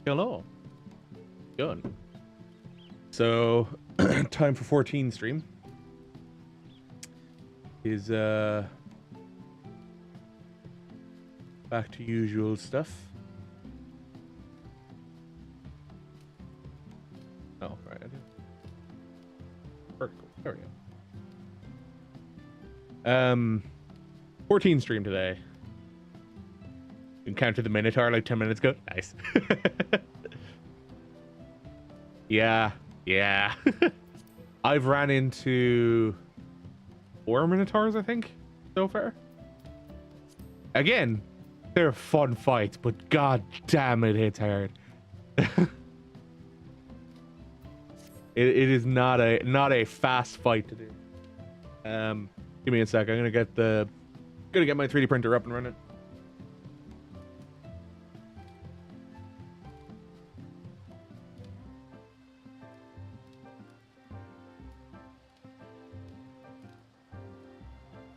Hello. Good. So, time for 14 stream is back to usual stuff. Oh, right. Vertical. There we go. 14 stream today. Encountered the Minotaur like 10 minutes ago. Nice. Yeah. I've ran into 4 Minotaurs, I think, so far. Again, they're fun fights, but god damn it hits hard. It is not a fast fight to do. Give me a sec. I'm gonna get my 3D printer up and running.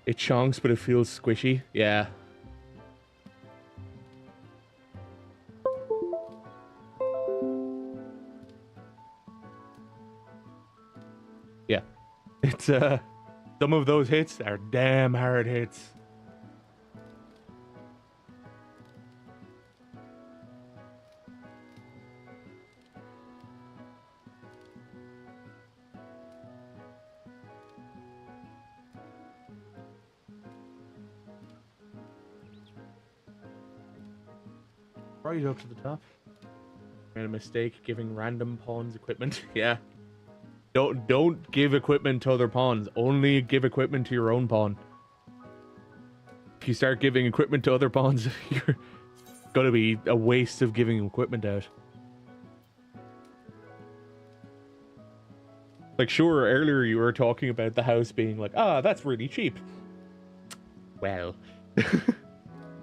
It chonks, but it feels squishy. Yeah. Yeah. It's some of those hits are damn hard hits. Right up to the top. Made a mistake giving random pawns equipment. Yeah. Don't give equipment to other pawns. Only give equipment to your own pawn. If you start giving equipment to other pawns, you're gonna be a waste of giving equipment out. Like, sure, earlier you were talking about the house being like, that's really cheap. Well,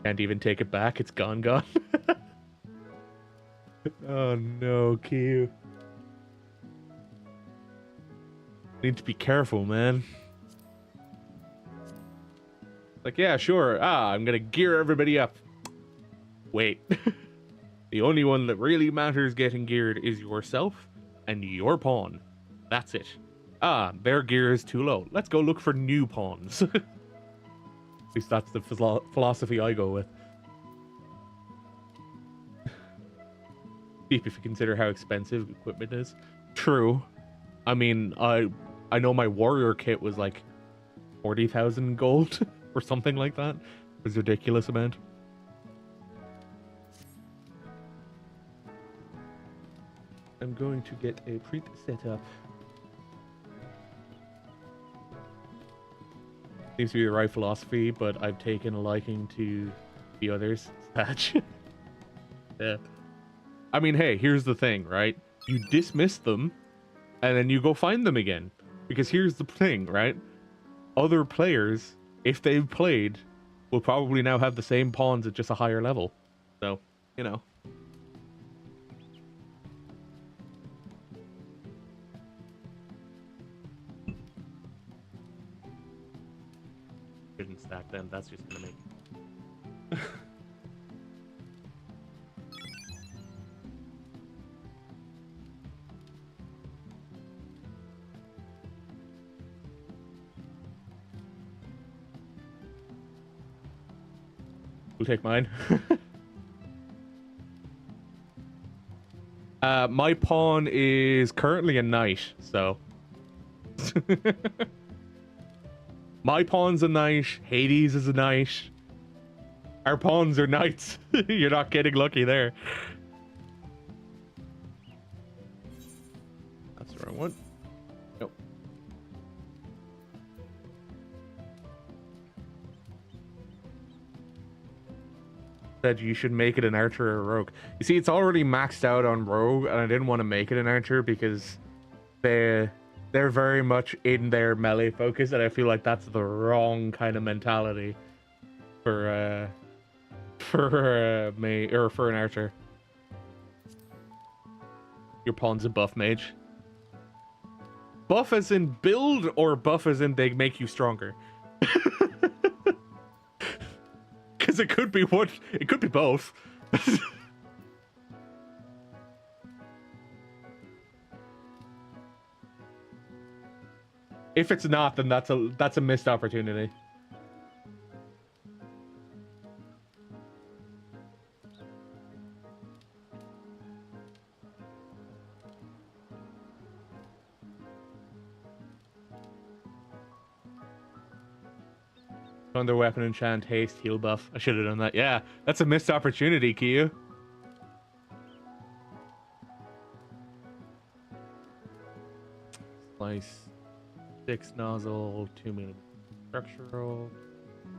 can't even take it back. It's gone. Oh no, Q. Need to be careful, man. Like, yeah, sure. I'm gonna gear everybody up. Wait. The only one that really matters getting geared is yourself and your pawn. That's it. Their gear is too low. Let's go look for new pawns. At least that's the philosophy I go with. If you consider how expensive equipment is. True. I mean, I know my warrior kit was like 40,000 gold or something like that. It was a ridiculous amount. I'm going to get a print set up. Seems to be the right philosophy, but I've taken a liking to the others. Yeah. I mean, hey, here's the thing, right? You dismiss them, and then you go find them again. Because here's the thing, right? Other players, if they've played, will probably now have the same pawns at just a higher level. So, you know. Shouldn't stack them, that's just gonna make... We'll take mine. My pawn is currently a knight, so... My pawn's a knight, Hades is a knight. Our pawns are knights. You're not getting lucky there. That's the wrong one. Nope. Said you should make it an archer or a rogue. You see, it's already maxed out on rogue, and I didn't want to make it an archer because they're very much in their melee focus, and I feel like that's the wrong kind of mentality for me or for an archer. Your pawn's a buff mage. Buff as in build, or buff as in they make you stronger? Because it could be one. It could be both. If it's not, then that's a missed opportunity. Thunder weapon enchant, haste, heal buff. I should have done that. Yeah, that's a missed opportunity, Kiyu. Slice. 6 nozzle, 2 minute structural.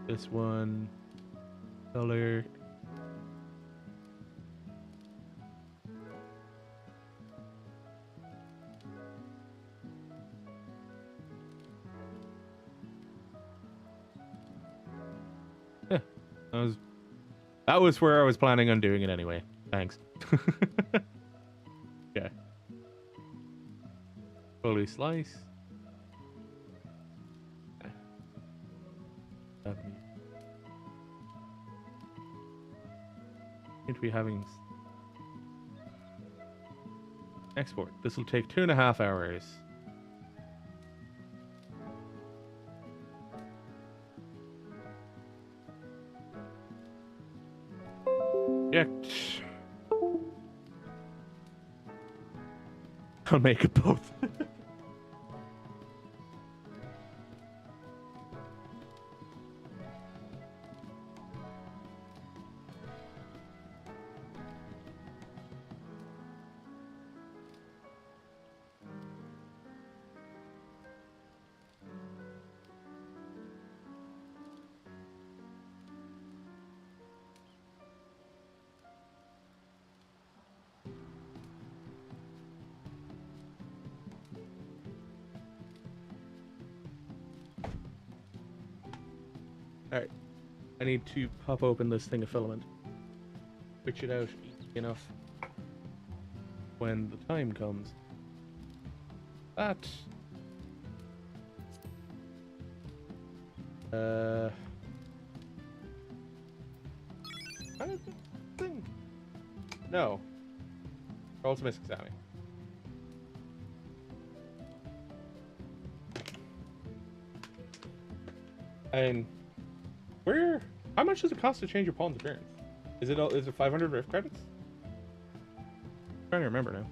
This one. Color. Yeah, that was where I was planning on doing it anyway. Thanks. Okay. Fully slice. Seem to be having export. This will take 2.5 hours. Yeah. I'll make it both. Alright. I need to pop open this thing of filament. Switch it out easy enough when the time comes. That. How did the thing? No. Also missing Sammy. And where? How much does it cost to change your pawn's appearance? Is it 500 Rift credits? I'm trying to remember now.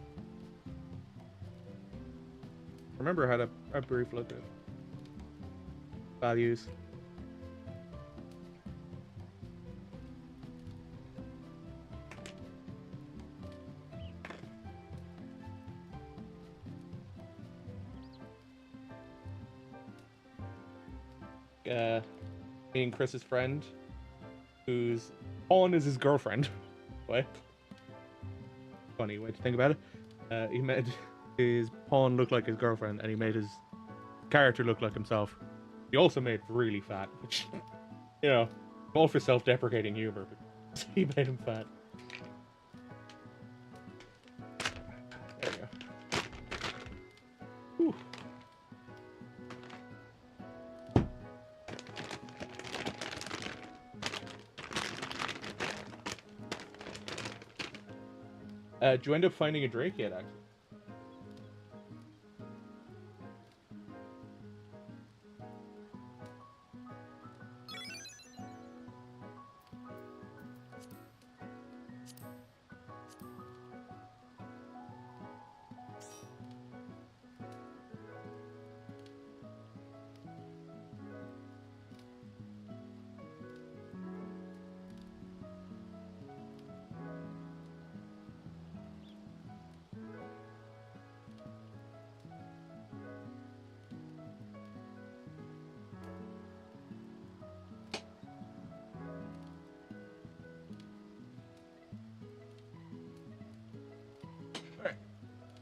Remember I had a brief look at values. Me and Chris's friend, whose pawn is his girlfriend. What? Funny way to think about it. He made his pawn look like his girlfriend, and he made his character look like himself. He also made really fat, which, you know, all for self-deprecating humor, but he made him fat. There we go. Whew. Did you end up finding a Drake yet, actually?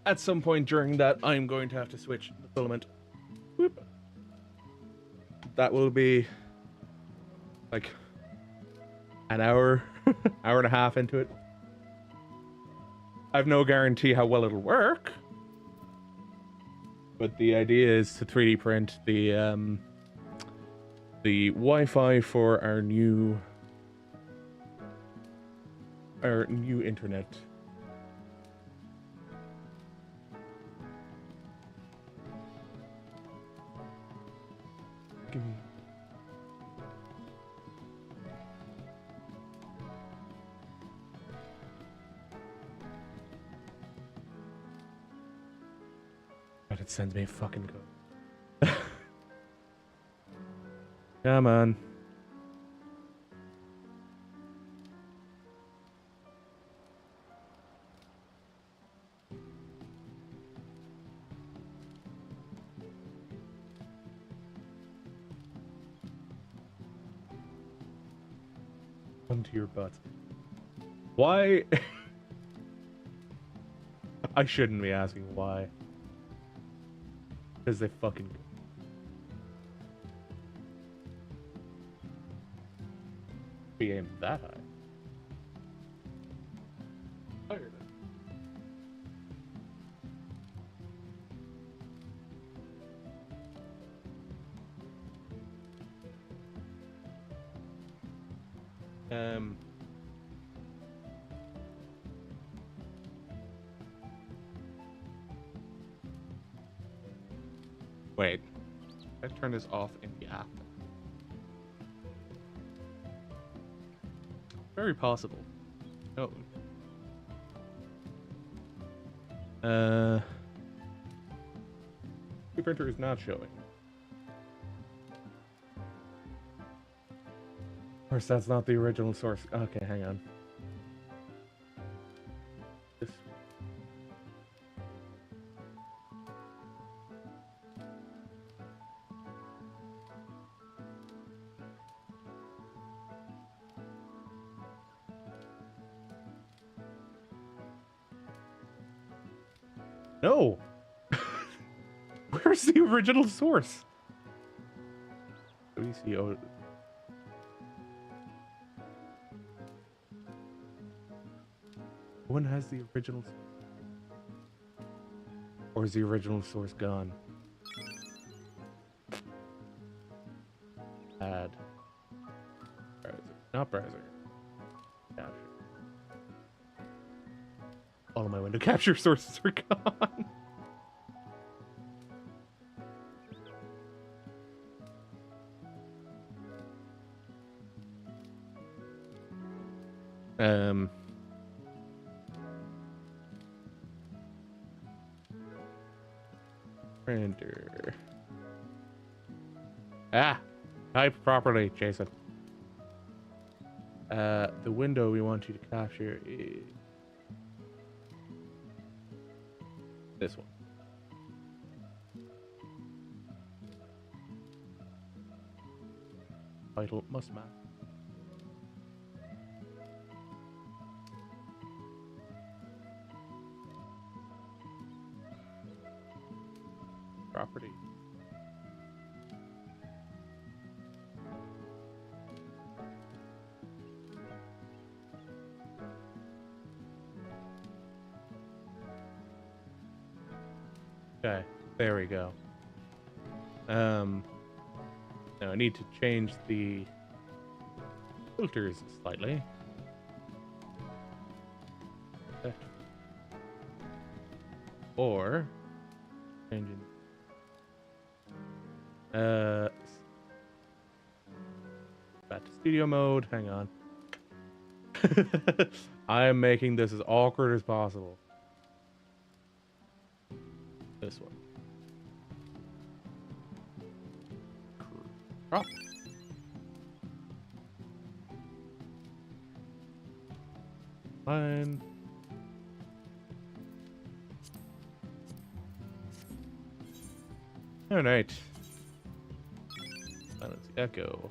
At some point during that, I'm going to have to switch the filament. Whoop. That will be like an hour, hour and a half into it. I've no guarantee how well it'll work, but the idea is to 3D print the Wi-Fi for our new internet. it sends me a fucking code. Come on. Onto your butt. Why? I shouldn't be asking why. Because they fucking... Be aimed that high. Higher than. Wait. I turn this off in the app. Very possible. Oh. The printer is not showing. Of course, that's not the original source. Okay, hang on. This. No! Where's the original source? WCO. When has the original source? Or is the original source gone? Add. Browser. Not browser. Capture. All of my window capture sources are gone. Printer. Ah! Type properly, Jason. The window we want you to capture is this one. Title must match. Property. Okay, there we go. Now I need to change the filters slightly. Or changing back to studio mode. Hang on. I am making this as awkward as possible. This one. Crop. Fine. All right. Silence echo.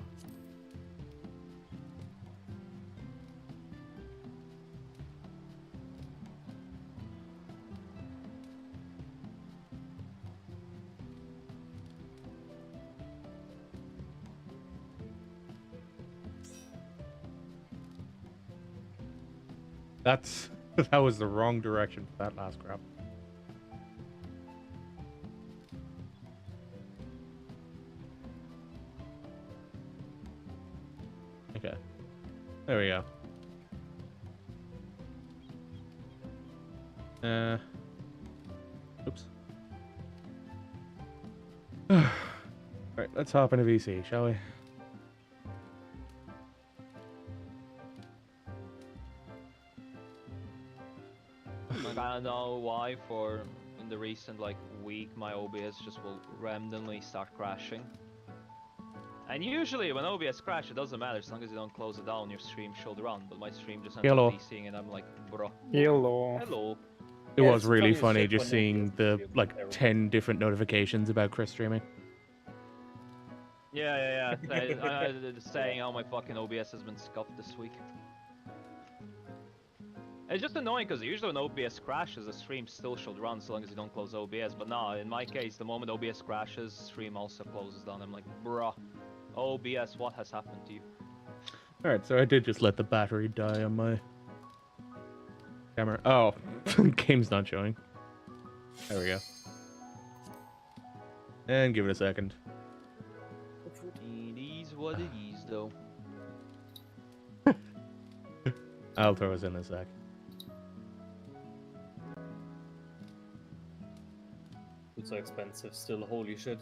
That was the wrong direction for that last crap. Okay. There we go. Oops. Alright, let's hop into VC, shall we? I don't know why for in the recent like week, my OBS just will randomly start crashing. And usually when OBS crash, it doesn't matter as long as you don't close it down, your stream should run. But my stream just ends Hello. up DCing, and I'm like, bro. Hello. Hello. It Yeah, was it's really funny as funny shit just when seeing OBS the is like terrible. 10 different notifications about Chris streaming. Yeah. I saying how my fucking OBS has been scuffed this week. It's just annoying because usually when OBS crashes, the stream still should run so long as you don't close OBS. But no, in my case, the moment OBS crashes, stream also closes down. I'm like, bruh, OBS, what has happened to you? Alright, so I did just let the battery die on my camera. Oh, game's not showing. There we go. And give it a second. It is what it is, though. I'll throw us in a sec. It's so expensive still, holy shit.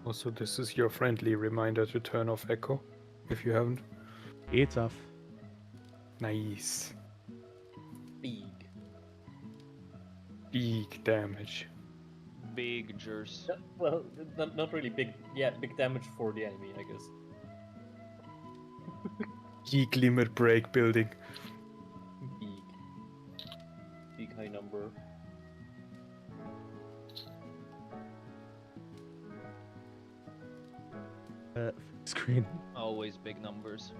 Also, this is your friendly reminder to turn off echo, if you haven't. It's off. Nice. Big. Big damage. Big jers. Well, not really big. Yeah, big damage for the enemy, I guess. Big limit break building. Big. Big high number. Screen. Always big numbers.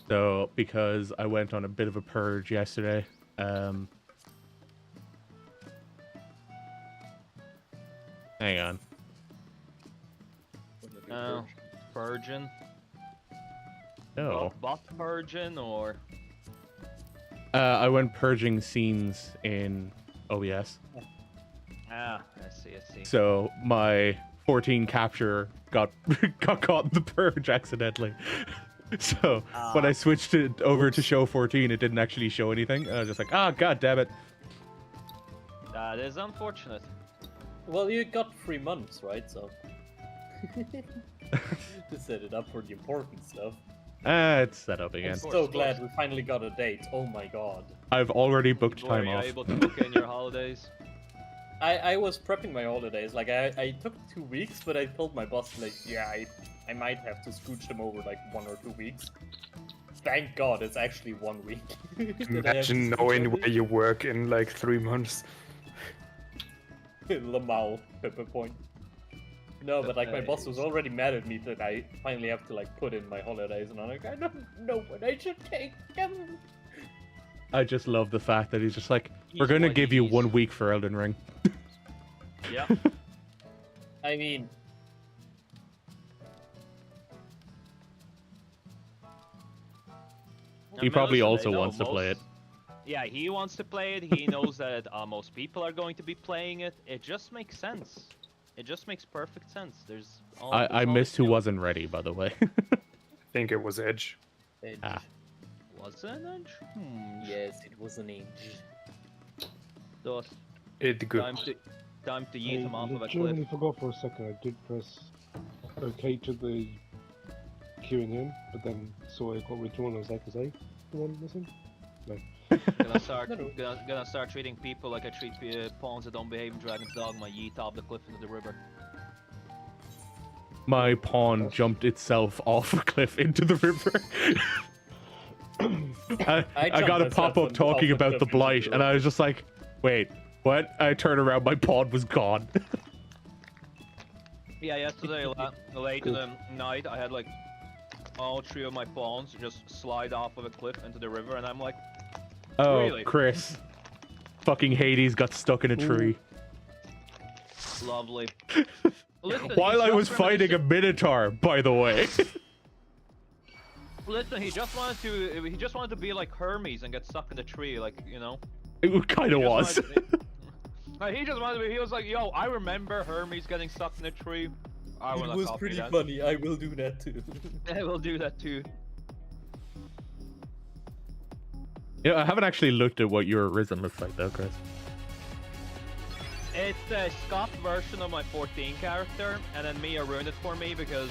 So, because I went on a bit of a purge yesterday, hang on. Oh, Virgin. No. Bot Virgin or. I went purging scenes in OBS. Ah, I see. So my 14 capture got got caught in the purge accidentally. So when I switched it over to show 14, it didn't actually show anything. I was just like, ah, god damn it. That is unfortunate. Well, you got 3 months, right? So. To set it up for the important stuff. It's set up again. I'm so glad we finally got a date. Oh my god. I've already booked Were time you off. able to book in your holidays? I was prepping my holidays. Like, I took 2 weeks, but I told my boss, like, yeah, I might have to scooch them over, like, 1 or 2 weeks. Thank god, it's actually 1 week. Imagine knowing where you work in like 3 months. Lamau, Pepper Point. No, but like my boss was already mad at me that I finally have to like put in my holidays, and I'm like, I don't know when I should take them. I just love the fact that he's just like, we're He's gonna what give you he's. 1 week for Elden Ring. Yeah. I mean, He probably also wants to play it. Yeah, he wants to play it. He knows that most people are going to be playing it. It just makes sense. It just makes perfect sense. There's. I missed who wasn't ready, by the way. I think it was Edge. Edge. Ah. Was it an edge? Yes, it was an edge. Thus, It good. time to yeet him off of a cliff. genuinely forgot for a second. I did press OK to the queuing in, but then saw it got withdrawn. I was like, is I the one missing? No. Gonna start treating people like I treat pawns that don't behave in Dragon's Dogma. Yeet off the cliff into the river. My pawn jumped itself off a cliff into the river. I got a jumped pop-up myself talking off a about the cliff into blight, the and I was just like, wait, what? I turned around, my pawn was gone. Yeah, yesterday late in the night, I had like all 3 of my pawns just slide off of a cliff into the river, and I'm like, Oh, Really? Chris. Fucking Hades got stuck in a tree. lovely. Listen, While he's I was just fighting a minotaur, by the way. Listen, he just wanted to be like Hermes and get stuck in the tree, like, you know. It kind of He was. just wanted to be- Like, he just wanted to be. He was like, "Yo, I remember Hermes getting stuck in a tree. I It wanna was copy pretty that. funny. I will do that too. I will do that too." Yeah, I haven't actually looked at what your Risen looks like, though, Chris. It's a Scott version of my 14 character, and then Mia ruined it for me because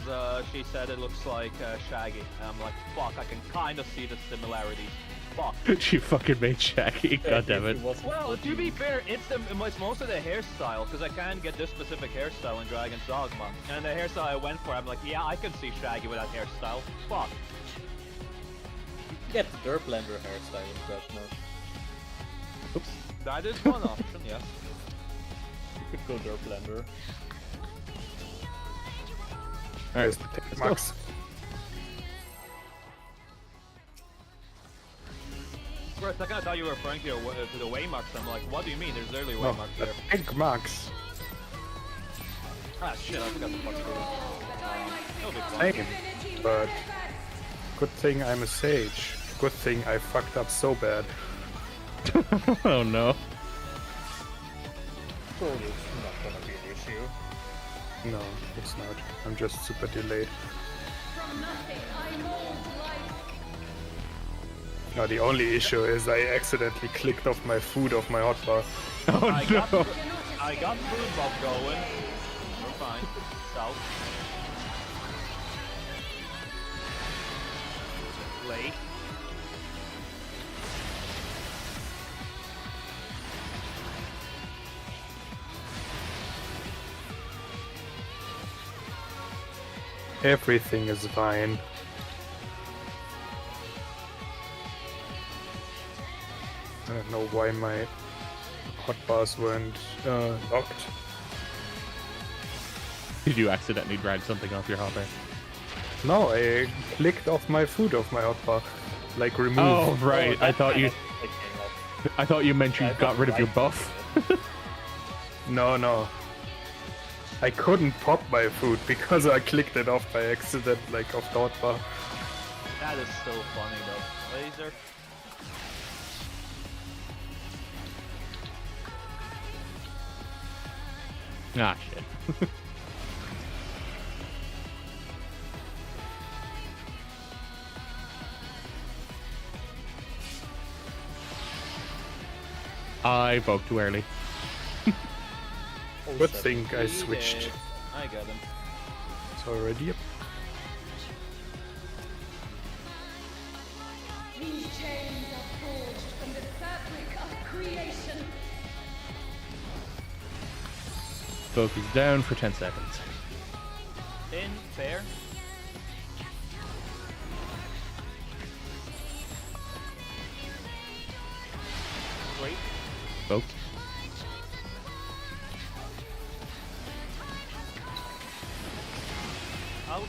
she said it looks like Shaggy. And I'm like, fuck, I can kind of see the similarities. Fuck. She fucking made Shaggy. God damn it. Well, to be fair, it's most of the hairstyle, because I can't get this specific hairstyle in Dragon's Dogma. And the hairstyle I went for, I'm like, yeah, I can see Shaggy with that hairstyle. Fuck. Get the Derp Blender hairstyle in Crash Mode. Oops. That is one option, yes. You could go Derp Blender. There's the tank max. For a second, I thought you were referring to the waymarks. I'm like, what do you mean? There's literally No, waymarks the there. tank max. Ah, shit, I forgot the fuck to do. It'll be fun. Same. But good thing I'm a sage. Good thing I fucked up so bad. Oh no. Probably not gonna be an issue. No, it's not. I'm just super delayed. No, the only issue is I accidentally clicked off my food off my hotbar. Oh I no. got food bob going. We're fine. South. Late. Everything is fine. I don't know why my hotbars weren't locked. Did you accidentally drag something off your hopper? No, I clicked off my food off my hotbar. Like remove. Oh right. I thought you. Clicking off. I thought you meant you I got thought rid of your right buff. No. I couldn't pop my food because I clicked it off by accident, like off the hotbar. That is so funny though. Laser. Ah shit. I vote too early. Good thing I switched. I got him. It's already up. These chains are forged from the fabric of creation. Focus down for 10 seconds. In, fair. Great. Focus. Out. You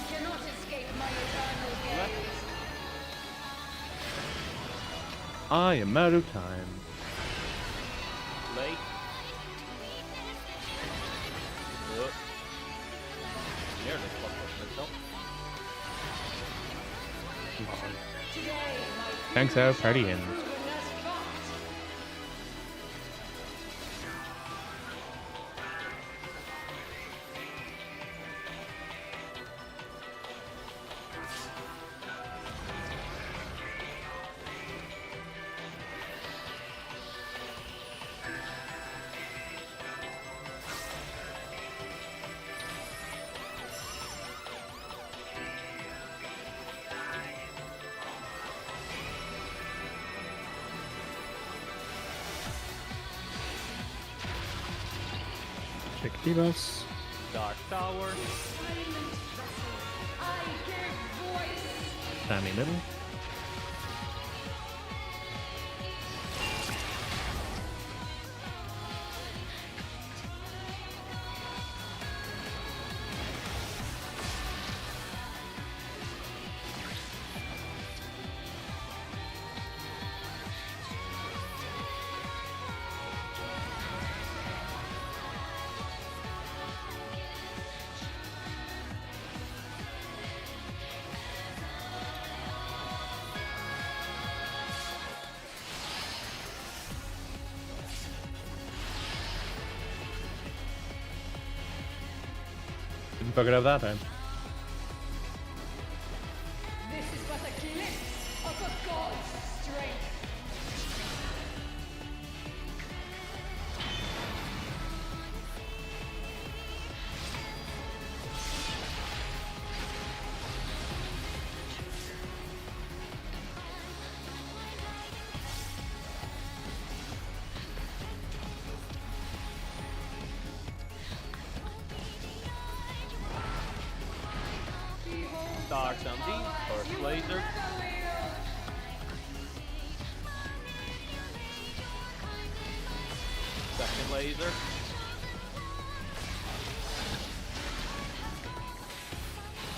cannot escape my eternal gaze. I am out of time. Late. Nearly fucked up myself. Come on. Today, my Thanks out, party in. were less fought. Check divas. Dark Tower. Silent vessel, I give voice. Sammy middle. Didn't fuck it up that time. Start on D, first laser. Second laser.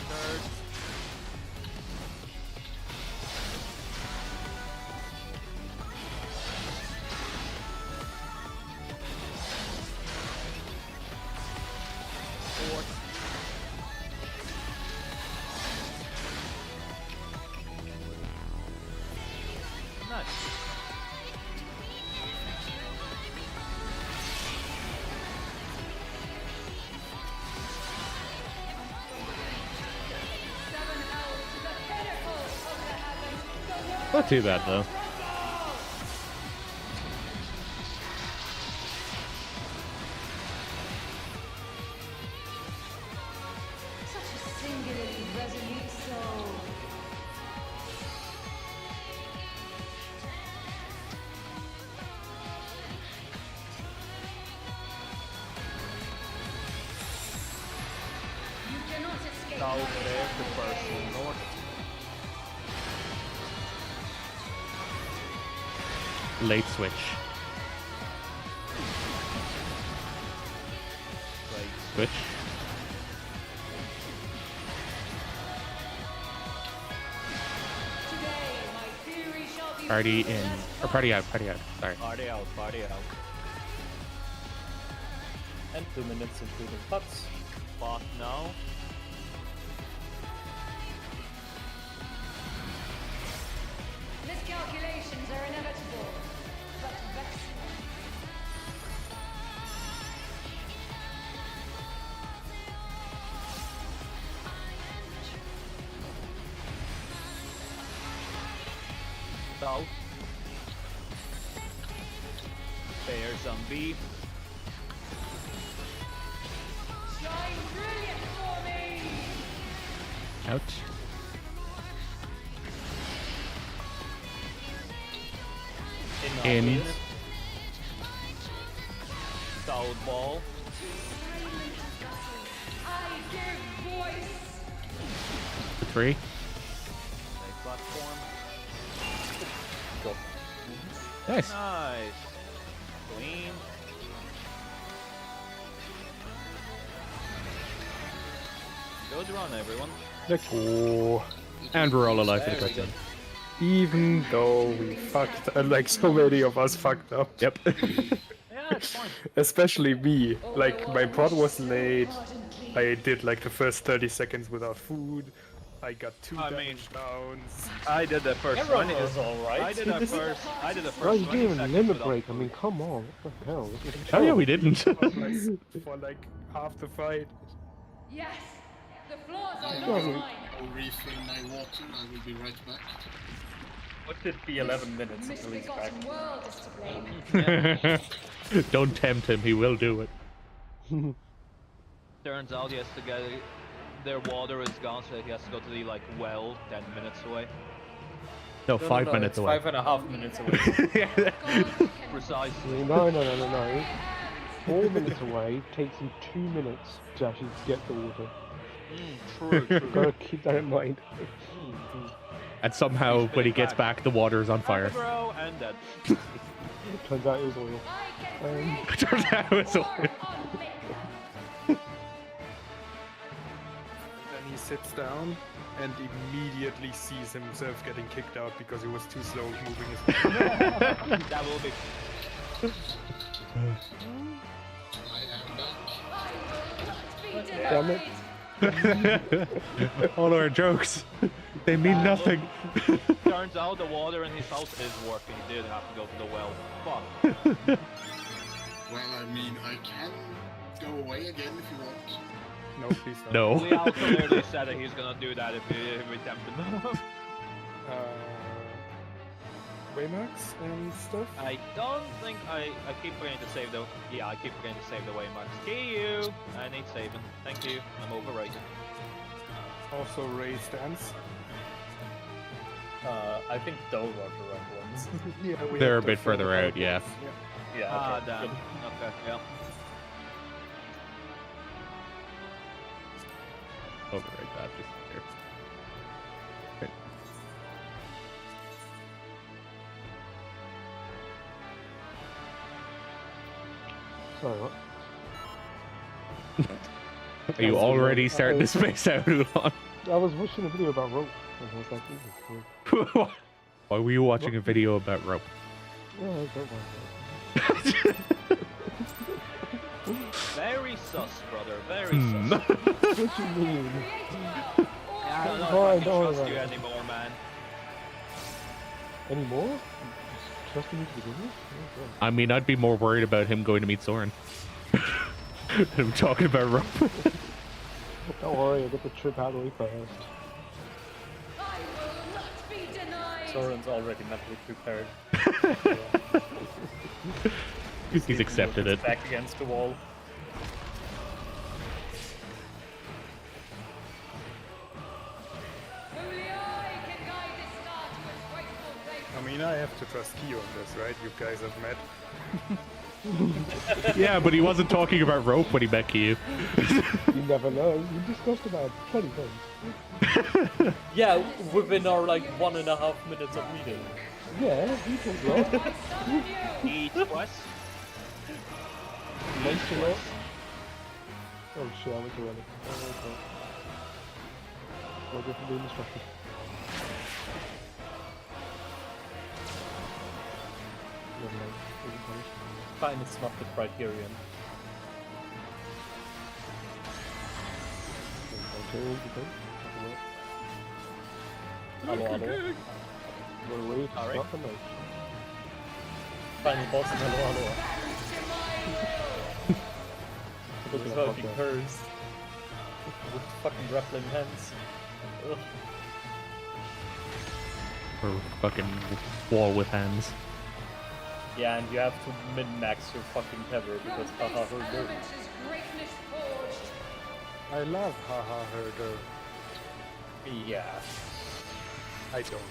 Third. Fourth. Nice. Not too bad though. Such a singularly resolute soul. You cannot escape South my there to eternal first gaze. north. Late switch. Right. Switch. Today, my theory shall be Party proven in. as Or party out, party out. Sorry. Party out, party out. And 2 minutes including putts. But now. Miscalculations are inevitable, but vexing. South. Bears on B. Shine brilliant for me! Out. In. South ball. Silent vessels, I give voice! 3. Right platform. Go. Nice. Nice. Clean. Good run, everyone. Oh, And we're all alive for the Very quick good. even though we fucked, like so many of us fucked up. Yep. Yeah, it's fine. Especially me. Oh, Like I my wish pod was so late. ardently. I did like the first 30 seconds without food. I got 2 I damage mean- downs. I did the first Everyone 20. was alright. I did the first. I did the Bro, first you 20 gave him a seconds limit without break. I food. mean, come on. What the hell? Oh yeah, we didn't. For like half the fight. Yes, the flaws are I not Sorry. mine. will refill my water. I will be right back. What did be 11 minutes until he's back? Misbegotten world is to blame. Don't tempt him. He will do it. Turns out he has to get. Their water is gone, so he has to go to the like well 10 minutes away. No, No, 5 no, minutes it's away. 5.5 minutes away. God can Precisely. No. 4 minutes away takes him 2 minutes to actually get the water. True, true. Gotta keep that in mind. And somehow, when he gets back, the water is on fire. Bro, and dead. Turns out it was oil. I can breathe Turns out it was more oil. on liquor. Then he sits down and immediately sees himself getting kicked out because he was too slow moving his hand. That will be. I am back. I will not be Damn it. denied. All our jokes, they mean nothing. Turns out the water in his house is working. He did have to go to the well. Fuck. Well, I mean, I can go away again if you want. No, please don't. No. We also literally said that he's gonna do that if we tempted him. Waymarks and stuff? I don't think I keep forgetting to save the. Yeah, I keep forgetting to save the waymarks. See you. I need saving. Thank you. I'm overrated. Also Ray stance. I think Doe got the right ones. Yeah, we They're have a to bit further follow out, yeah. those, Yeah, Ah, okay, damn. good. Okay, yeah. Override that just here. Sorry, what? Are you already starting to space out, Ulan? I was watching a video about rope, and I was like, ooh, cool. Why were you watching a video about rope? Yeah, I don't mind that. Very sus, brother. Very Hmm. sus. What you mean? I don't know Fine, if I don't can worry trust about you it. anymore, man. Any more? Just trusting me to begin with? Oh, God. I mean, I'd be more worried about him going to meet Soren. than him talking about rope. Don't worry, I'll get the trip out of the way first. I will not be denied. Soren's already mentally prepared. He's accepted it. Back against the wall. Only I can guide this star to its rightful place. I mean, I have to trust Key on this, right? You guys have met. Yeah, but he wasn't talking about rope when he met Kyu. You never know. We discussed about plenty things. Yeah, within our like 1.5 minutes of meeting. Yeah, we talked a lot. I summon you. Eat West. Nice a lot. Oh shit, I went too early. Oh, okay. I'll go for being distracted. Never mind. Isn't punished. Fine, it's not the criterion. Okay, okay. Hello, hello. What a way to Alright. start the night. Final boss in hello, hello. Look This at that fucking fucker. hurts. With fucking grappling hands. Ugh. Or fucking wall with hands. Yeah, and you have to min-max your fucking tether because haha her dirty. Elements is greatness forged. I love haha herder. Yeah. I don't.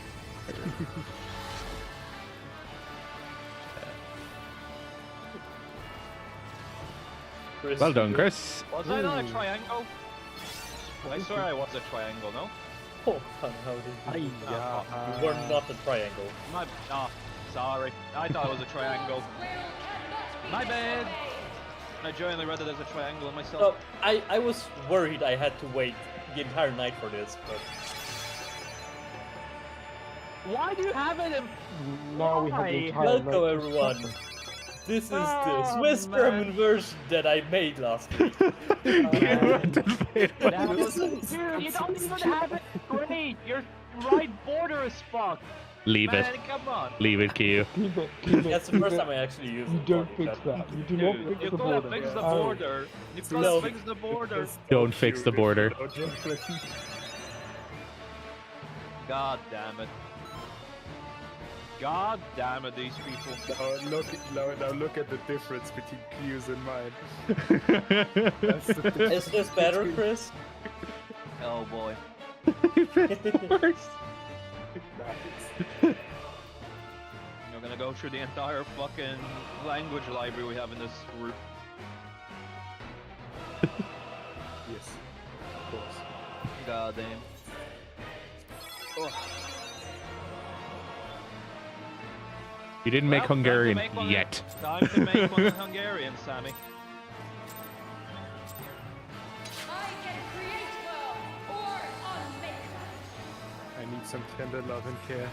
Chris, Well done, you- Chris. Was I not a triangle? I swear I was a triangle, no? Oh, how did you? Yeah. You were not a triangle. My, ah, sorry. I thought it was a triangle. Will cannot be My bad. destroyed. I genuinely read it as a triangle in myself. So, I was worried I had to wait the entire night for this, but Why do you have it in... Now we have the Why? entire welcome night to everyone. suffer. This is the Oh, Swiss man. German version that I made last week. Dude, you don't even have it great. Your right border is fucked. Leave it. Man, come on. Leave it, Kyu. Keep it, keep it. That's the keep first it. time I actually used You it. don't for fix that. You do Dude, not you fix the gotta border. fix the Oh. border. You No. gotta fix the border. Don't fix the border. God damn it. God damn it, these people. Now look at the difference between Q's and mine. That's the difference. Is this better, Chris? Oh boy. Worse. Nice. You're gonna go through the entire fucking language library we have in this group. Yes. Of course. God damn. Oh. You didn't make Well, time to Hungarian make one- yet. Time to make one in Hungarian, Sammy. I can create well or unmake well. I need some tender love and care.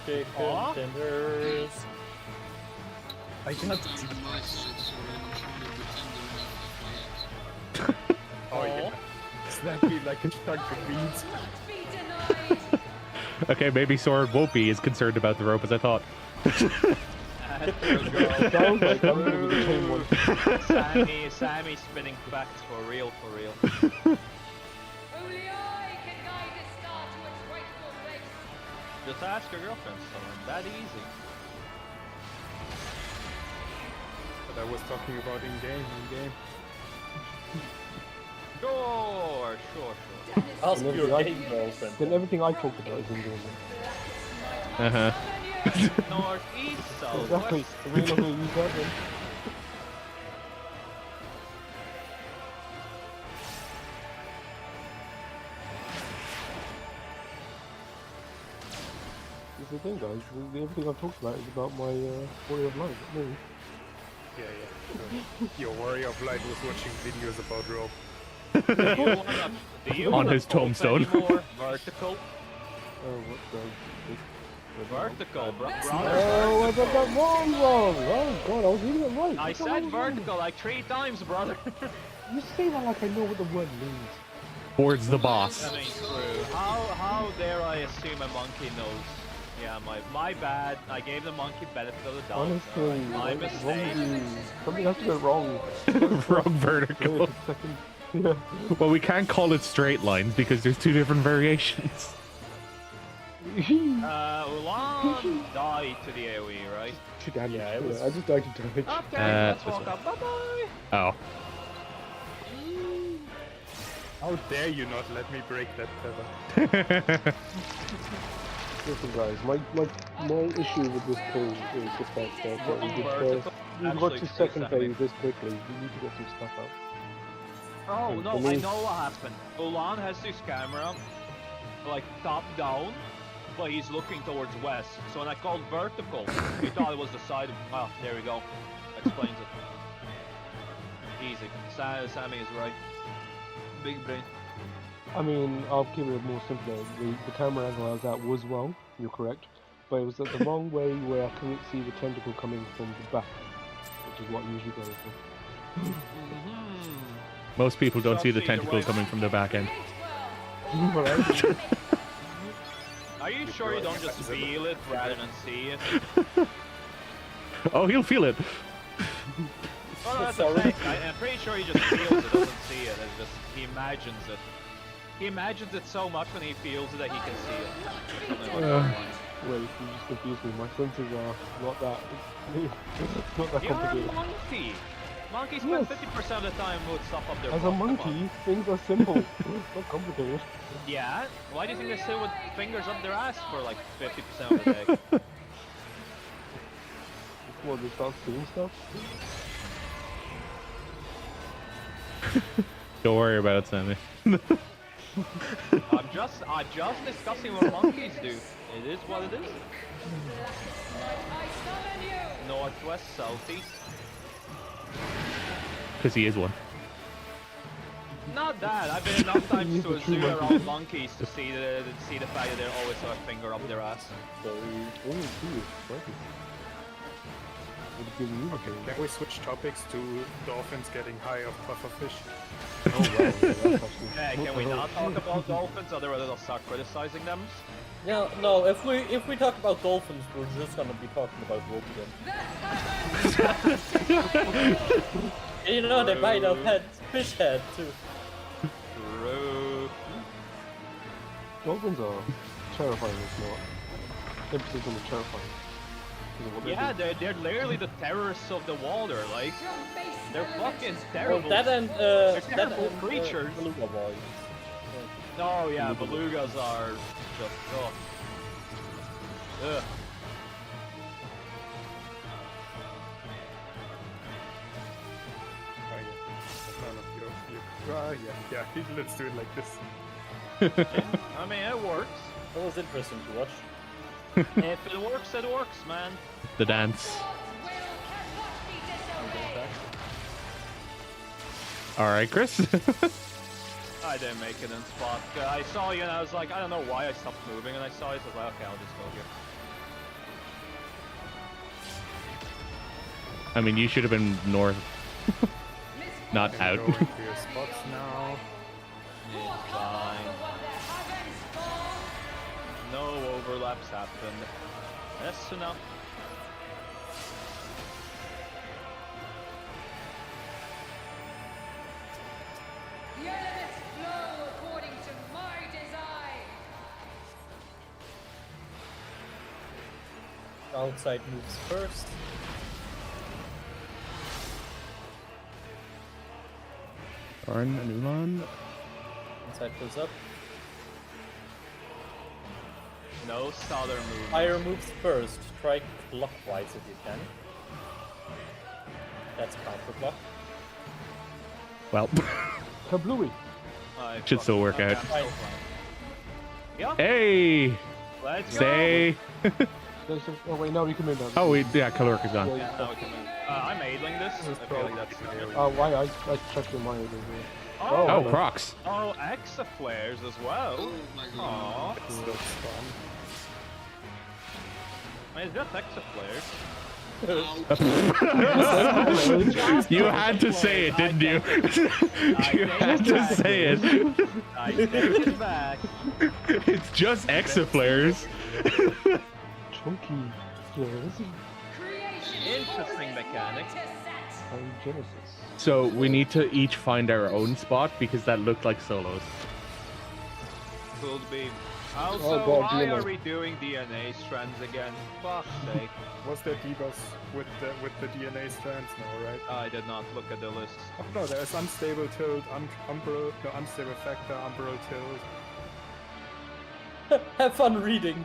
Okay, Aw. contenders. I Sometimes just. on my side, so I'm trying to be tender enough with my hands. Oh yeah. Snap me like a chunk of beans. Not be denied. Okay, maybe Soren won't be as concerned about the rope as I thought. Sounds like I'm gonna be the same one. Sammy spinning facts for real, for real. Only I can guide this star to its rightful place. Just ask your girlfriend, Soren. That easy. But I was talking about in game. Sure. Ask And your everything gay girlfriend. Then everything I talked about is in game. Uh-huh. North, east, south, Exactly. west. I'm really not gonna use that then. This is the thing, guys. Everything I've talked about is about my way of life. Me. Yeah. Your warrior of light was watching videos about rope. Do you On wanna his pulp tombstone. anymore? Vertical? what the? Vertical, brother. Oh, I got that wrong. Oh god, I was reading it right. I What the hell said was wrong? vertical like 3 times, brother. You say that like I know what the word means. Towards the boss. I mean, true. How dare I assume a monkey knows? Yeah, my bad. I gave the monkey benefit of the doubt. Honestly, my like, mistake. wrong. Something has to go wrong. Wrong vertical. Wait a second. Yeah. Well, we can't call it straight lines because there's 2 different variations. Ulan died to the AoE, right? To damage. Yeah, it was- I just died to damage. Okay, let's this walk one. up. Bye bye. Oh. How dare you not let me break that tether? Listen, guys, my issue with this pool is the fact that we did Vertical. we got Actually, to second excuse me. phase this quickly. We need to get some stuff out. Oh And no, for me- I know what happened. Ulan has this camera, like top down, but he's looking towards west. So when I called vertical, he thought it was the side of. Oh, there we go. Explains it. Easy. Sammy is right. Big brain. I mean, I'll keep it more simple. The camera angle I was at was wrong. You're correct, but it was at the wrong way where I couldn't see the tentacle coming from the back, which is what I usually go for. Most people don't see the Trust me, tentacle you're coming from the back end. But I do. Are you sure you don't just feel it rather than see it? Oh, he'll feel it. Oh, no, that's the thing. I'm pretty sure he just feels it, doesn't see it. It's just he imagines it. He imagines it so much when he feels it that he can see it. Something along those lines. Wait, you just confused me. My senses are not that. not that You're a complicated. monkey. Monkeys spend Yes. 50% of the time with stuff up their As a butt, come on. monkey, things are simple. not complicated. Yeah? Why do you think they sit with fingers up their ass for like 50% of the day? Before they start seeing stuff. Don't worry about it, Sammy. I'm just discussing what monkeys do. It is what it is. Northwest, southeast. Because he is one. Not that. I've been enough times to a zoo around monkeys to see the fact that they always have a finger up their ass. So, oh, geez, crikey. What did you mean? Okay, can we switch topics to dolphins getting high off pufferfish? Oh, wow. Yeah, that's actually... Yeah, can we not talk about dolphins? Otherwise, I'll start criticizing them. Yeah, no. If we talk about dolphins, we're just gonna be talking about rope again. And you know they bite off fish head too. True. Dolphins are terrifying, it's not. Emphasis on the terrifying. Because of what they Yeah, do. they're literally the terrorists of the water. Like, they're fucking Well, terrible. that and terrible creatures. beluga whales. Oh yeah, belugas are just ugh. Ugh. Oh, yeah. None of yeah, let's do it like this. I mean, it works. That was interesting to watch. If it works, it works, man. The dance. Alright, Chris. I didn't make it in spot. I saw you and I was like, I don't know why I stopped moving, and I saw you, so I was like, okay, I'll just go here. I mean, you should have been north. Not Can out. go into your spots now. Fine. No overlaps happened. That's enough. The elements flow according to my design. Outside moves first. Arn and Ulan. Inside goes up. No southern movement. Fire moves first. Try clockwise if you can. That's counter block. Well, Kablooey! I should still work out. I'm still fine. Yeah, Hey! let's go. Say! Oh wait, no, we come in now. Oh, yeah, caloric is gone. Yeah, Yeah, now we can move. I'm aidling this. This is I feel like that's the area. Oh, why? I checked your mind over here. Oh, hello. Crocs. Oh, Exa flares as well. Oh my god. Aww. This looks fun. I mean, it's just Exa flares. You had to say it, didn't you? You had to say it. I take it back. It's just exaflares. Chunky flares. Interesting mechanic. And Genesis. So we need to each find our own spot because that looked like solos. Could be. Oh, Also, God, why DNA. are we doing DNA strands again? Fuck's sake. Was there debuffs with the DNA strands? No, right? I did not look at the list. Oh no, there's unstable tilt, unstable factor, umbral tilt. Have fun reading.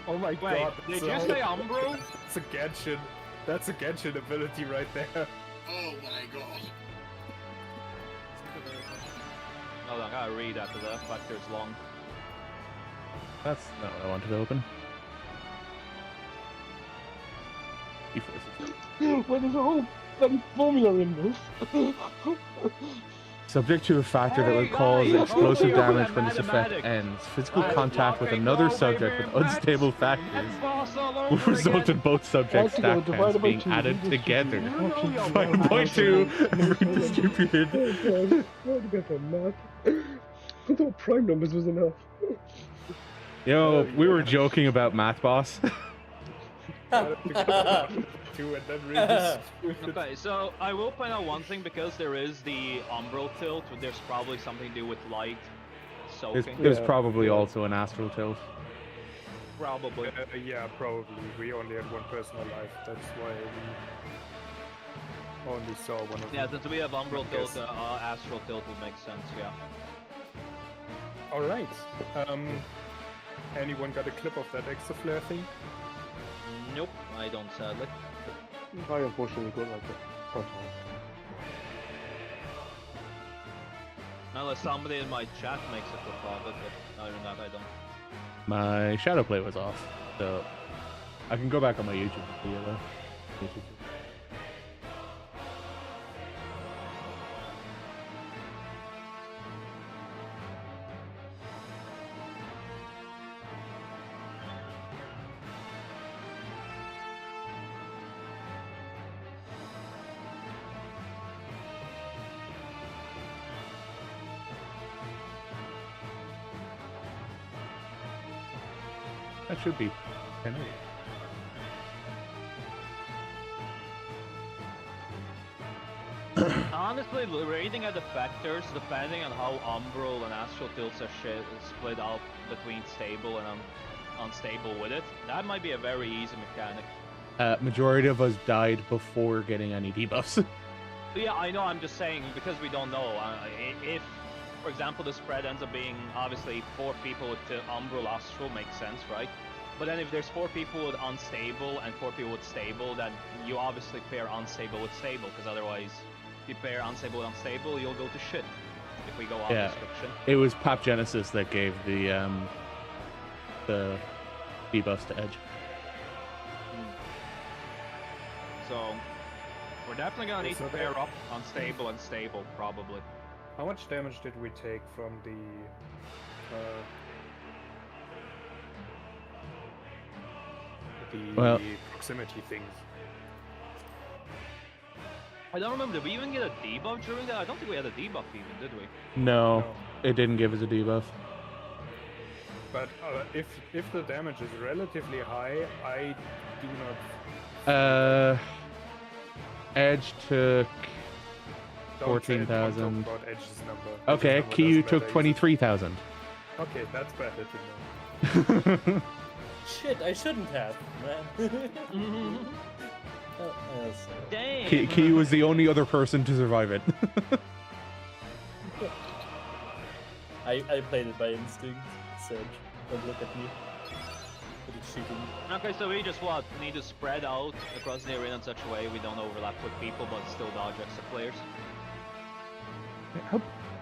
Oh my Wait, god. did you say Umbro? That's a Genshin. That's a Genshin ability right there. Oh my god. Hold on, I gotta read after that. Factor's long. That's not what I wanted to open. E-forces. Well, there's a whole bloody formula in this. Subject to a factor that Hey, would cause guys, explosive hold on, damage when this effect mathematics. ends. Physical Let's contact with fucking another go, subject baby. with unstable factors Let's boss all will over result again. in both subjects' Practical stack divided counts by being two, added redistributed. together. Fucking Yo, yo, hell. 5.2 redistributed. Oh, God. Why to get that math? I thought prime numbers was enough. Yo, we were joking about Math Boss. Two and then redistribute. Okay, so I will point out one thing because there is the umbral tilt. There's probably something to do with light soaking. There's Yeah. probably also an astral tilt. Probably. Yeah, probably. We only had one person alive. That's why we only saw one of Yeah, them. since we have umbral tilt, Yes. astral tilt would make sense. Yeah. Alright. Anyone got a clip of that extra flare thing? Nope, I don't sadly. I unfortunately got like a personal. Unless somebody in my chat makes it for profit, but other than that, I don't. My shadow play was off, so I can go back on my YouTube video though. YouTube. That should be 10. Honestly, rating at the factors, depending on how umbral and astral tilts are split out between stable and unstable with it, that might be a very easy mechanic. Majority of us died before getting any debuffs. Yeah, I know, I'm just saying, because we don't know. If, for example, the spread ends up being, obviously, 4 people with umbral astral makes sense, right? But then if there's 4 people with unstable and 4 people with stable, then you obviously pair unstable with stable, because otherwise, if you pair unstable with unstable, you'll go to shit. If we go off Yeah. description. It was Pap Genesis that gave the debuffs to Edge. So, we're definitely gonna need So to pair up unstable and stable, probably. How much damage did we take from the Well- proximity things? I don't remember, did we even get a debuff during that? I don't think we had a debuff even, did we? No, No. it didn't give us a debuff. But if the damage is relatively high, I do not. Edge took Don't say it, don't 14,000. talk about Edge's number. Okay, Edge's number Kiyu doesn't took matter. 23,000. Okay, that's better to know. Shit, I shouldn't have, man. Damn! Kiyu was the only other person to survive it. I played it by instinct, Sedge. Don't look at me. But it's cheating. Okay, so we just need to spread out across the arena in such a way we don't overlap with people but still dodge extra players.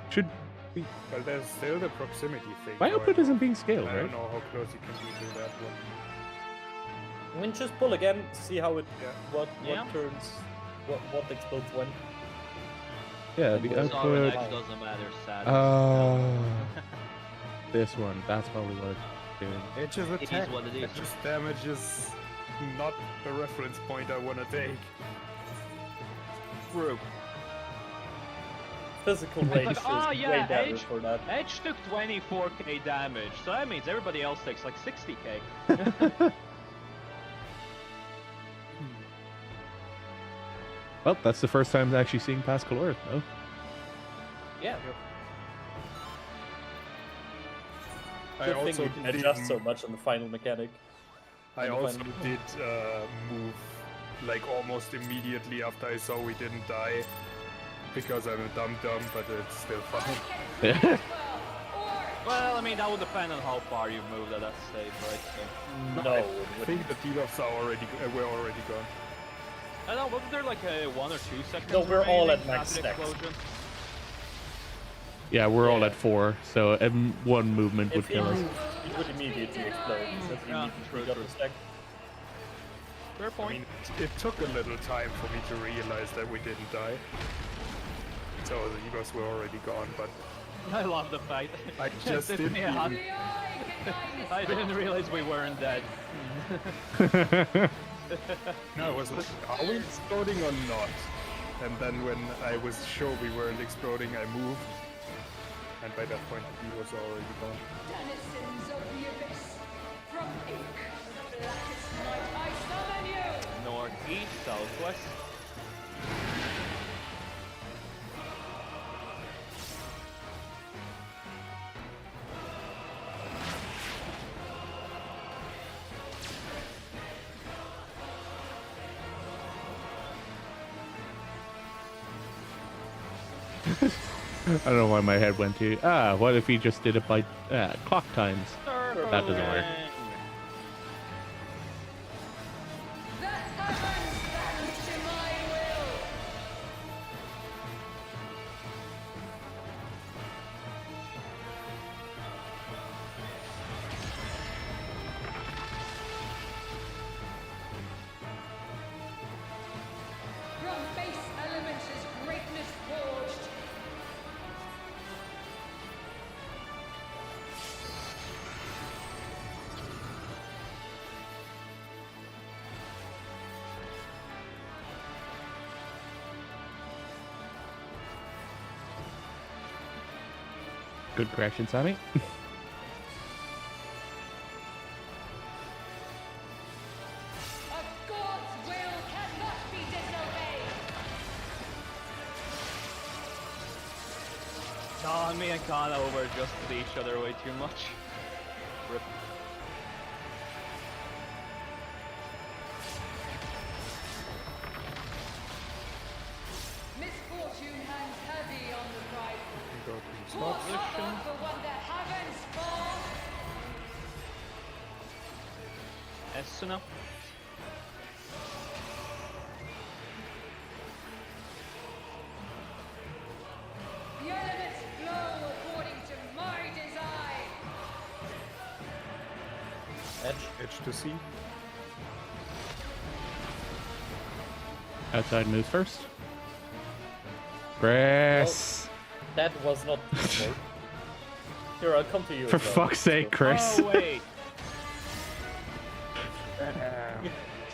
Should Well, there's still the proximity thing. my going output on. isn't being scaled, I right? don't know how close you can be to that one. I mean, just pull again, see how it, what Yeah. turns, what explodes when. Yeah, the Sorry, output. X doesn't matter, sadly. This one. That's probably what it's doing. It's just It attack. is what it is. It's just damage is not a reference point I want to take. True. Physical range Like, is yeah, way better Edge, for that. Edge took 24k damage, so that means everybody else takes like 60k. Well, that's the first time actually seeing past caloric, though. Yeah. I Good thing also you can did, adjust so much on the final mechanic. I on the also final did move like almost immediately after I saw we didn't die because I'm a dum but it's still fun. Well, I mean, that would depend on how far you've moved at that stage, right? So. No, I it think wouldn't. the debuffs are already were already gone. I don't know, wasn't there like a 1 or 2 seconds? No, we're all remaining at max after the stacks. explosion? Yeah, we're all Yeah. at 4, so one movement would If kill us. it would immediately explode since we Yeah, immediately true, got true. the stack. Fair I point. mean, it took a little time for me to realize that we didn't die. So the debuffs were already gone, but I love the fight. I just didn't Yeah, even... I didn't realize we weren't dead. No, it was like, are we exploding or not? And then when I was sure we weren't exploding, I moved. And by that point, he was already gone. Denizens of the abyss, from ink, the blackest night I summon you! Northeast, southwest. I don't know why my head went to. What if he just did it by clock times? That doesn't work. The heavens bend to my will! From base elements is greatness forged. Good correction, Sammy. A god's will cannot be disobeyed. God, me and Kana over-adjusted each other way too much. Rip. Misfortune hangs heavy on the prideful. Go to the Force spots. on for when the heavens fall. Esuna. The elements flow according to my design. Edge to see. Outside moves first. Chris. That was not the fault. Here, I'll come to you. For as well. fuck's sake, Chris. Oh wait.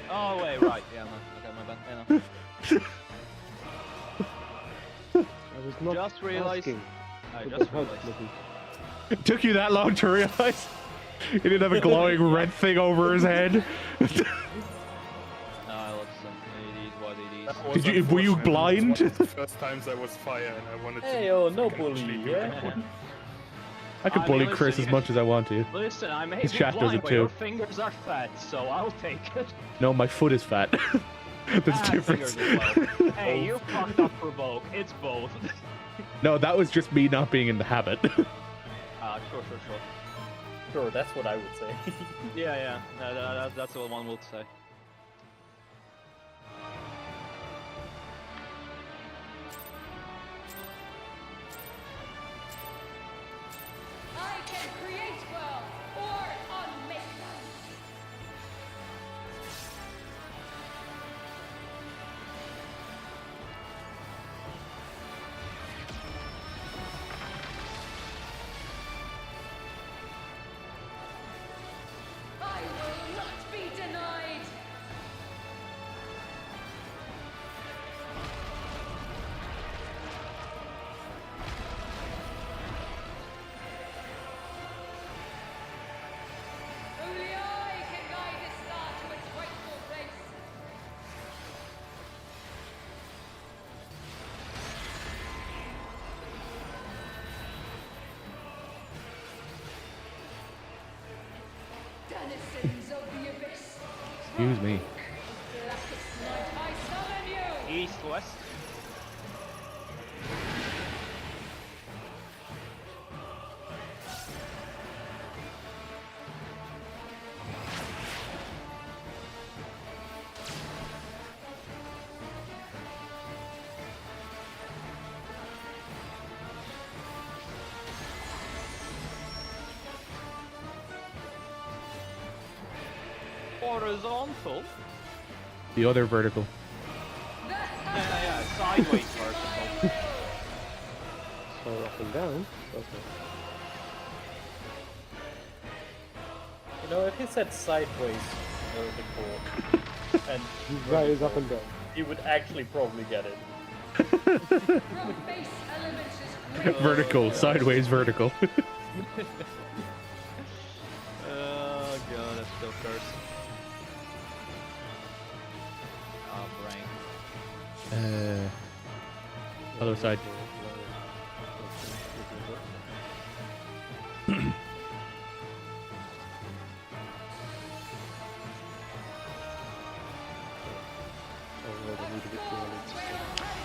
Oh wait, right. Yeah, no. Okay, my bad. Yeah, no. I was not Just realized- asking. I but just the HUD realized. wasn't. It took you that long to realize? He didn't have a glowing red thing over his head? No, let's it is what it is. That was Did you- were you unfortunate. blind? It was one of the first times I was fire and I wanted Hey, to... oh, no fucking bully, actually do yeah? that. I could I bully mean, Chris listen, as much as I want to. Listen, I may His be chat does blind, it but too. your fingers are fat, so I'll take it. No, my foot is fat. There's a difference. Fingers as well. Hey, you fucked up provoke. It's both. No, that was just me not being in the habit. Sure. Sure, that's what I would say. Yeah. That's what one would say. I can create well or unmake them. Excuse me. Blackest night, I summon you! East, west. Horizontal. The other vertical. Yeah, sideways vertical. So up and down. Okay. You know, if he said sideways vertical, and That is up and down. he would actually probably get it. From base elements is Vertical, sideways, vertical. Oh god, that's still cursed. Oh, brain. Other side.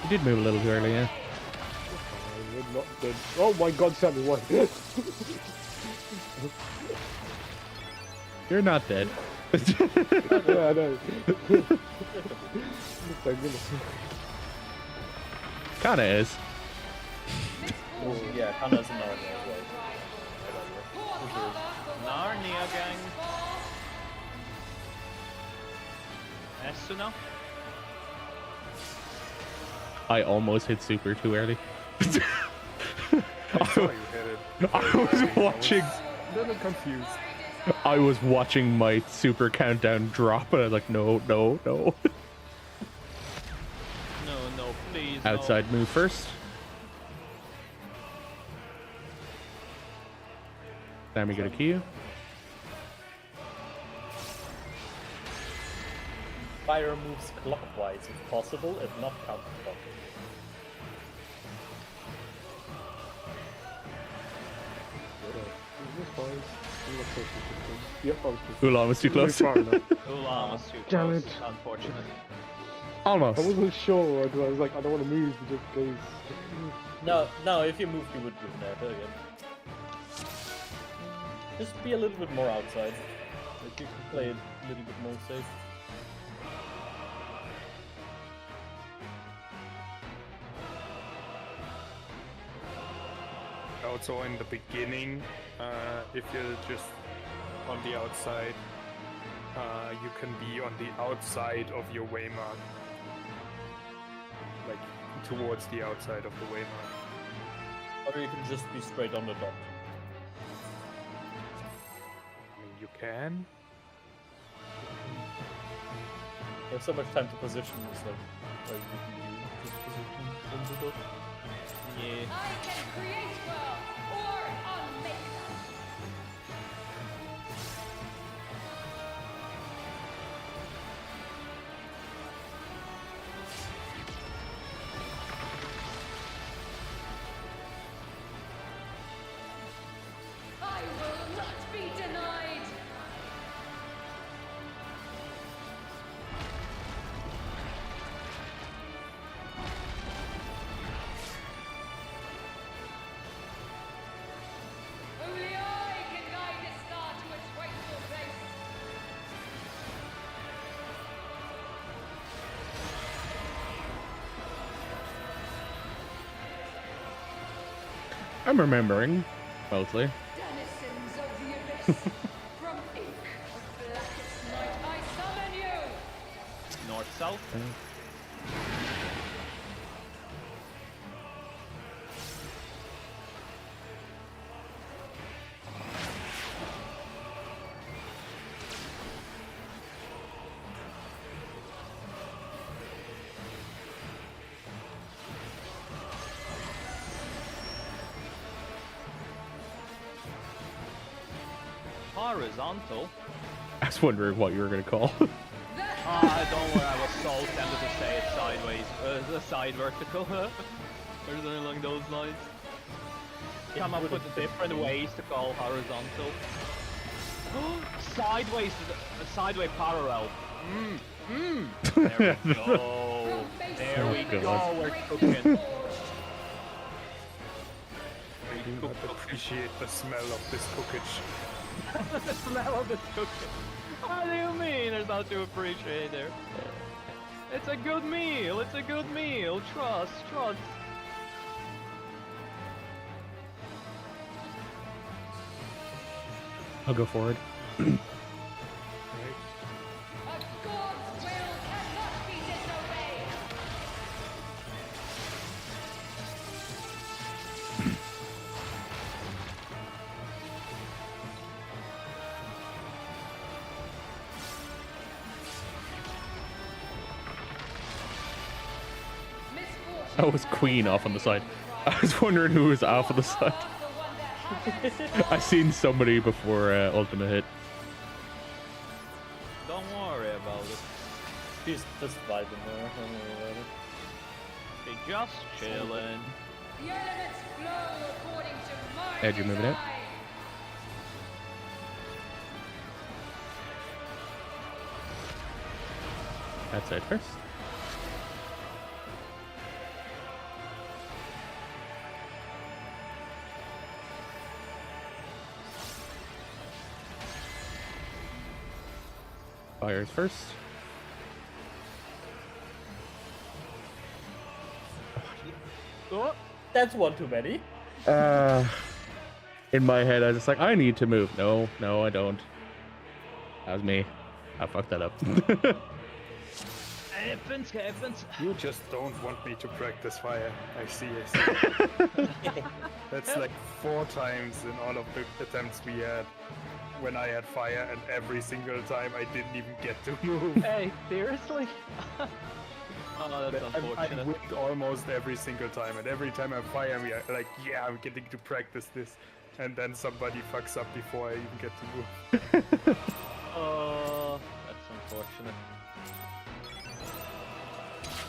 You did move a little too early, yeah. We're not dead. Oh my god, Sammy, what? You're not dead. Yeah, I know. Thank goodness. Kinda is. Oh, yeah, Kanna's in Narnia as well. Narnia gang. Esuna? I almost hit super too early. I saw you hit it. I was watching. A little confused. I was watching my super countdown drop, and I was like, no, no, no. No, please. no. Outside move first. Sammy got a key. Fire moves clockwise if possible, if not counterclockwise. Yep, I was Ulan was too close. far enough. Ulan was too Damn close, it. unfortunately. Almost. I wasn't sure. I was like, I don't want to move just in case. No, if you moved, you would move there again. Just be a little bit more outside. Like you can play it a little bit more safe. Also in the beginning, if you're just on the outside, you can be on the outside of your waymark. Like towards the outside of the waymark. Or you can just be straight on the dot. I mean, you can. You have so much time to position, it's like, why wouldn't you just position on the dot? Yeah. I can create worlds or unmake them. I will not be denied. Only I can guide this star to its rightful place. I'm remembering, mostly. Denizens of the abyss, from ink of blackest night, I summon you. North, south. Horizontal. I was wondering what you were gonna call. Don't worry, I was so tempted to say it sideways, the side vertical, or something along those lines. Come up with different ways to call horizontal. Sideways, sideway parallel. There we go. There we God. go. We're cooking. I do not appreciate the smell of this cookage. The smell of the cooking. What do you mean there's not to appreciate there? It's a good meal. It's a good meal. Trust. I'll go forward. Right? A god's will cannot be disobeyed. Misfortune That was Queen off on the side. I was wondering who was off on the side. I seen somebody before ultimate hit. Don't worry about it. She's just vibing there. Don't worry about it. They just chilling. The elements flow according to my Ed, you moving out? design. That's it first. Fires first. Oh, That's one too many. In my head, I was just like, I need to move. No, I don't. That was me. I fucked that up. happens. You just don't want me to practice fire. I see. That's like 4 times in all of the attempts we had when I had fire, and every single time I didn't even get to move. Hey, seriously? Oh, that's I unfortunate. win almost every single time, and every time I fire, we are like, yeah, I'm getting to practice this, and then somebody fucks up before I even get to move. Oh, that's unfortunate.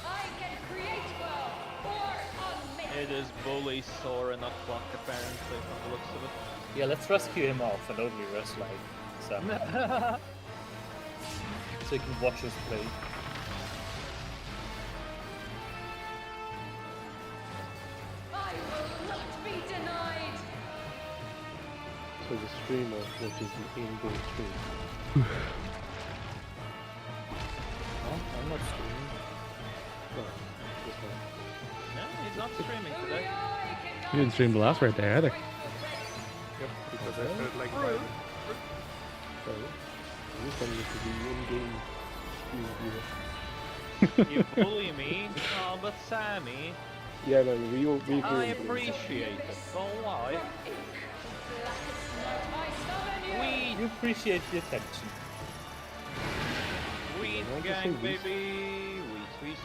I can create well or unmake. It is bully Sora, not clock, apparently, from the looks of it. Yeah, let's rescue him off and only rest like Sam. So he can watch us play. I will not be denied. So the streamer watches an in-game stream. I'm not streaming. No, just like, No, he's not streaming Only today. I can You didn't stream the last right there either. Yep, because I felt like vibing. so, this one needs to be in-game stream viewer. You bully me? Oh, but Sammy, Yeah, no, we agree. I appreciate it. So why? You appreciate the attention. Weed want to gang, say baby. we- Sweet.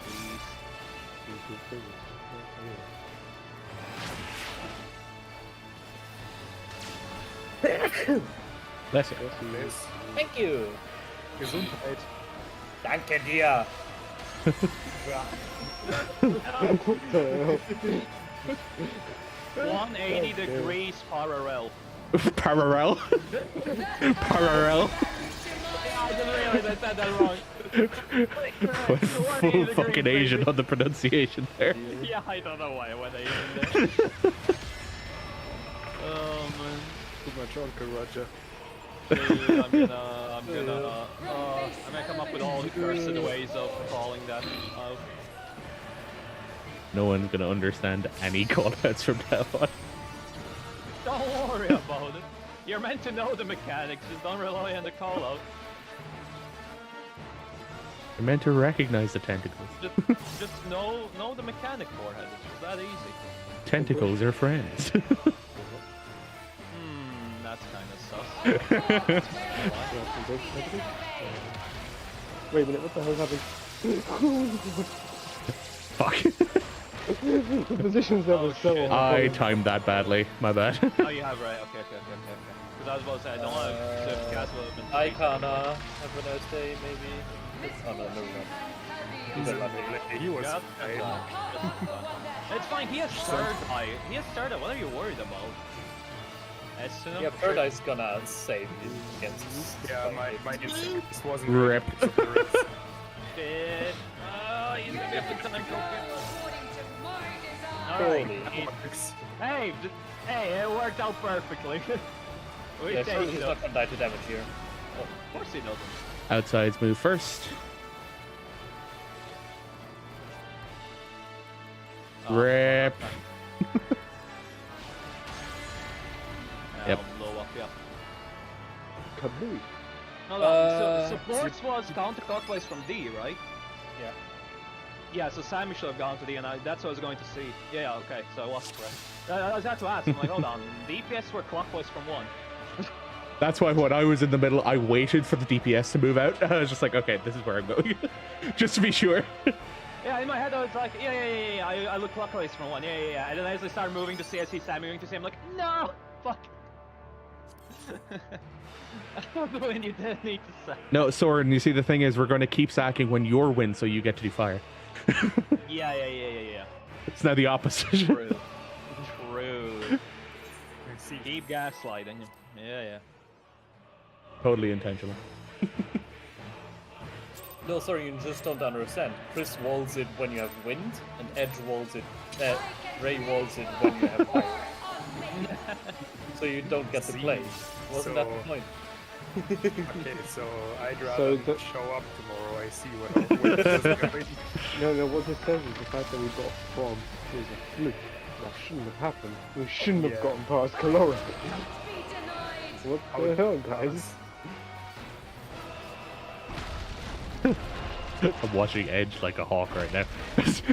Bless you. Yes. Thank you. Gesundheit. Danke dir. 180 degrees parallel. Parallel. Parallel. I didn't realize I said that wrong. Full fucking Asian on the pronunciation there. Yeah, I don't know why I went Asian there. Oh man. Too much Uncle Roger. Dude, I'm gonna come up with all the cursed ways of calling that out. No one's gonna understand any call-outs from that one. Don't worry about it. You're meant to know the mechanics, just don't rely on the call out. You're meant to recognize the tentacles. Just know the mechanic for it. It's just that easy. Tentacles are friends. That's kind of sus. Wait a minute, what the hell's happening? Fuck. The positions that were so shit. I timed that badly. My bad. Oh, you have right. Okay. Because I was about to say, I don't want to cast would have been. Hi, Kana. Have a nice day, maybe. Oh no, no, no. He's a lovely lady. He was Yeah, fine. it's fine. He has third eye. He has third eye. What are you worried about? Essunum? Yeah, Paradise gonna save you against. Yeah, like, my it. instinct just wasn't Rip. ready, so the rips. Shit. Oh, he's gonna get the time token. According to my design. Holy. Hey, hey, it worked out perfectly. We Yeah, take surely he's it. not gonna die to damage here. Of course he doesn't. Outsides move first. Oh, Rip. Yep. Blow up, yeah. Kabooey. Hold on, so supports was counterclockwise from D, right? Yeah. Yeah, so Sammy should have gone to D, and that's what I was going to see. Yeah, okay, so I was correct. I was had to ask, I'm like, hold on, DPS were clockwise from 1. That's why when I was in the middle, I waited for the DPS to move out. I was just like, okay, this is where I'm going. Just to be sure. Yeah, in my head I was like, yeah, I look clockwise from 1, yeah. And then as I started moving to see, I see Sammy moving to see, I'm like, no! Fuck! When you didn't need to sack. No, Soren, you see, the thing is, we're going to keep sacking when you're win, so you get to do fire. Yeah. It's now the opposite. True. Keep gaslighting. Yeah. Totally intentional. No, sorry, you just don't understand. Chris walls it when you have wind, and Edge walls it. Ray walls it when you have fire. So you don't get to play. Wasn't that the point? Okay, so I'd rather So the- show up tomorrow. I see what is going. No, what this says is the fact that we got from was a fluke. That shouldn't have happened. We shouldn't have Yeah. gotten past Kalora. Be denied. What How the it hell, does. guys? I'm watching Edge like a hawk right now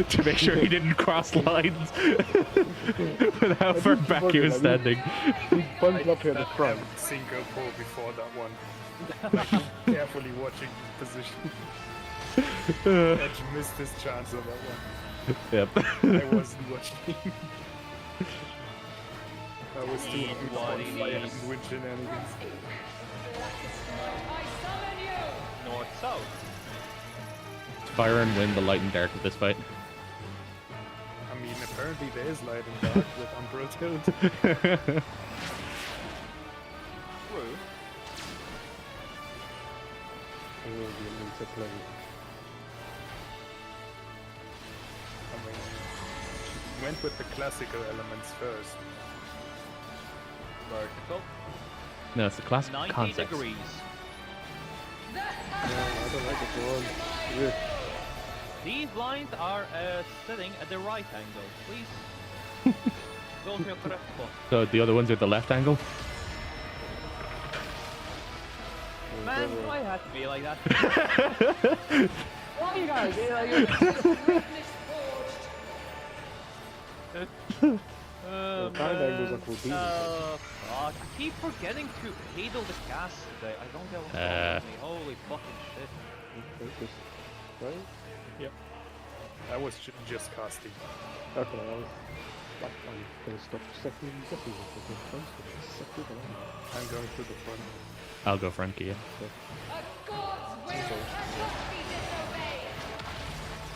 to make sure he didn't cross lines with how far back he was standing. We bumped up here in the front. Every single pull before that one. Like, carefully watching the position. Edge missed his chance on that one. Yep. I wasn't watching. I was too Eat on what he fire and needs. win shenanigans. I summon you. North south. Fire and wind, the light and dark of this fight. I mean, apparently there is light and dark with Umbral Tilt. True. There will be a need to play. I mean, went with the classical elements first. Vertical. No, it's the classic 90 concept. degrees. No, I don't like it, Ron. Ugh. These lines are sitting at the right angle. Please. Don't feel correct. So the other ones are the left angle. Man, why it has to be like that? Why you guys? Greatness forged. The kind angles are called I keep forgetting to handle the cast today. I don't get what's wrong with me. Holy fucking shit. Focus. Right? I was just casting. Okay, I'm gonna stop second guessing if we're close to this. Second alarm. I'm going to the front. I'll go front gear. A god's will cannot be disobeyed.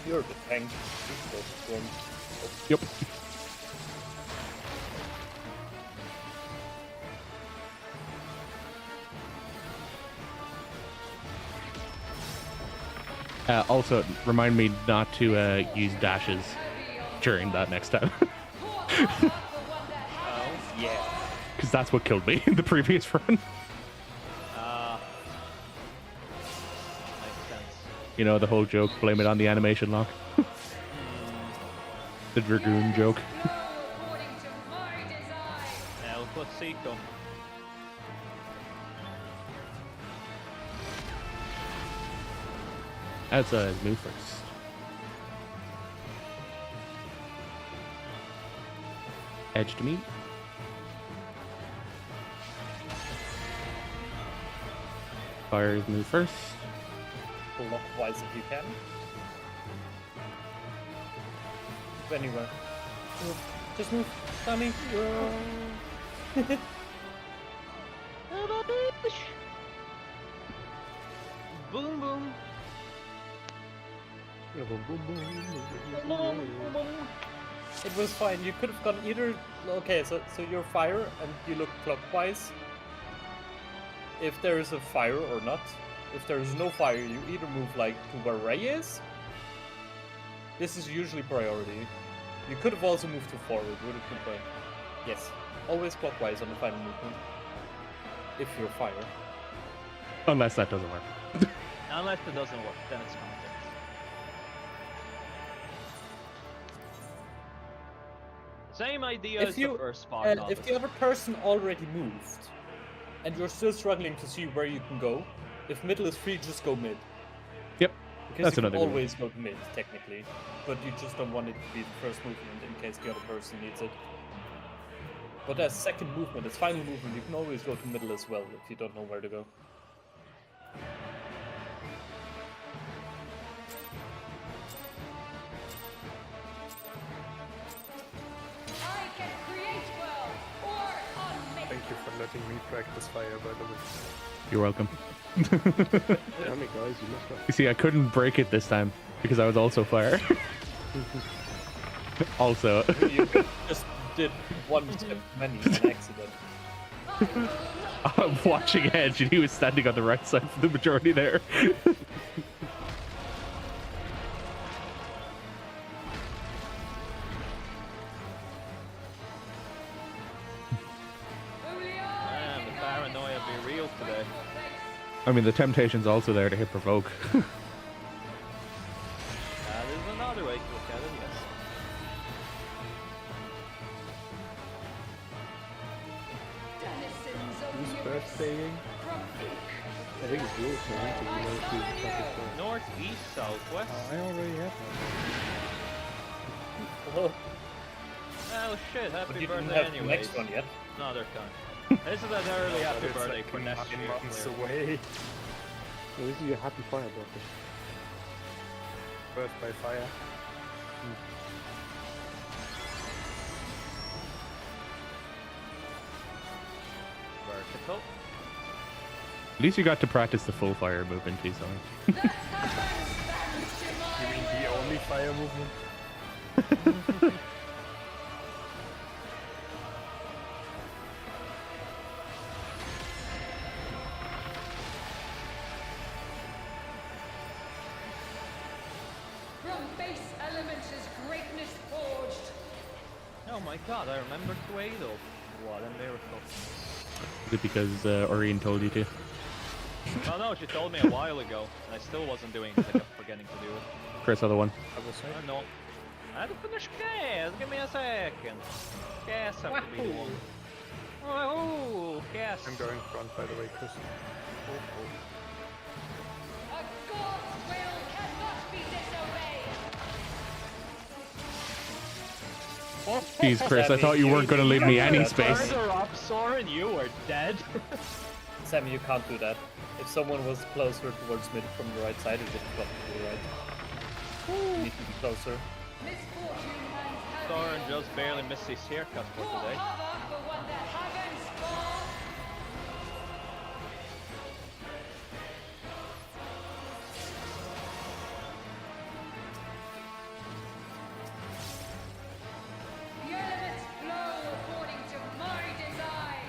You're the tank. Just go to front. Yep. Also, remind me not to use dashes during that next time. Yeah. Because that's what killed me in the previous run. Makes sense. You know, the whole joke, blame it on the animation lock. The Dragoon joke. According to my design. Now we'll put Seiko. Outside, move first. Edge to meet. Fires move first. Clockwise if you can. Anyway. Just move, Sammy. Boom boom. Boom, boom, boom, boom, boom, boom, boom. It was fine. You could have gone either. Okay, so you're fire and you look clockwise. If there is a fire or not. If there is no fire, you either move like to where Ray is. This is usually priority. You could have also moved to forward. Would have been fine. Yes, always clockwise on the final movement. If you're fire. Unless that doesn't work. Unless it doesn't work, then it's context. Same idea as the first spot. If the other person already moved, and you're still struggling to see where you can go, if middle is free, just go mid. Yep. Because That's you another can good one. always go mid, technically. But you just don't want it to be the first movement in case the other person needs it. But as second movement, as final movement, you can always go to middle as well if you don't know where to go. I can create worlds or unmake. Thank you for letting me practice fire, by the way. You're welcome. Damn it, guys, you messed up. You see, I couldn't break it this time because I was also fire. Also. You just did one step many on accident. I'm watching Edge and he was standing on the right side for the majority there. Man, the paranoia be real today. I mean, the temptation's also there to hit provoke. That is another way to look at it, yes. Denizens of Who's the birthdaying? from ink. I think it's your turn to be able to attack it first. North, east, southwest. I already have Oh, Oh shit, but happy you didn't birthday have the anyways. next one yet. Another time. This is an early one. happy It's birthday like for next 9 year. months clearly. away. So this is your happy fire birthday. Birth by fire. Vertical. At least you got to practice the full fire movement too, so. You mean the only fire movement? From base elements is greatness forged. Oh my god, I remember Tuedo. What a miracle. Is it because Oreen told you to? Oh no, she told me a while ago, and I still wasn't doing it. I kept forgetting to do it. Chris, other one. I will say. I know. I had to finish gas. Give me a second. Gas have to be the one. Oh, gas. I'm going front, by the way, Chris. A god's will cannot be disobeyed. Jeez, Chris, I thought you weren't going to leave me any space. Further up, Soren, you are dead. Sammy, you can't do that. If someone was closer towards mid from the right side, it would have gotten to the right. You need to be closer. Misfortune hands have Soren just barely missed his haircut for more today. cover for what the heavens spawn. The elements flow according to my design.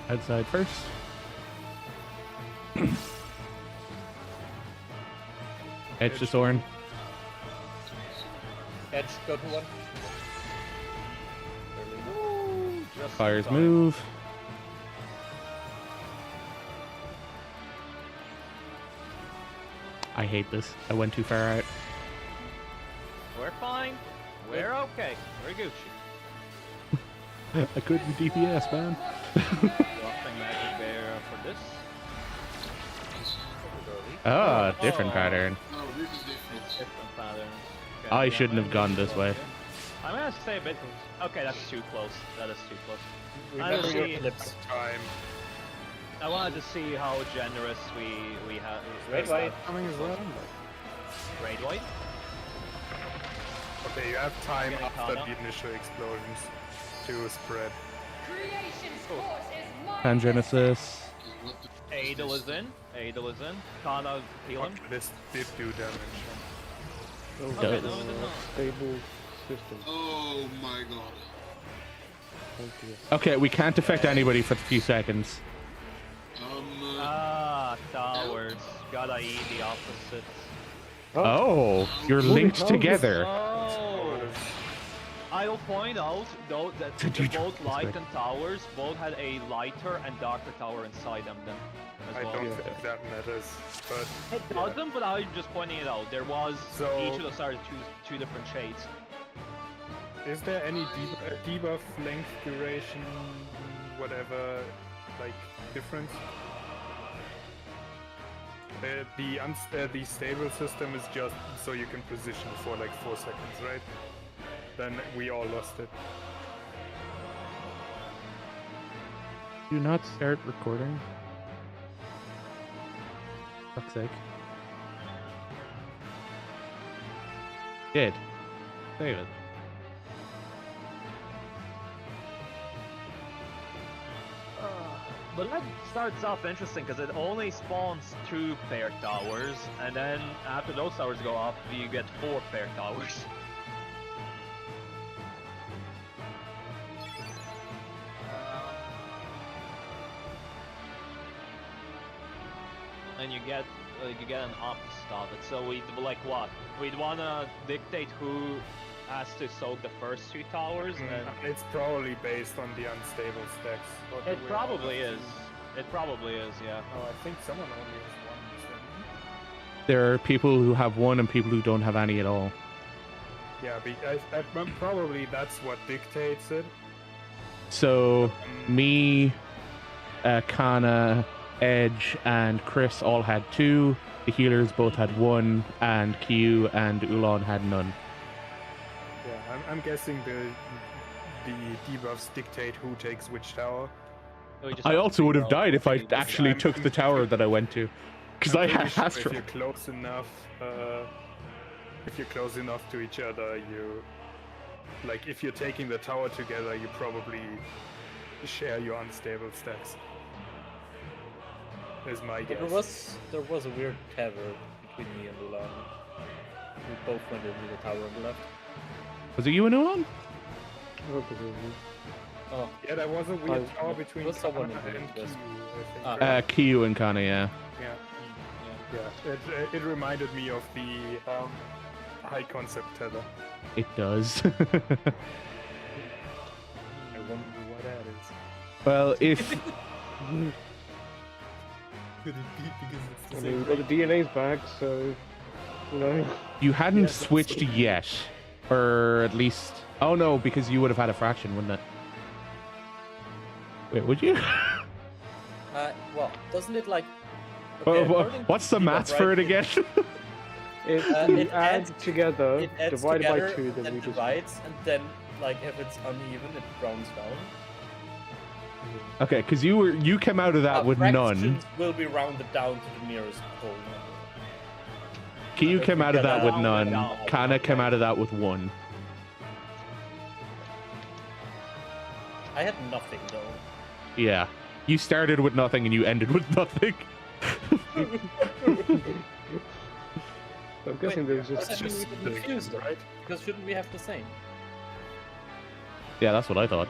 Outside first. Edge to Soren. Edge, go to one. Just Fires fine. move. I hate this. I went too far out. We're fine. We're okay. We're Gucci. I couldn't DPS, man. Dropping magic bear for this. Ah, different Oh. pattern. No, this is different. Different patterns. Okay, I yeah, shouldn't have gone this way. I'm gonna stay a bit. Okay, that's too close. That is too close. Remember I your see. ellipse. Time. I wanted to see how generous we have. Red, white. Coming as well. Red, white. Okay, you have time Getting after caught the initial explosions to spread. Creation's force is mine. Pangenesis. What the Adel is in. Adel is in. Kana, heal him. This did do damage. Oh, Okay, does. no, it did not. Stable system. Oh my god. Thank you. Okay, we can't affect anybody for a few seconds. Ah, towers. Gotta eat the opposites. Oh, you're Moving linked towers. together. Oh! I'll point out though that Did you both try- light that's and towers both had a lighter and darker tower inside them then as I well. don't think that matters, but It doesn't, but I'm just pointing it out. There was So- each of those are two different shades. is there any debuff length, duration, whatever, like difference? The stable system is just so you can position for like 4 seconds, right? Then we all lost it. Do not start recording. Fuck's sake. Did. Save it. But that starts off interesting because it only spawns 2 paired towers, and then after those towers go off, you get 4 paired towers. And you get an opposite of it. So we'd like what? We'd wanna dictate who has to soak the first 2 towers, and It's probably based on the unstable stacks. Or do it we probably all have is. to- It probably is, yeah. Oh, I think someone only has one. So. There are people who have one and people who don't have any at all. Yeah, probably that's what dictates it. So, me, Kana, Edge, and Chris all had 2. The healers both had 1, and Q and Ulan had none. Yeah, I'm guessing the debuffs dictate who takes which tower. We just I have to also would have figure out died if I what to do. actually took the tower that I went to. Because I I'm had pretty sure Astro. if you're close enough, to each other, you like if you're taking the tower together, you probably share your unstable stacks. Is my But guess. there was a weird tether between me and Ulan. We both went into the tower on the left. Was it you and Ulan? Oh, presumably. Oh, Yeah, there was a weird I- tower between was someone Kana in the and Q, west. I think. Ah. right? Q and Kana, yeah. Yeah. Yeah. Yeah, it reminded me of the high concept tether. It does. I wonder what that is. Well, if Could it be because it's the I same mean, we've got the DNA's back, so you know. you hadn't Yeah, that's switched what- yet, or at least... Oh no, because you would have had a fraction, wouldn't it? Wait, would you? well, doesn't it like? What's the maths for it again? If Uh, you it add adds- together, It adds divided together, by 2, and then then we just... divides, and then like if it's uneven, it rounds down. Okay, because you came out of that with none. Fractions will be rounded down to the nearest whole number. Q came out of that with down, none. down. Kana came out of that with 1. I had nothing though. Yeah. You started with nothing and you ended with nothing. I'm guessing there's Why just... did we confuse them? right? Because shouldn't we have the same? Yeah, that's what I thought.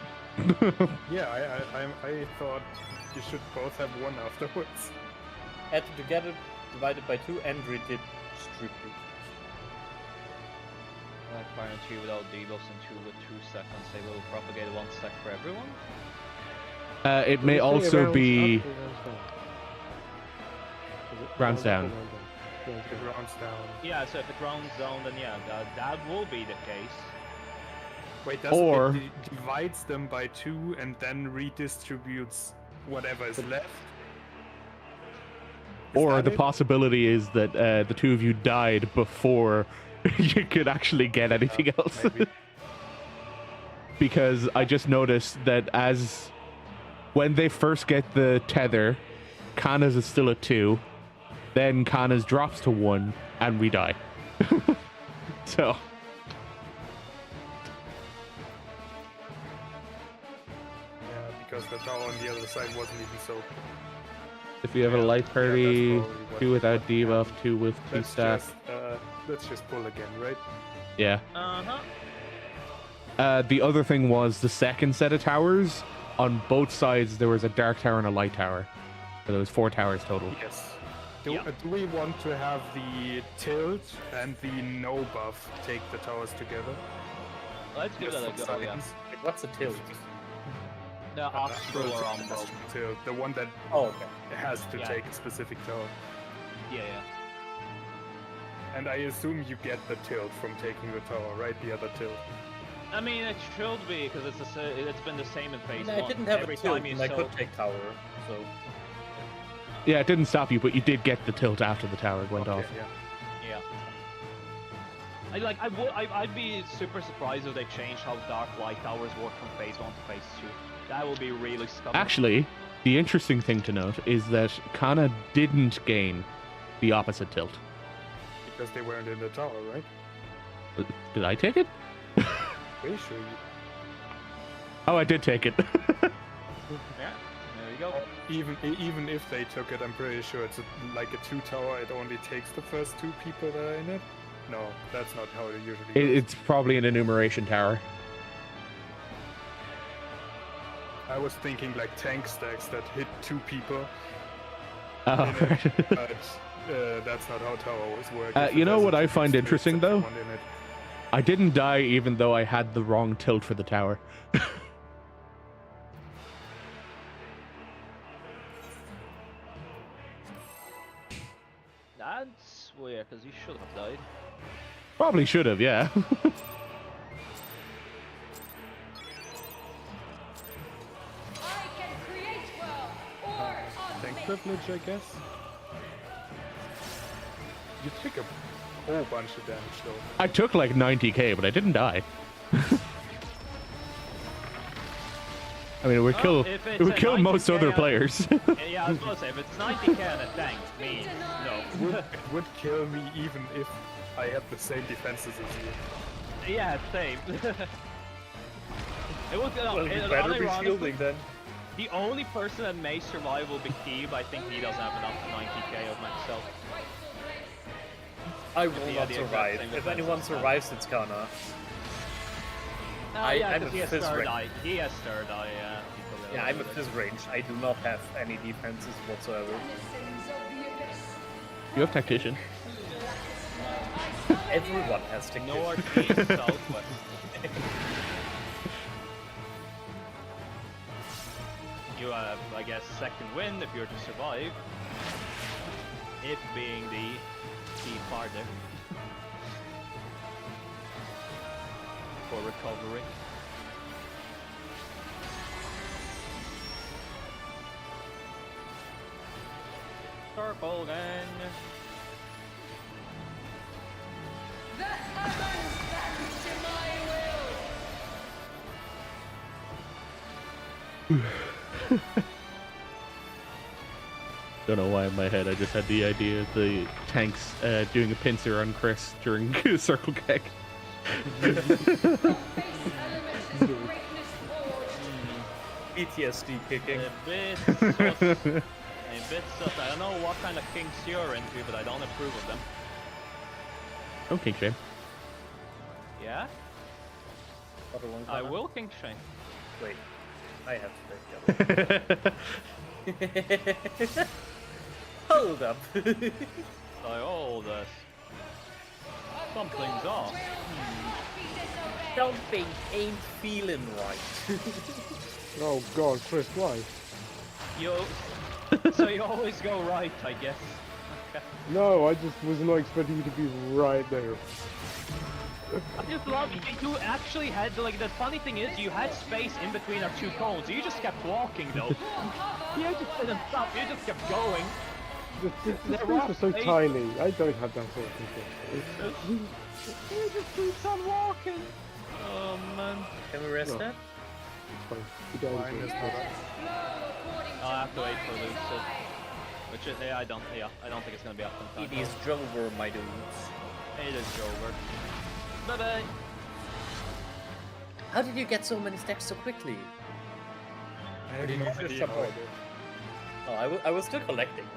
Yeah, I thought you should both have 1 afterwards. Added together, divided by 2, and redid strictly. Like Fire 2 without debuffs and 2 with 2 seconds, they will propagate 1 stack for everyone. It may also be rounds down. It rounds down. Yeah, so if it rounds down, then yeah, that will be the case. Wait, Or- it divides them by 2 and then redistributes whatever is left? Is Or that the it? possibility is that the 2 of you died before you could actually get anything else. Maybe. Because I just noticed that when they first get the tether, Kana's is still at 2, then Kana's drops to 1, and we die. So, Yeah, because the tower on the other side wasn't even so. If you have a Yeah, life yeah, party, that's probably what- 2 without what- yeah. debuff, 2 with 2 Let's stack. just pull again, right? Yeah. Uh-huh. The other thing was the second set of towers. On both sides, there was a dark tower and a light tower. So there was 4 towers total. Yes. Yeah. Do we want to have the tilt and the no buff take the towers together? Let's give that a Just go, for yeah. science. Wait, what's a tilt? The astral or umbral. Tilt, the one that Oh, okay. has to Yeah. take a specific tower. Yeah, yeah. And I assume you get the tilt from taking the tower, right? The other tilt. I mean, it should be, because it's been the same in phase No, 1. I didn't have Every a tilt, time you and I soak- could take tower, so... Yeah, it didn't stop you, but you did get the tilt after the tower went Okay, off. yeah. Yeah. I'd be super surprised if they changed how dark light towers work from phase 1 to phase 2. That would be really stubborn. Actually, the interesting thing to note is that Kana didn't gain the opposite tilt. Because they weren't in the tower, right? Did I take it? Pretty sure you... Oh, I did take it. Yeah, there you go. Even if they took it, I'm pretty sure it's like a 2 tower. It only takes the first 2 people that are in it. No, that's not how it usually goes. It's probably an enumeration tower. I was thinking like tank stacks that hit 2 people, Oh, in it, but that's not how towers work. If you it know has what a I two, find it's interesting, though? someone in it. I didn't die even though I had the wrong tilt for the tower. That's weird, because you should have died. Probably should have, yeah. I can create well or Tank unmake. privilege, I guess. You take a whole bunch of damage though. I took like 90k, but I didn't die. I mean, it would kill. if It it's would a kill most 90K, other players. Yeah, I was gonna say, if it's 90k and a tank, me, no. It would kill me even if I had the same defenses as you. Yeah, same. It was Well, you better be shielding then. the only person that may survive will be Keeb. I think he doesn't have enough 90k of myself. I will Yeah, not the exact survive. same If defense anyone as well. survives, it's Kana. Yeah, I'm 'cause a he has fizz third range. eye. He has third eye, yeah. People Yeah, really I'm a like fizz range. I do not have any defenses whatsoever. Denizens of the abyss. You have tactician. Everyone has to North, east, southwest. You have, I guess, second wind if you're to survive. It being the key part there. For recovery. Purple then. The heavens bend to my will. Don't know why in my head I just had the idea of the tanks doing a pincer on Chris during Circle Keg. From base element to greatness forged. PTSD kicking. A bit sus. A bit sus. I don't know what kind of kinks you're into, but I don't approve of them. Oh, king shame. Yeah? Other one I Kana? will kink shame. Wait. I have to take the other. Hold up. I hold us. Something's off. Something ain't feeling right. Oh god, Chris, why? Yo. So you always go right, I guess. No, I just was not expecting you to be right there. I just love you actually had like the funny thing is you had space in between our 2 cones. You just kept walking though. You just didn't stop. You just kept going. The They're space are so rough, tiny. I don't have that sort of control. You just keep on walking. Oh man. Can we rest No. that? Fine. You guys Mine are- is not. I'll have to wait for Lucid. Which is, I don't think it's gonna be up in It time. is Drover, my dudes. It is over. Bye bye. How did you get so many stacks so quickly? I have Did no you just idea jump how I over? did. Oh, I was still collecting one.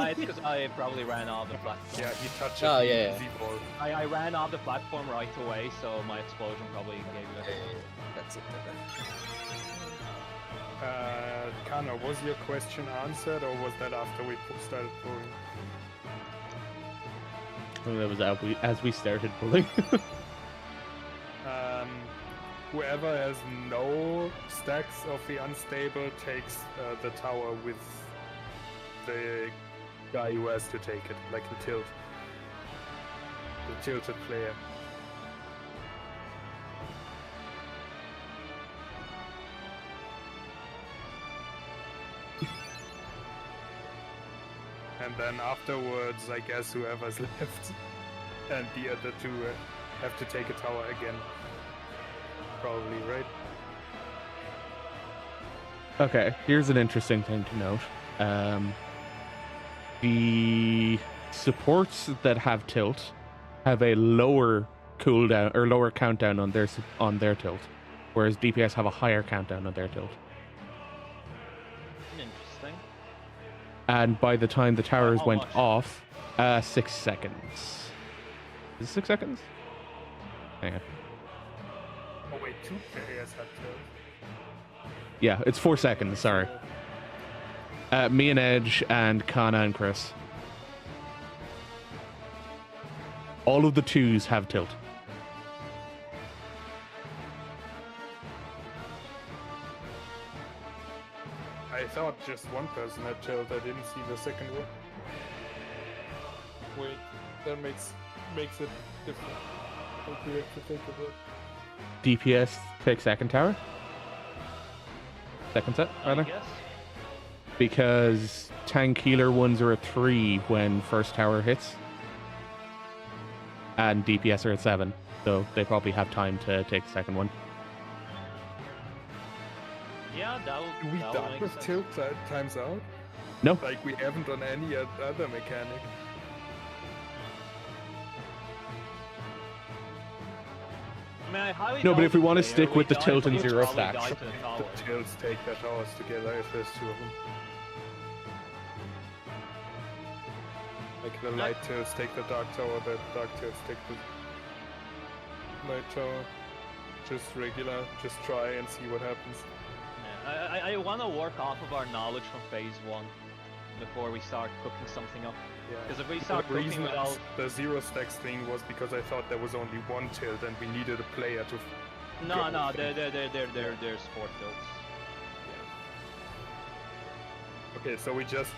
It's because I probably ran off the platform. Yeah, he touched Oh, it. yeah, Easy ball. I ran off the platform right away, so my explosion probably gave you That's it. Kana, was your question answered, or was that after we started pulling? That was as we started pulling. Whoever has no stacks of the unstable takes the tower with the guy who has to take it, like the tilted player. And then afterwards, I guess whoever's left and the other two have to take a tower again. Probably, right? Okay, here's an interesting thing to note. The supports that have tilt have a lower cooldown or lower countdown on their tilt, whereas DPS have a higher countdown on their tilt. Interesting. And by the time the towers How went much? off, 6 seconds. Is it 6 seconds? Hang on. Oh wait, two players had tilt. Yeah, it's 4 seconds. Sorry. Me and Edge and Kana and Chris. All of the 2s have tilt. I thought just one person had tilt. I didn't see the second one. Wait, that makes it different. What do we have to think about? DPS take second tower. Second set, I rather. guess. Because tank healer ones are at 3 when first tower hits. And DPS are at 7. So they probably have time to take the second one. Yeah, that would, Do we that would done make with sense. tilt times out? No. Like we haven't done any other mechanic. I mean, I highly No, but doubt if we wanna there stick with the die, tilt but and you'll zero probably stacks. die to the tower. The tilts take their towers together if there's two of them. Like the light tilts take the dark tower, the dark tilts take the light tower. Just regular, just try and see what happens. Yeah, I want to work off of our knowledge from phase 1 before we start cooking something up. Yeah. Because if we The start cooking reason without... the zero stacks thing was because I thought there was only one tilt and we needed a player to. No, go no, with it. there's 4 tilts. Okay, so we just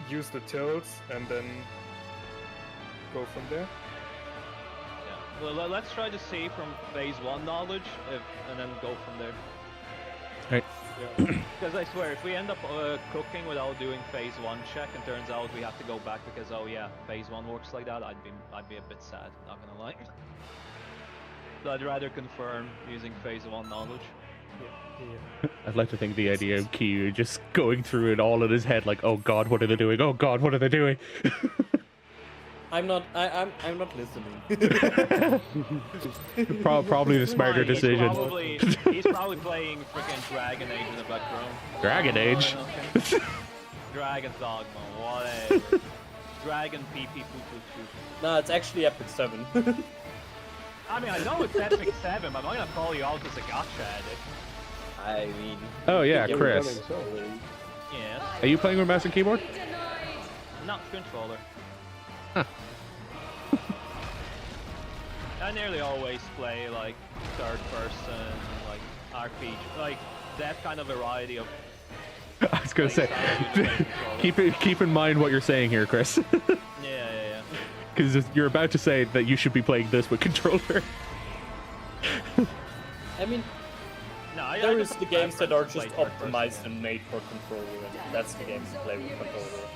use the tilts and then go from there. Yeah. Well, let's try to see from phase 1 knowledge, and then go from there. Right. Because I swear, if we end up cooking without doing phase 1 check, and turns out we have to go back because oh yeah, phase 1 works like that, I'd be a bit sad. Not gonna lie. So I'd rather confirm using phase 1 knowledge. Yeah. I'd like to think the idea of Kiyu just going through it all in his head, like, oh god, what are they doing? Oh god, what are they doing? I'm not listening. Probably the smarter Fine, decision. He's probably playing freaking Dragon Age in the background. Dragon Age? Dragon Dogma, whatever. Dragon PP poo poo poo. No, it's actually Epic 7. I mean, I know it's Epic 7, but I'm not gonna call you out as a gotcha addict. I mean... Oh yeah, Yeah, Chris. Yeah, Are you playing with mouse and keyboard? not controller. Huh. I nearly always play like third person, like RPG, like that kind of variety of. I was gonna say, controller. keep in mind what you're saying here, Chris. Yeah. Because you're about to say that you should be playing this with controller. I mean, No, there I is just the have games that are friends who just play third person, optimized yeah. and made for controller, and that's the games to play with controller.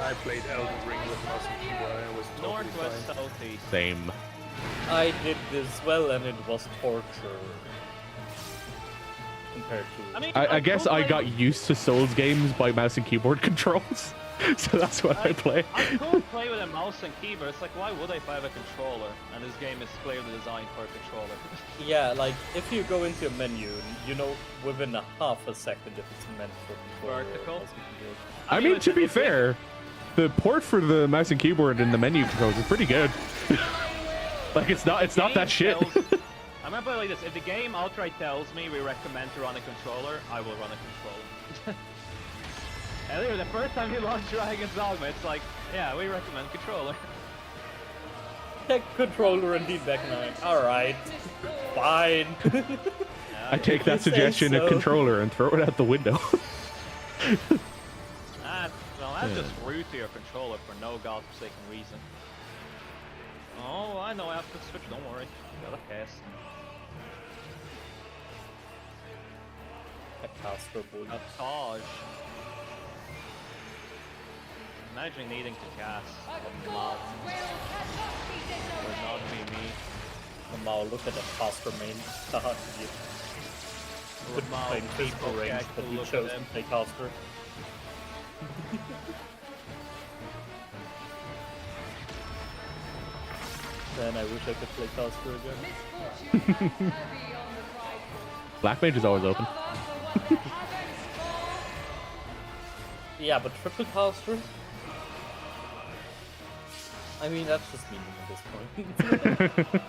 I played Elden Ring with mouse and keyboard and it was totally Northwest, fine. southeast. Same. I did this well, and it was torture. Compared to... I mean, I guess could I play- got used to Souls games by mouse and keyboard controls. So that's what I play. I could play with a mouse and keyboard. It's like, why would I if I have a controller? And this game is clearly designed for a controller. Yeah, like if you go into a menu, you know within a half a second if it's meant for controller. Vertical? I mean, to be fair, the port for the mouse and keyboard and the menu controls is pretty good. Like it's not that shit. I remember like this. If the game outright tells me we recommend to run a controller, I will run a controller. And anyway, the first time you launch Dragon's Dogma, it's like, yeah, we recommend controller. Take controller and D-back 9. Alright. Fine. I take that suggestion of controller and throw it out the window. That's just rude to your controller for no godforsaken reason. Oh, I know I have to switch, don't worry. Got a cast. A caster boy. A Taj. Imagine needing to cast a Mao. Would not be me. Mao, look at the caster main. Haha, you couldn't Mao play physical people range, get but to you look at chose to him. play caster. Man, I wish I could play caster again. Black Mage is always open. Yeah, but triple caster? I mean, that's just meaning at this point.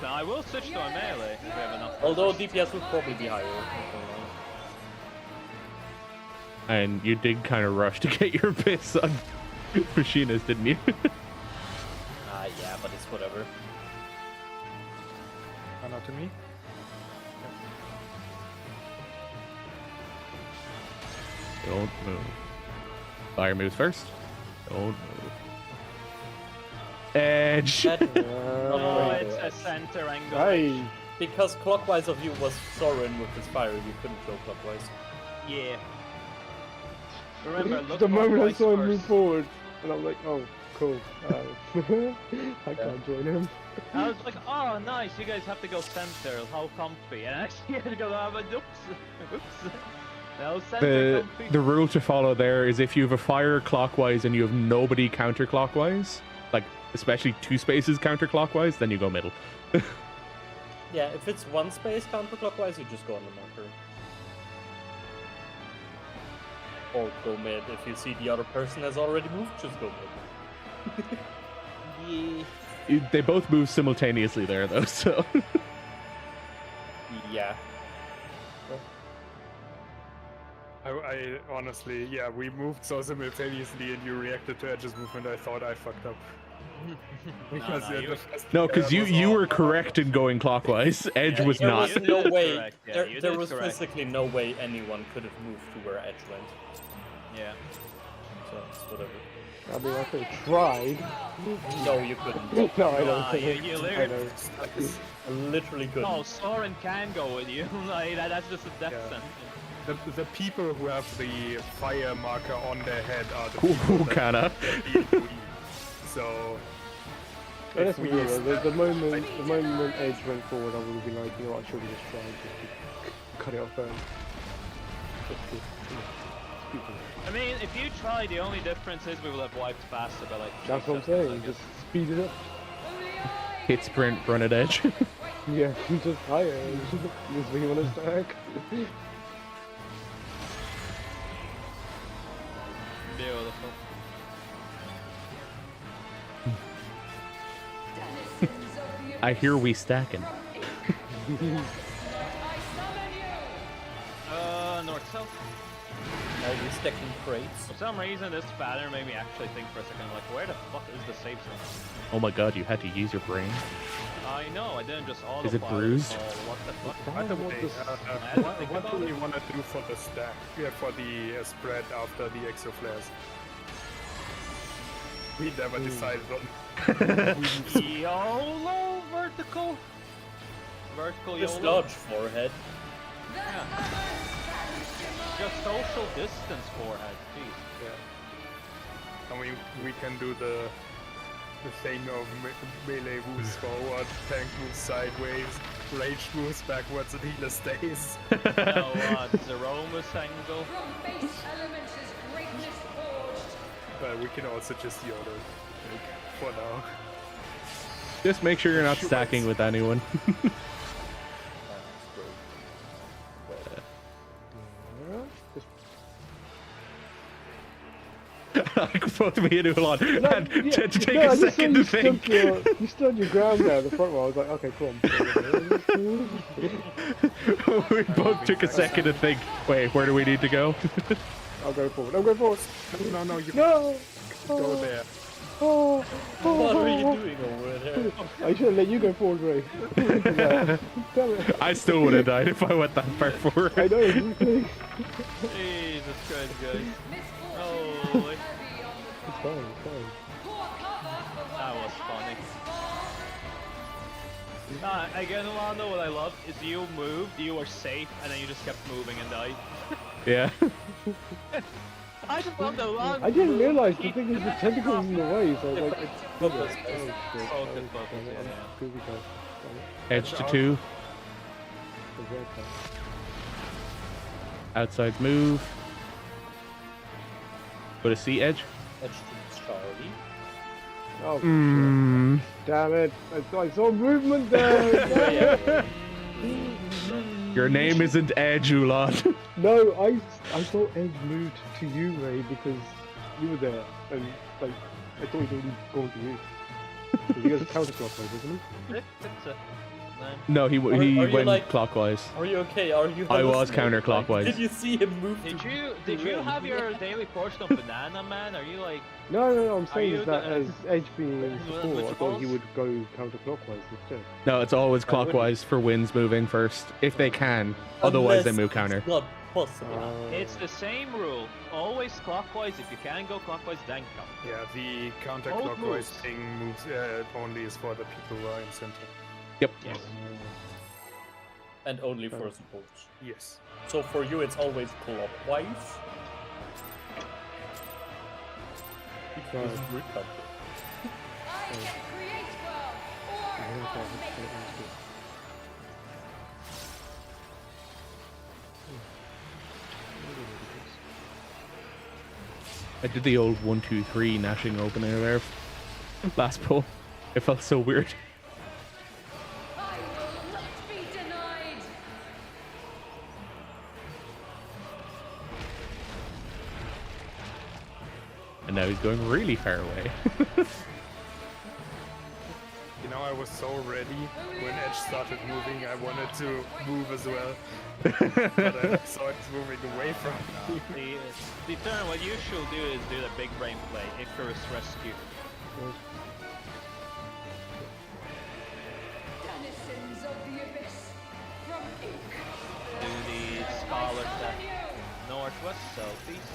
I will switch to a melee if we have enough. Although DPS would probably be higher. And you did kind of rush to get your bits on Machinas, didn't you? Yeah, but it's whatever. Not to me. Don't move. Fire moves first. Don't move. Edge. Oh, it's a center angle. Hey, Because clockwise of you was Sorin with his fire, you couldn't go clockwise. Yeah. Remember, look the moment I clockwise saw him move first. forward, and I'm like, oh, cool. I can't join him. I was like, oh, nice, you guys have to go center, how comfy. And actually, I had to go, oh, but oops, oops. No, center comfy. The rule to follow there is if you have a fire clockwise and you have nobody counterclockwise, like especially 2 spaces counterclockwise, then you go middle. Yeah, if it's 1 space counterclockwise, you just go on the marker. Or go mid. If you see the other person has already moved, just go mid. Yeah. They both move simultaneously there though, so. Yeah. I honestly, yeah, we moved so simultaneously and you reacted to Edge's movement. I thought I fucked up. Because no, yeah, you- the first No, because was you all- were correct in going clockwise. Edge was there not. was no way. Correct, yeah, there you there did was correct. physically no way anyone could have moved to where Edge went. Yeah. So it's whatever. I mean, I could have tried. No, you couldn't. No, I don't Nah, think. you I literally- know. I literally couldn't. No, Soren can go with you. Like, that's just a death Yeah. sentence. The people who have the fire marker on their head are the Ooh, people that kinda. get the AoE. So But let's if be we real, though, step- the moment Edge went forward, I would have been like, you know what, I should have just tried to cut it off early. I mean, if you try, the only difference is we will have wiped faster by like. That's what I'm 3 seconds, I saying, guess. just speed it up. Hit sprint, run at Edge. Yeah, just higher. This is what you want to stack. Beautiful. I hear we stacking. North south. Are we stacking crates? For some reason, this pattern made me actually think for a second, like, where the fuck is the safe zone? Oh my god, you had to use your brain. I know, I didn't just auto. Is it bruised? What the fuck? What do what they- this- what do we want to do for the stack? Yeah, for the spread after the exoflares. We never decided on. YOLO vertical. Vertical Just YOLO. large forehead. Just social distance forehead. Jeez. Yeah. And we can do the thing of melee moves forward, tank moves sideways, rage moves backwards, and healer stays. Now, Zeromus angle. From base element is But we can also just YOLO, like, for now. Just make sure you're not stacking with anyone. Like both me and Ulan had to take a second to think. You stood your ground there at the front row. I was like, okay, come on. We both took a second to think. Wait, where do we need to go? I'll go forward. I'm going forward. No, you No! go there. Oh, What are you doing over there? I should have let you go forward, Ray. Damn it. I still would have died if I went that far forward. I know, exactly. Jesus Christ, guys. Misfortune Holy. It's fine, it's fine. poor cover for That was funny. Again, Orlando, what I love is you moved, you were safe, and then you just kept moving and died. Yeah. I just love the long. I didn't realise the thing is the tentacles in the way, so I was like, it's Focus. Focus, yeah. Good, we go. Edge to 2. Outside move. Put a C edge. Edge to Charlie. Oh, Mm. damn it. I saw movement there. Damn it. Your name isn't Edge, Ulan. No, I saw Edge moved to you, Ray, because you were there, and like I thought he'd already gone to you. 'Cause he goes counterclockwise, isn't he? No, he Are you went like- clockwise. Are you okay? Are you? I was hallucinating? counterclockwise. Did you see him move? Did you have your daily portion of banana, man? Are you like? No, I'm saying you is that the- as Edge being in Which support, I thought he balls? would go counterclockwise instead. No, it's always clockwise for wins moving first, if they can. Otherwise, they Unless move counter. It's not possible. It's the same rule. Always clockwise. If you can go clockwise, then come. Yeah, the moves. counterclockwise thing moves only is for the people who are in center. Yep. Yes. And only for support. Yes. So for you, it's always clockwise. Right. either create world or make I did the old 1-2-3 gnashing opener there. Last pull. It felt so weird. I will not be denied. And now he's going really far away. You know, I was so ready when Edge started moving. I wanted to move as well, but I saw it moving away from me. The turn, what you should do is do the big brain play. Icarus rescue. Denizens of the abyss from ink. Do the scholar step northwest, southeast.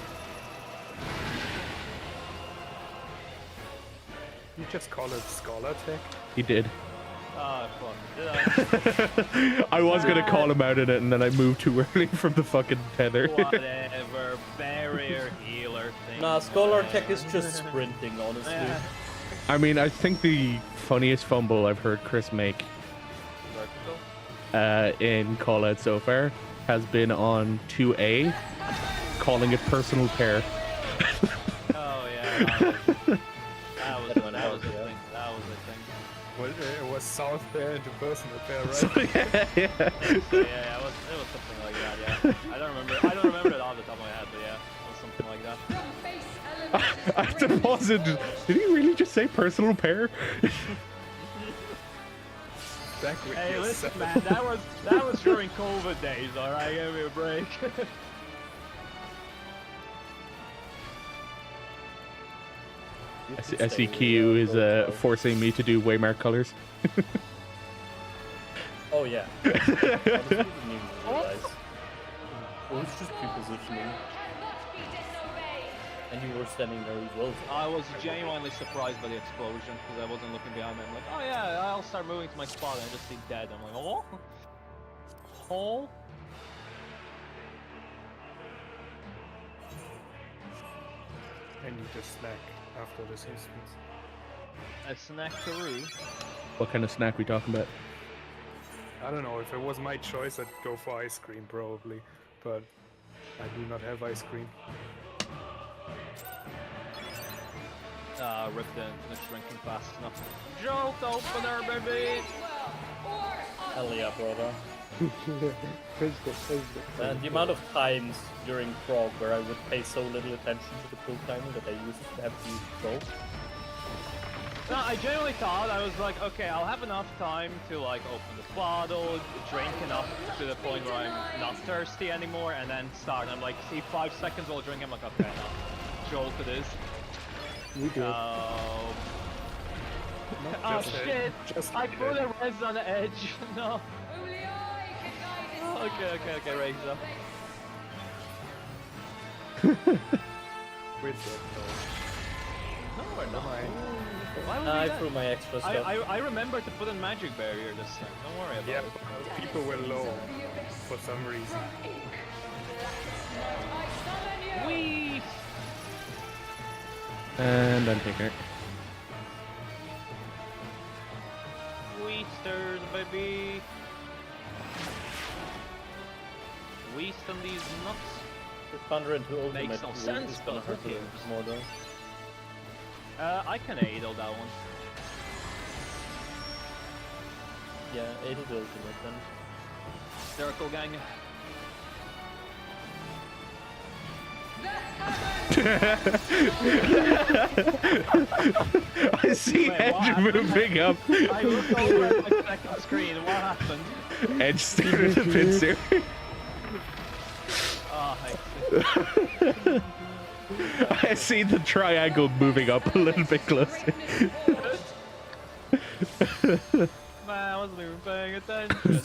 You just call it Scholar Tech? He did. Oh fuck! Did I? I was gonna call him out in it, and then I moved too early from the fucking tether. Whatever, barrier healer thing. Nah, Scholar Tech is just sprinting, honestly. Yeah. I mean, I think the funniest fumble I've heard Chris make Vertical. in call out so far has been on 2A, calling it personal pair. Oh yeah. That was the thing. That was the thing. Well, it was South Pair into personal pair, right? So, yeah. Yeah, it was something like that. Yeah. I don't remember it off the top of my head, but yeah, it was something like that. From base element. I have to pause it. Did he really just say personal pair? Back with Hey, listen, yourself. man, that was during COVID days. All right, give me a break. I see Kyu is forcing me to do Waymark colors. Oh yeah. Honestly, didn't even realize. Well, it's just pre-positioning, Cannot be disobeyed. and you were standing there as well. I was genuinely surprised by the explosion because I wasn't looking behind me. I'm like, oh yeah, I'll start moving to my spot, and I just see dead. I'm like, oh, oh. I need a snack after this instance. A snackaroo. What kind of snack we talking about? I don't know, if it was my choice, I'd go for ice cream probably, but I do not have ice cream. Rip the shrinking fast enough. Jolt opener, baby! Hell yeah, brother. Physics. And the amount of times during prog where I would pay so little attention to the pull timer that I used to have to use control. No, I genuinely thought, I was like, okay, I'll have enough time to like open the bottle, drink enough to the point where I'm not thirsty anymore, and then start. I'm like, see, 5 seconds while drinking, I'm like, okay, no. Jolt it is. We do. Oh Just shit! just I like put that. a res on the edge. No. Only I can guide this Oh, okay, raise up. We're dead though. No, we're not. Why would I we do threw my extra that? stuff. I remember to put in magic barrier this time. Don't worry about Yeah, it. but people were low for some reason. Wee! And I'm taking it. Weasters, baby! Weast on these nuts. The Thunder into Ultimate Makes no is sense, gonna but hurt who a little cares? bit more though. I can aid on that one. Yeah, 8 is the Ultimate then. Circle gang. I see Wait, Edge what? moving up. I looked over at my second screen. What happened? Edge started the pincer. Oh, I see. I see the triangle moving up a little bit closer. Man, I wasn't even paying attention.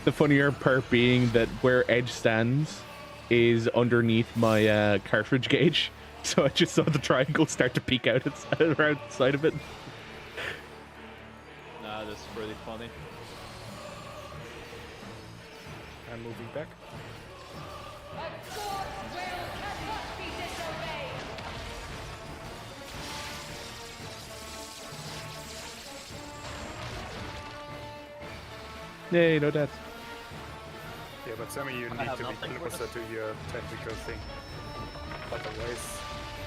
The funnier part being that where Edge stands is underneath my cartridge gauge, so I just saw the triangle start to peek out around the side of it. Nah, that's pretty funny. I'm moving back. A god will cannot be disobeyed. Yay, no deaths. Yeah, but some of you I need have to be nothing for closer this. to your tactical thing. Otherwise,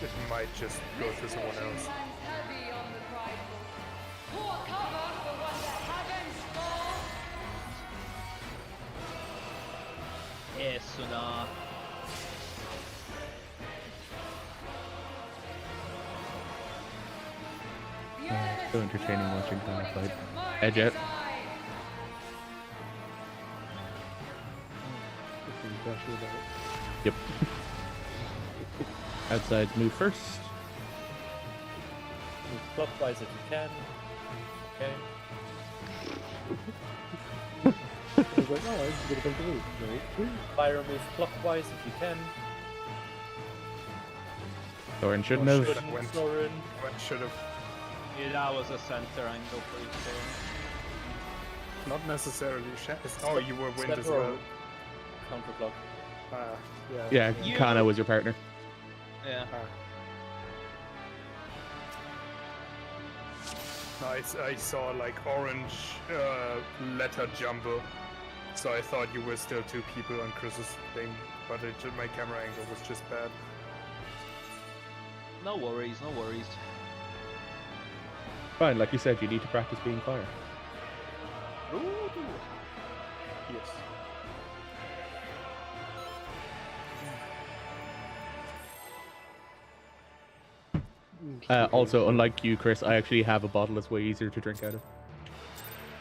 it might just go to someone else. Hands heavy on the prideful. Pour cover for what the heavens fall. Yes, Suna. The elements So entertaining flow watching Connor according fight. to my Edge it. design. Yep. Outside move first. Move clockwise if you can. Okay. I was like, oh, this is gonna come to me. No. Fire move clockwise if you can. Thorin shouldn't Or have. shouldn't, Went. Thorin. One should have Yeah, that was a center angle for you. not necessarily. Oh, you were wind as Center or well. Counterclock. Ah, Yeah, You- Kana was your partner. Yeah. I saw like orange letter jumble, so I thought you were still two people on Chris's thing, but my camera angle was just bad. No worries, no worries. Fine, like you said, you need to practice being fire. Ooh. Yes. Also, unlike you, Chris, I actually have a bottle that's way easier to drink out of.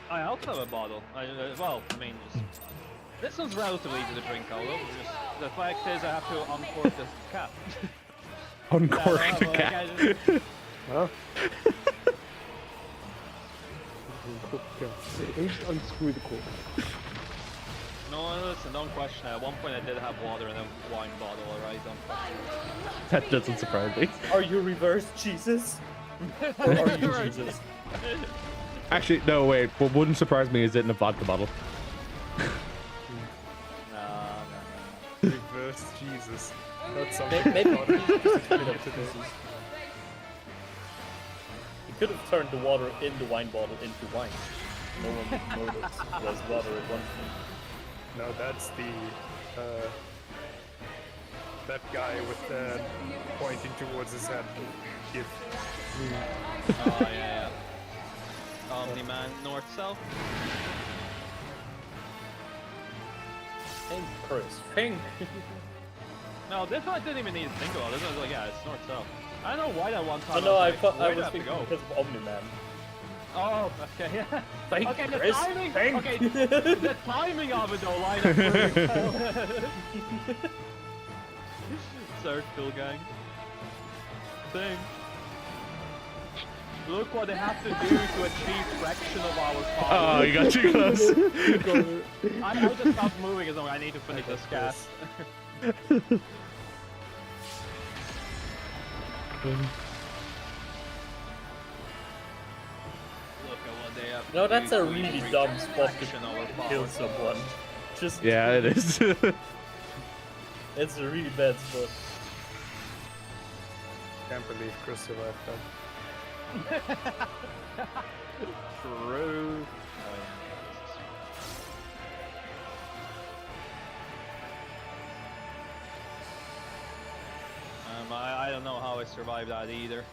I also have a bottle. Well, I mean, this one's relatively easy to drink out of. Just, the fact is, I have to uncork the cap. Uncork Yeah, the well, cap. like, I just- Huh? Let me just unscrew the cork. No, listen, don't question it. At one point I did have water in a wine bottle, alright? Don't question That doesn't surprise me. Are you reverse Jesus? Or are you Jesus? Actually, no, wait. What wouldn't surprise me is it in a vodka bottle. it. No. Reverse Jesus. That's something. Maybe I thought he of could today. have Jesus. He could have turned the water in the wine bottle into wine. No one would notice it was water at one point. No, that's the that guy with pointing towards his head. Give. Oh, yeah. Omni-Man, north-south. Think, Chris. Think. No, this one I didn't even need to think about. This one was like, yeah, it's north-south. I don't know why that one time. Oh no, I was was thinking because of Omni-Man. Oh, okay, yeah. Thank Okay, the Chris. timing. Thank. Okay, the timing of it though, line up very well. Circle gang. Thing. Look what they have to do to achieve fraction of our power. Oh, you got too close. I'll just stop moving as long as I need to finish this gas. Look at what they have to No, that's do a to really achieve dumb spot fraction of our to power. kill someone. Just Yeah, it is. it's a really bad spot. Can't believe Chris survived that. True. I don't know how I survived that either.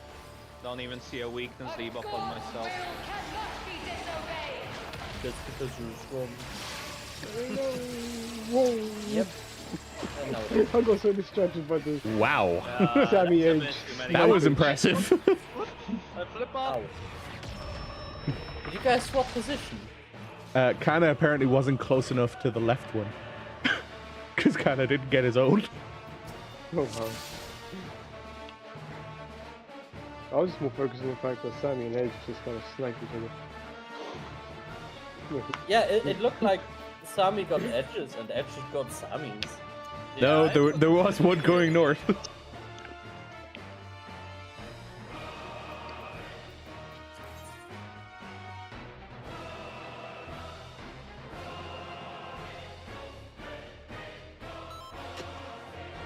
Don't even see a weakness debuff on myself. Cannot be disobeyed. Just because you're strong. Yep. I got so distracted by the Wow. Sammy that's a Age. bit too many That was hours. impressive. I flip off. Ow. Did you guys swap position? Kana apparently wasn't close enough to the left one. Because Kana didn't get his own. Oh wow. I was just more focused on the fact that Sammy and Edge just kind of sniped each other. Yeah, it looked like Sami got edges and edges got Samis. No, Yeah, there was one going north.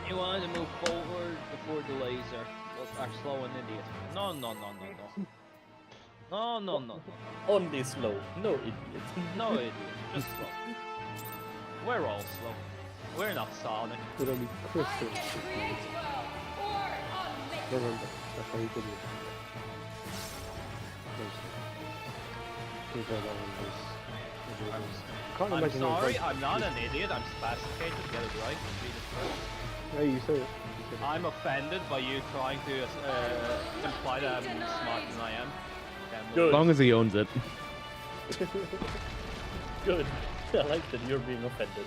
You want to move forward before the laser. Look, I'm slow and idiot. No. No. Only slow, no idiot. No idiot, just slow. We're all slow. We're not Sonic. But only Chris did it. Create well or unleash. Remember, that's how he did it. Can't I'm imagine how sorry, it's I'm not an idiot. I'm sophisticated. Get it right. Jesus Christ. Hey, you said it. I'm offended by you trying to imply that I'm smarter than I am. Okay, I'm Good. As long as he owns it. Good. I like that you're being offended.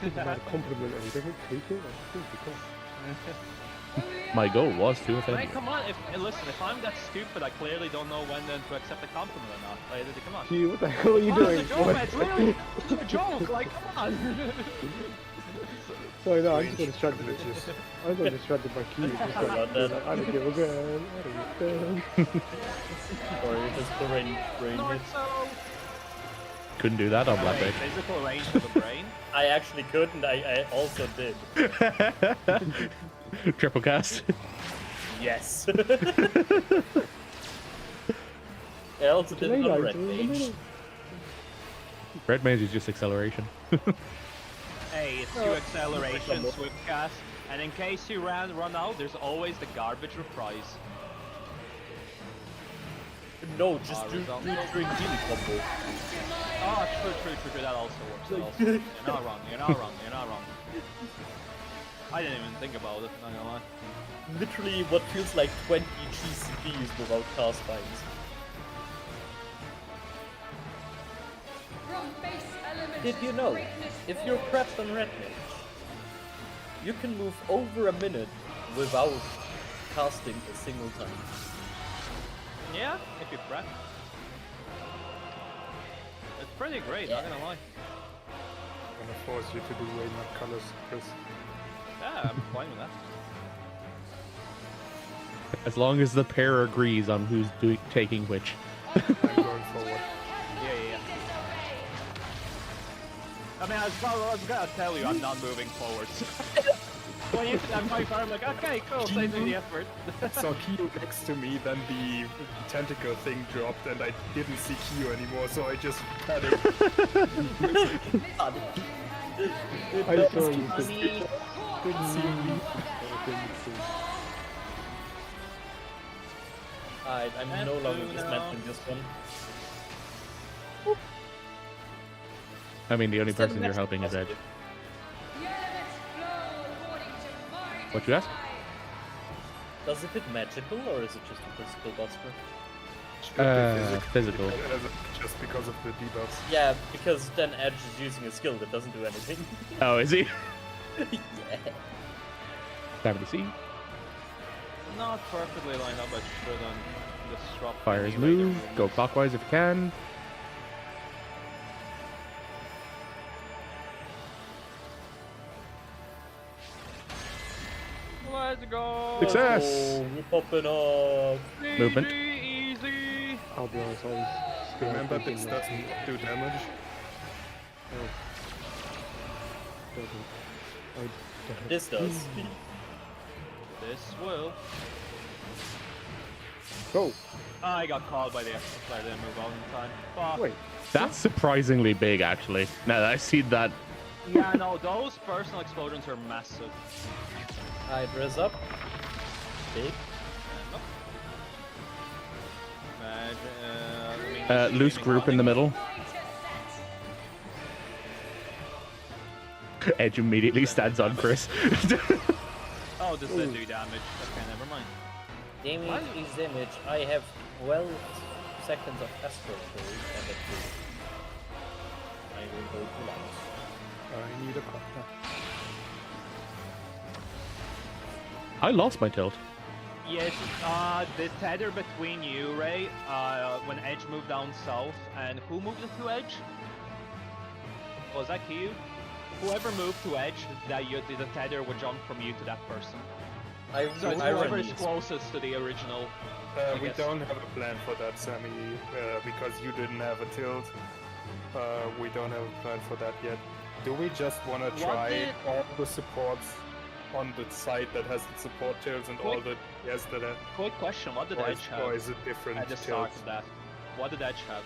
It's about a compliment and he doesn't take it. I think he can. My goal was to I offend mean, you. come on. Listen, if I'm that stupid, I clearly don't know when then to accept a compliment or not. Like, come on. Q, what the hell are you Oh, doing? it's a joke, man. It's really a joke. Like, come on. Sorry, no, I just got distracted. I got distracted by Q. Just like, About that. I don't give a damn. I don't give a damn. Or if it's the brain hit. North south. Couldn't do that on Black Bay. Physical range of the brain. I actually couldn't, I also did. Triple cast. Yes. I also did it on Red Mage. Red Mage is just acceleration. Hey, it's two acceleration, swift cast, and in case you run out, there's always the garbage reprise. No, just do result. during healing combo. Oh, true, that also works. That also works. You're not wrong. I didn't even think about it, not gonna lie. Literally what feels like 20 GCPs without cast spines. From base elements Did you know, greatness if you're forged. prepped on Red Mage, you can move over a minute without casting a single time. Yeah, if you prep. It's pretty great, not gonna lie. I'm gonna force you to do way more colors, Chris. Yeah, I'm fine with that. As long as the pair agrees on who's taking which. I'm going forward. Yeah. I mean, I was gonna tell you I'm not moving forward. When you said I'm going forward, I'm like, okay, cool, save me the effort. Saw Kyo next to me, then the tentacle thing dropped, and I didn't see Kyo anymore, so I just panicked. I saw you. Honey, Didn't see him leave. I'm no longer dismantling this one. I mean, the only Still person you're next helping is Edge. positive. The elements flow according to my What you ask? Does it hit magical or is it just a physical buster? Physical. Just because of the debuffs. Yeah, because then Edge is using a skill that doesn't do anything. Oh, is he? Yeah. Gravity C. Not perfectly lined up, but shouldn't disrupt. Fire is any later move. Go moves. clockwise if you can. Let's go. Success! Oh, we're popping off. Movement. Easy. I'll be honest, I was still Remember, thinking this that doesn't do damage. doesn't. This does. This will. Go! I got called by the extra player. Didn't move on in time. Fuck. Wait, That's surprisingly big, actually. Now that I see that. Yeah, no, those personal explosions are massive. Hydra's up. Big. Loose group in the middle. Edge immediately stands on Chris. Oh, this did do damage. Okay, never mind. Damage is damage. I have 12 seconds of escort hold and a 2. I will go to lunch. I need a partner. I lost my tilt. Yes, the tether between you, Ray, when Edge moved down south, and who moved into Edge? Was that you? Whoever moved to Edge, the tether would jump from you to that person. So it's whoever's closest to the original. I We guess. don't have a plan for that, Sammy, because you didn't have a tilt. We don't have a plan for that yet. Do we just want to try did- all the supports on the side that has the support tilts and all the yes that have? Quick question, what did Or Edge is, have or is it different at the start tilts? of that? What did Edge have?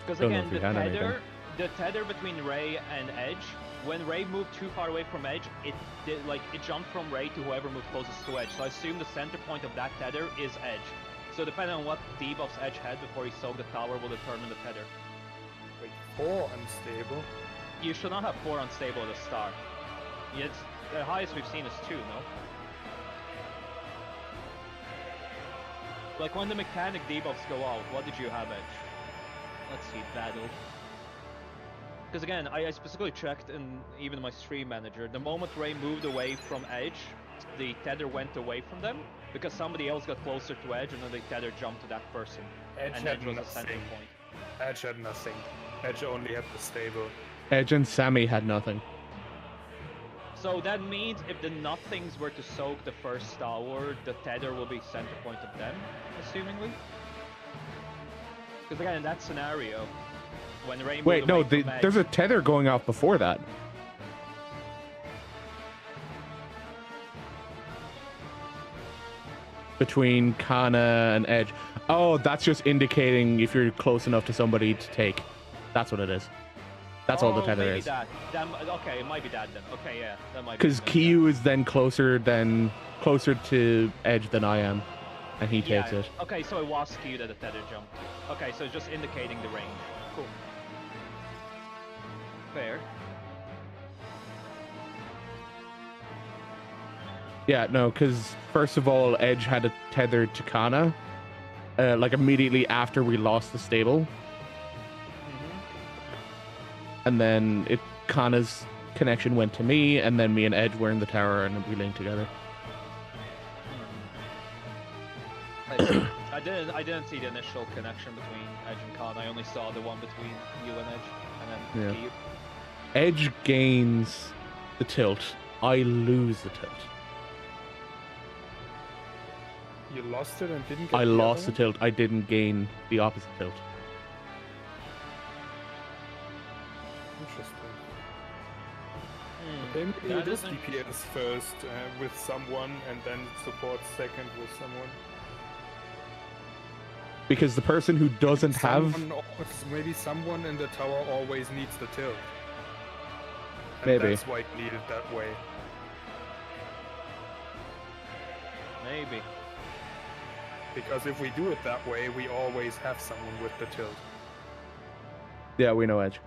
Because Don't know again, if he had anything. the tether between Ray and Edge, when Ray moved too far away from Edge, it jumped from Ray to whoever moved closest to Edge. So I assume the center point of that tether is Edge. So depending on what debuffs Edge had before he soaked the tower will determine the tether. Wait, 4 unstable. You should not have 4 unstable at the start. It's, the highest we've seen is 2, no? Like when the mechanic debuffs go out, what did you have, Edge? Let's see, battle. Because again, I specifically checked in even my stream manager, the moment Ray moved away from Edge, the tether went away from them, because somebody else got closer to Edge and then the tether jumped to that person. Edge And had Edge was the center nothing. point. Edge had nothing. Edge only had the stable. Edge and Sammy had nothing. So that means if the nothings were to soak the first tower, the tether will be center point of them, assumingly. Because again, in that scenario, when Ray moved Wait, no, away from Edge, there's a tether going off before that. Between Kana and Edge. Oh, that's just indicating if you're close enough to somebody to take. That's what it is. That's all the tether maybe is. That. Okay, it might be that then. Okay, yeah, that might be. Because it then, Kiyu is then closer to Edge than I am, and he yeah. takes it. Okay, so it was Kiyu that the tether jumped to. Okay, so it's just indicating the range. Cool. Fair. Yeah, no, because first of all, Edge had a tether to Kana, like immediately after we lost the stable, and then Kana's connection went to me, and then me and Edge were in the tower, and we linked together. I didn't see the initial connection between Edge and Khan. I only saw the one between you and Edge, and then Yeah. Kiyu. Edge gains the tilt. I lose the tilt. You lost it and didn't get I the lost other the tilt. I didn't gain the opposite tilt. one? Interesting. Maybe That it is is DPS first with someone and then support second with someone. Because the person who doesn't have... Maybe someone in the tower always needs the tilt. And Maybe. that's why it needed that way. Maybe. Because if we do it that way, we always have someone with the tilt. Yeah, we know Edge.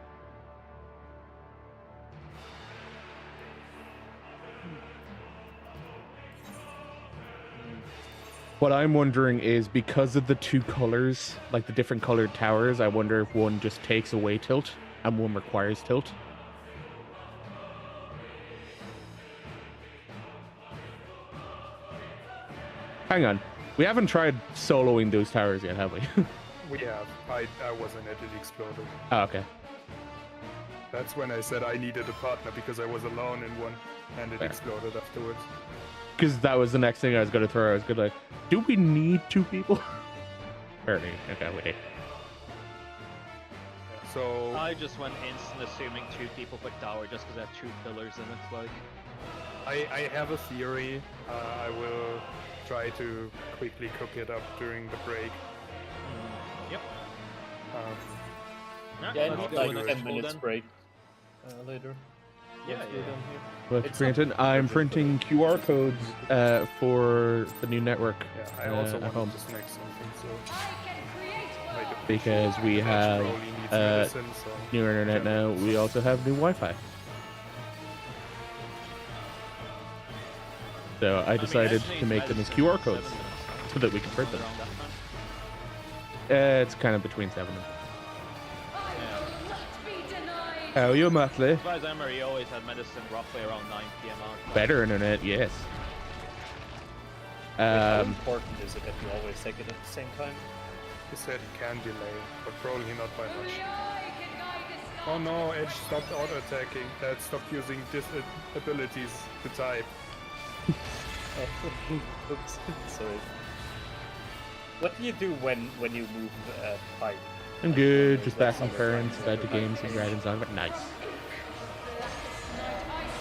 What I'm wondering is, because of the two colors, like the different colored towers, I wonder if one just takes away tilt and one requires tilt. Hang on. We haven't tried soloing those towers yet, have we? We have. I wasn't at it exploded. Oh, okay. That's when I said I needed a partner because I was alone in one, and it Fair. exploded afterwards. Because that was the next thing I was going to throw. I was going to like, do we need two people? Apparently. Okay, wait. So I just went instant assuming 2 people per tower just because I have 2 pillars in it. Like, I have a theory. I will try to quickly cook it up during the break. yep. Um, Yeah, I let's need go like with 10 it. minutes Then. break later. Yeah, Once we're yeah. done here. Let's It's print not it. I'm urgent, printing QR codes for the new network yeah, I also at want home to just make something so. I can create Like, worlds. because we have Broly needs uh, medicine, so new internet now. We also have new Wi-Fi. So I decided Edge to needs make them as medicine QR in 7 codes minutes. so that we can print them. Around that time. It's kind of between 7 and. I will not be denied. How are you, Matley? As far as I remember, he always had medicine roughly around 9 p.m. our time. Better internet, yes. How important is it that you always take it at the same time? he said he can delay, but probably not by much. Only I can guide this Oh no, Edge stopped auto-attacking. Stopped using abilities to type. Oops, sorry. What do you do when you move pipe? I'm good, just back from parents, back to games and Dragon's Dogma. Nice.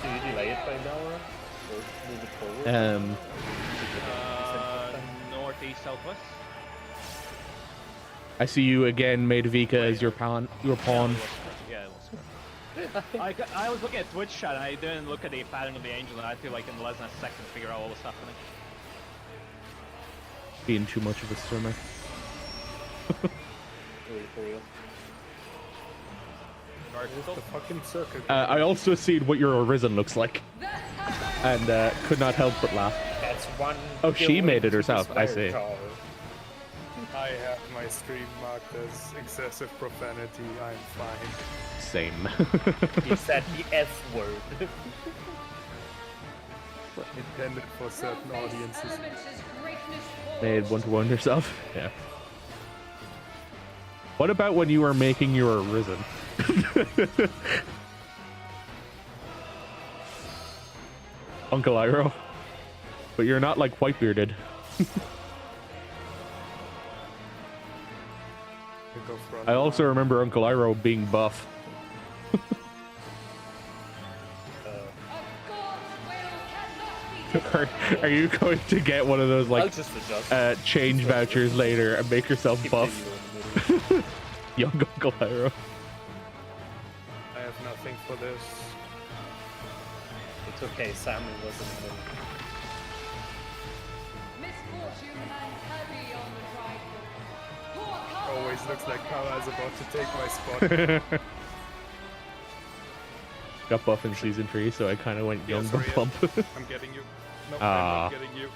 Do you delay it by an hour? Or move it forward? Northeast, southwest. I see you again, made Vika as your pawn. Your pawn. Yeah, it was. I was looking at Twitch chat and I didn't look at the pattern of the angel and I feel like in less than a second to figure out what was happening. Being too much of a swimmer. For real. The fucking circle. I also seen what your Arisen looks like, and could not help but laugh. That's one. Oh, she kill made it into herself, the I fire see. tower. I have my stream marked as excessive profanity. I'm fine. Same. He said the F word. Intended for certain audiences. Made one to one yourself. Yeah. What about when you were making your Arisen? Uncle Iroh. But you're not like white-bearded. I also remember Uncle Iroh being buff. Are you going to get one of those I'll like just adjust. change vouchers later and make yourself Keep buff? the in the middle. Young Uncle Iroh. I have nothing for this. It's okay, Sammy wasn't in it. Misfortune hangs heavy on the tribal. Poor Kara Always looks like Kara's about to take my spot. Got buff in season 3, so I kind of went young Yes, bump. I'm getting you. No, Ah. I'm not getting you.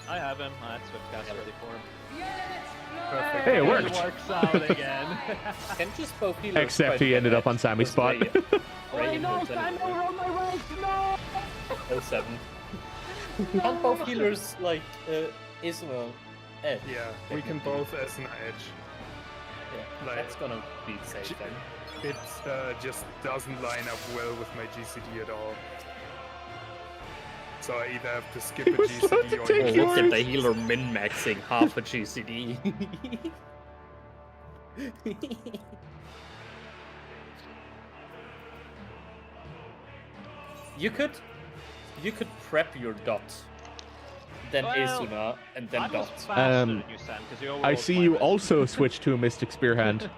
I have him. I had Swiftcast ready for him. The elements flow. Perfect. Hey, it It worked. works out again. Can just both healers Except try to he get ended up Edge? on Sammy's spot. Because Ray hurts anyway. on my right. No. 07. Can't both healers like Ismail Edge? Yeah, we can both as an edge. Yeah, Like- that's gonna be safe then. It just doesn't line up well with my GCD at all. So I either have to skip a was about GCD to or take use- yours. Look at the healer min-maxing half a GCD. You could prep your dot, then Well, Isuna, and then I was dot. faster than you, Sam, 'cause you I overrode see my you res. also switch to a Mystic Spear hand.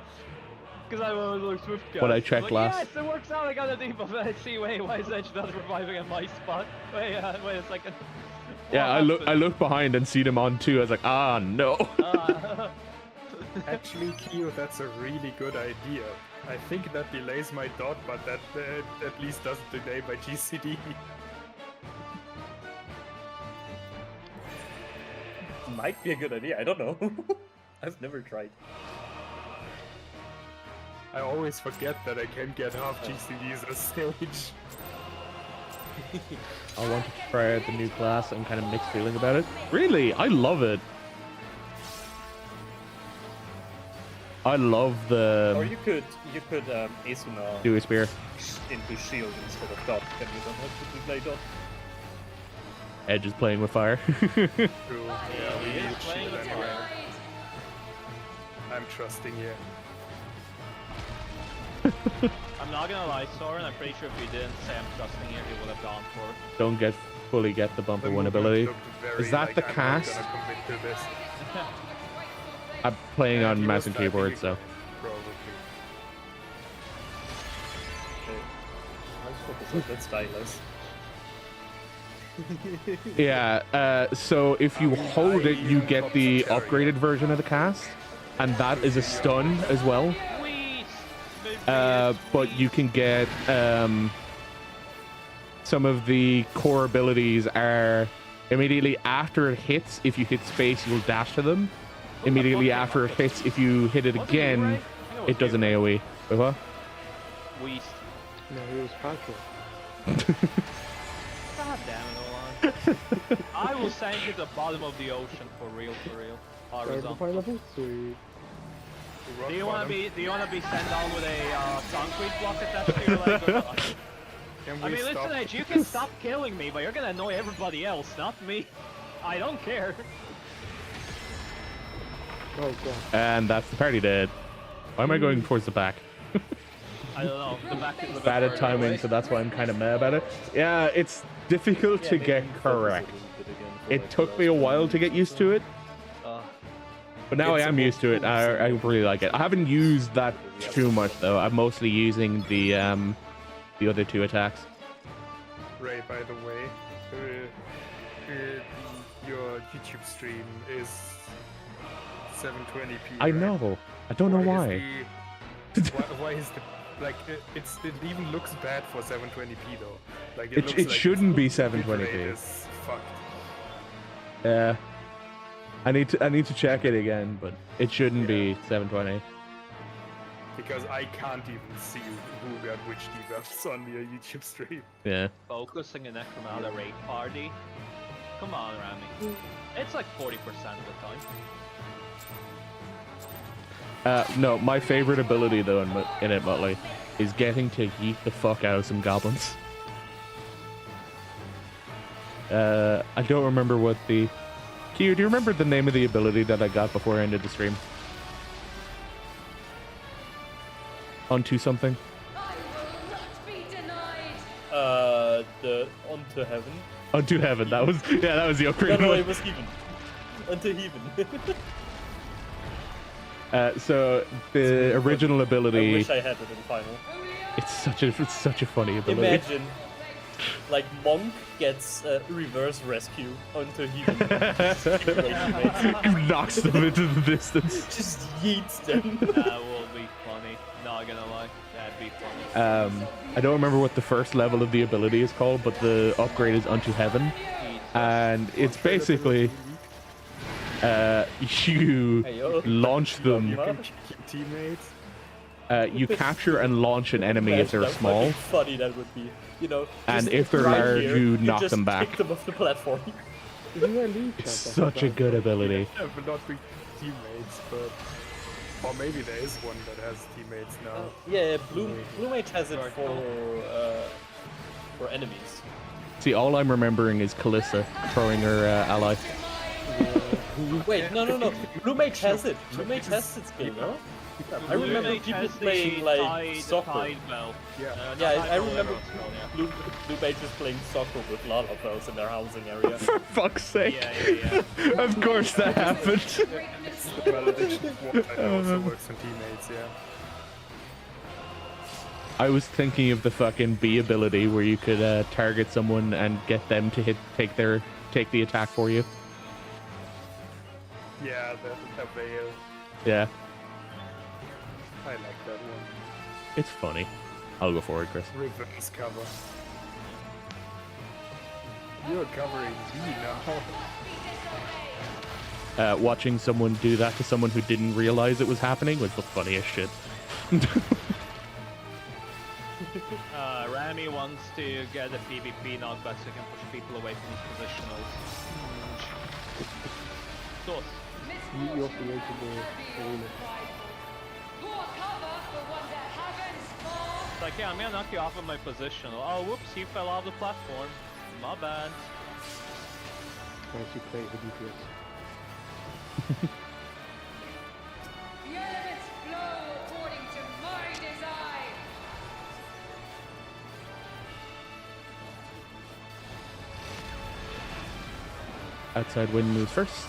Because I was Swift guy. What I checked like, last. Yes, it works out. I got a debuff. Let's see. Wait, why is Edge not reviving at my spot? Wait a second. Yeah, I look behind and see them on 2. I was like, ah, no. Actually, Kyo, that's a really good idea. I think that delays my dot, but that at least doesn't delay my GCD. Might be a good idea. I don't know. I've never tried. I always forget that I can get half GCDs a stage. I wanted to try out the new class and kind of mixed feeling about it. Really, I love it. I love the. Or you could Asuna do a spear. into shield instead of dot, then you don't have to play dot. Edge is playing with fire. True. he we is need playing shield with anyway. fire. I'm trusting you. I'm not gonna lie, Soren. I'm pretty sure if you didn't say I'm trusting you, he would have gone for it. Don't fully get the bumper The one movement ability. looked very Is that like, the I'm not cast? gonna commit to this. I'm playing Yeah, on he mouse was and typing keyboard, it, so. Probably. Let's focus on that stylus. Yeah, so if you hold it, you get the upgraded version of the cast, and that is a stun as well. Sweet. But you can get some of the core abilities are immediately after it hits. If you hit space, you'll dash to them. Immediately after it hits, if you hit it again, it does an AoE. Wait, what? Weast. No, it was Patrick. God damn it, Olan. I will sink you to the bottom of the ocean for real, for real. Ready to Horizontal. find level? Sweet. Do you wanna be sent down with a concrete block attached to your leg? Or not? Can I we mean, stop listen, Edge, you can stop killing me, but you're gonna annoy everybody else, not me. I don't care. Oh god. And that's the party dead. Why am I going towards the back? I don't know. The back is a bit Bad at further timing, away. so that's why I'm kind of mad about it. Yeah, it's difficult to maybe get focus a correct. little bit again for It like took the me a last while one. to get used to it, but now I It's am a used to it. I really like it. I haven't used that too much though. I'm mostly using the other 2 attacks. Ray, by the way, your YouTube stream is 720p. I right? know. I don't know why. Why is the like it even looks bad for 720p though? Like It looks like shouldn't be its bit 720p. rate is fucked. Yeah. I need to check it again, but it shouldn't be 720. Because I can't even see who got which debuffs on your YouTube stream. Yeah. Focusing an Necromata raid party. Come on, Rami. It's like 40% of the time. No, my favorite ability though in it, Motley, is getting to yeet the fuck out of some goblins. I don't remember what the... Q, do you remember the name of the ability that I got before I ended the stream? Onto something? I will not be denied. The onto heaven. Onto heaven, that was... Yeah, that was the No, upgrade no, one. it was heaven. Onto heaven. So, the original I ability... wish I had it in final. It's such a funny ability. Imagine, like Monk gets reverse rescue onto heaven. Knocks them into the distance. Just yeets them. That will be funny. Not gonna lie. That'd be funny. I don't remember what the first level of the ability is called, but the upgrade is Unto Heaven. And it's basically... you Hey, yo. launch them. You can kick your teammates. You capture and launch an enemy if they're Imagine how small. fucking funny that would be. You know, And just if they're right large, here, you knock just them back. Kick them off the platform. Isn't there a league It's chat? such a good ability. Yeah, but not with teammates, but or maybe there is one that has teammates now. Yeah, Blue Mage has it for enemies. See, all I'm remembering is Kalissa throwing her ally. Wait, no. Blue Mage has it. Blue Mage has its skill, no? I remember Blue Mage people has the playing like soccer. Tide bell. Yeah. Yeah, I Tide bell remember arrows, yeah. Blue Mage is playing soccer with Lalafels in their housing area. For fuck's sake. Yeah. Of course that happened. It's the valediction one that also works on teammates, yeah. I was thinking of the fucking B ability where you could target someone and get them to take the attack for you. Yeah, the veil. Yeah, I like that one. it's funny. I'll go for it, Chris. Reverse cover. You're covering me now. Watching someone do that to someone who didn't realize it was happening was the funniest shit. Rami wants to get a PvP knockback so he can push people away from his positionals. Sos. You also created the arena. Poor cover for one that happens for. It's like, yeah, I'm gonna knock you off of my positional. Oh, whoops, he fell off the platform. My bad. As you play the DPS. The elements flow according to my design. Outside wind moves first.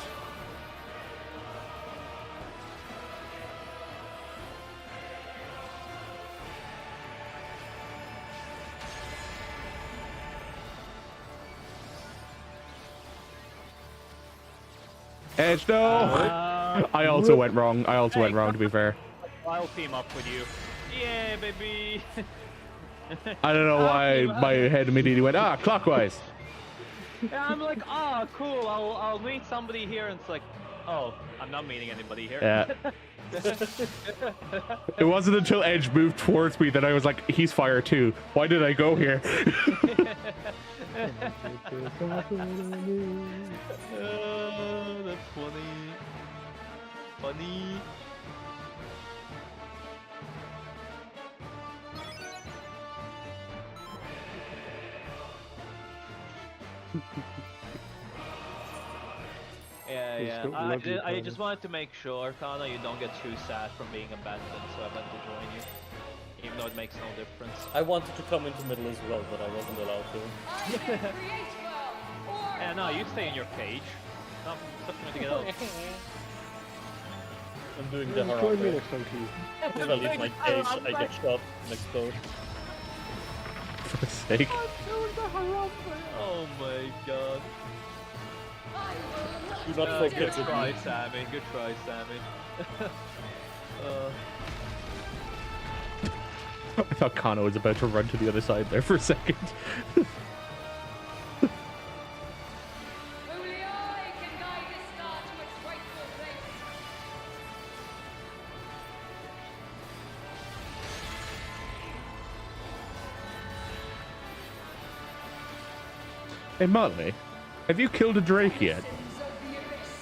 Edge, no! I also went wrong. I also went wrong, to be fair. I'll team up with you. Yeah, baby. I don't know why my head immediately went, clockwise. Yeah, I'm like, cool. I'll meet somebody here, and it's like, oh, I'm not meeting anybody here. Yeah. It wasn't until Edge moved towards me that I was like, he's fire too. Why did I go here? That's funny. Funny. Yeah. I just wanted to make sure, Kana, you don't get too sad from being abandoned, so I went to join you. Even though it makes no difference. I wanted to come into middle as well, but I wasn't allowed to. Yeah, no, you stay in your cage. Stop trying to get out. I'm doing the Join me Harambe. next time, please. If I leave my cage, I get shot and explode. For fuck's sake. Oh my god. Do not Good forget to try, be. Sammy. Good try, Sammy. I thought Kano was about to run to the other side there for a second. Only I can guide this star to its rightful place. Hey, Motley, have you killed a Drake yet? Citizens of the abyss,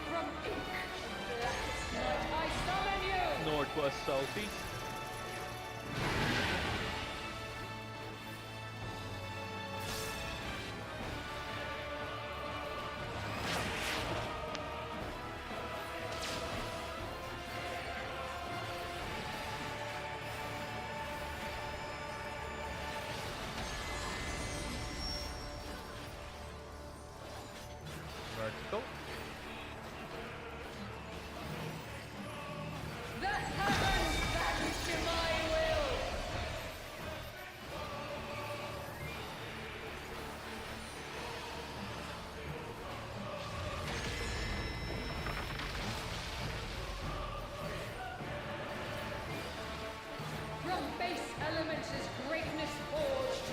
from ink, blackest night, I summon you. Northwest, southeast. Vertical. The heavens bend to my will. From base elements is greatness forged.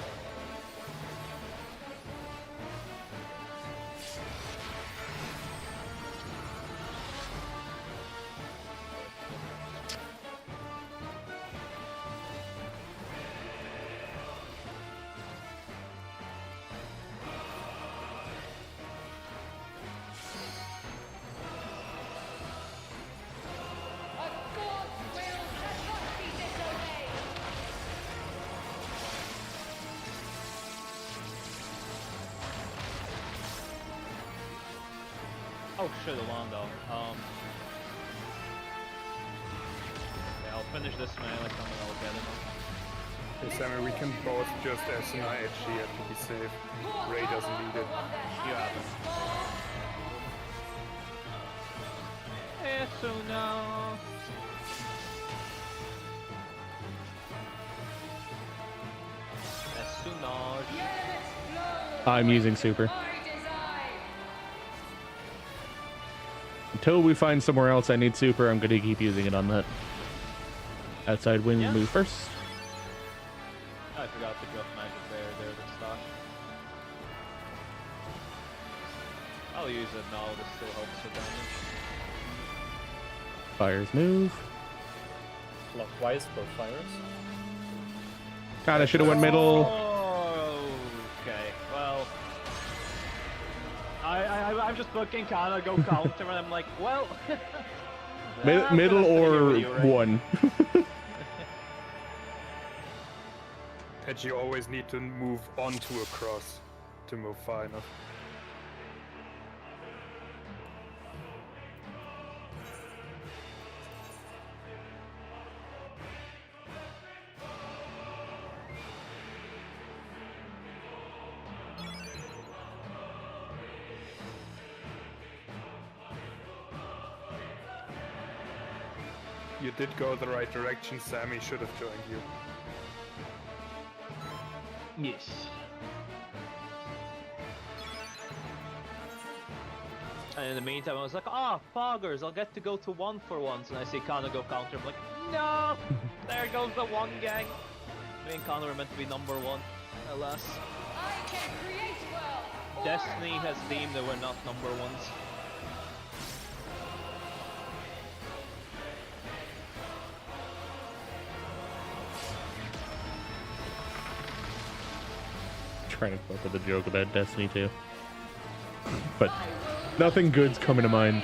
A god's will cannot be disobeyed. Oh shit, Alando. Yeah, I'll finish this melee and then I'll get him. Hey Sammy, we can both just SNI edge here to be safe. Ray doesn't need it. You have it. Eso no. not. I'm using super. By design. Until we find somewhere else I need super, I'm gonna keep using it on that. Outside wind Yeah. move first. I forgot to drop magic there at the start. I'll use it now, this still helps with damage. Fires move. Clockwise, both fires. God, I should have went middle. Oh, okay, well. I'm just looking, can I go counter? And I'm like, well. I'm Middle gonna stay here or with you, right? one. And you always need to move onto a cross to move far enough. You did go the right direction, Sammy should have joined you. Yes. And in the meantime, I was like, foggers, I'll get to go to one for once. And I see Connor go counter. I'm like, no! There goes the one gang. Me and Connor are meant to be number one. Alas. I can create well. or Destiny has deemed that we're not number ones. Trying to come up with a joke about Destiny too. But nothing good's coming to mind.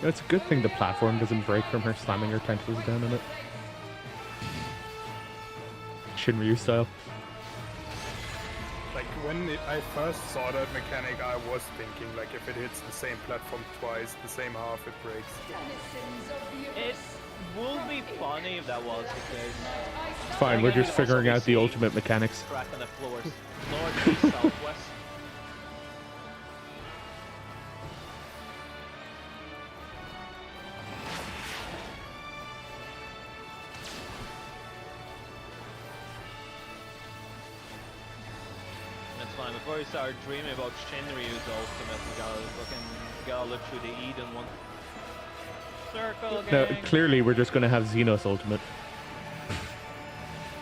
It's a good thing the platform doesn't break from her slamming her tentacles down on it. Shinryu style. Like when I first saw that mechanic, I was thinking like if it hits the same platform twice, the same half, it breaks. denizens of the It abyss. would be funny if that was the case. It's fine, we're just figuring out the ultimate mechanics. Crack on the floors. North, east, southwest. That's fine. Before we start dreaming about Shinryu's ultimate, we gotta look through the Eden one. Circle No, gang. clearly we're just gonna have Xenos ultimate.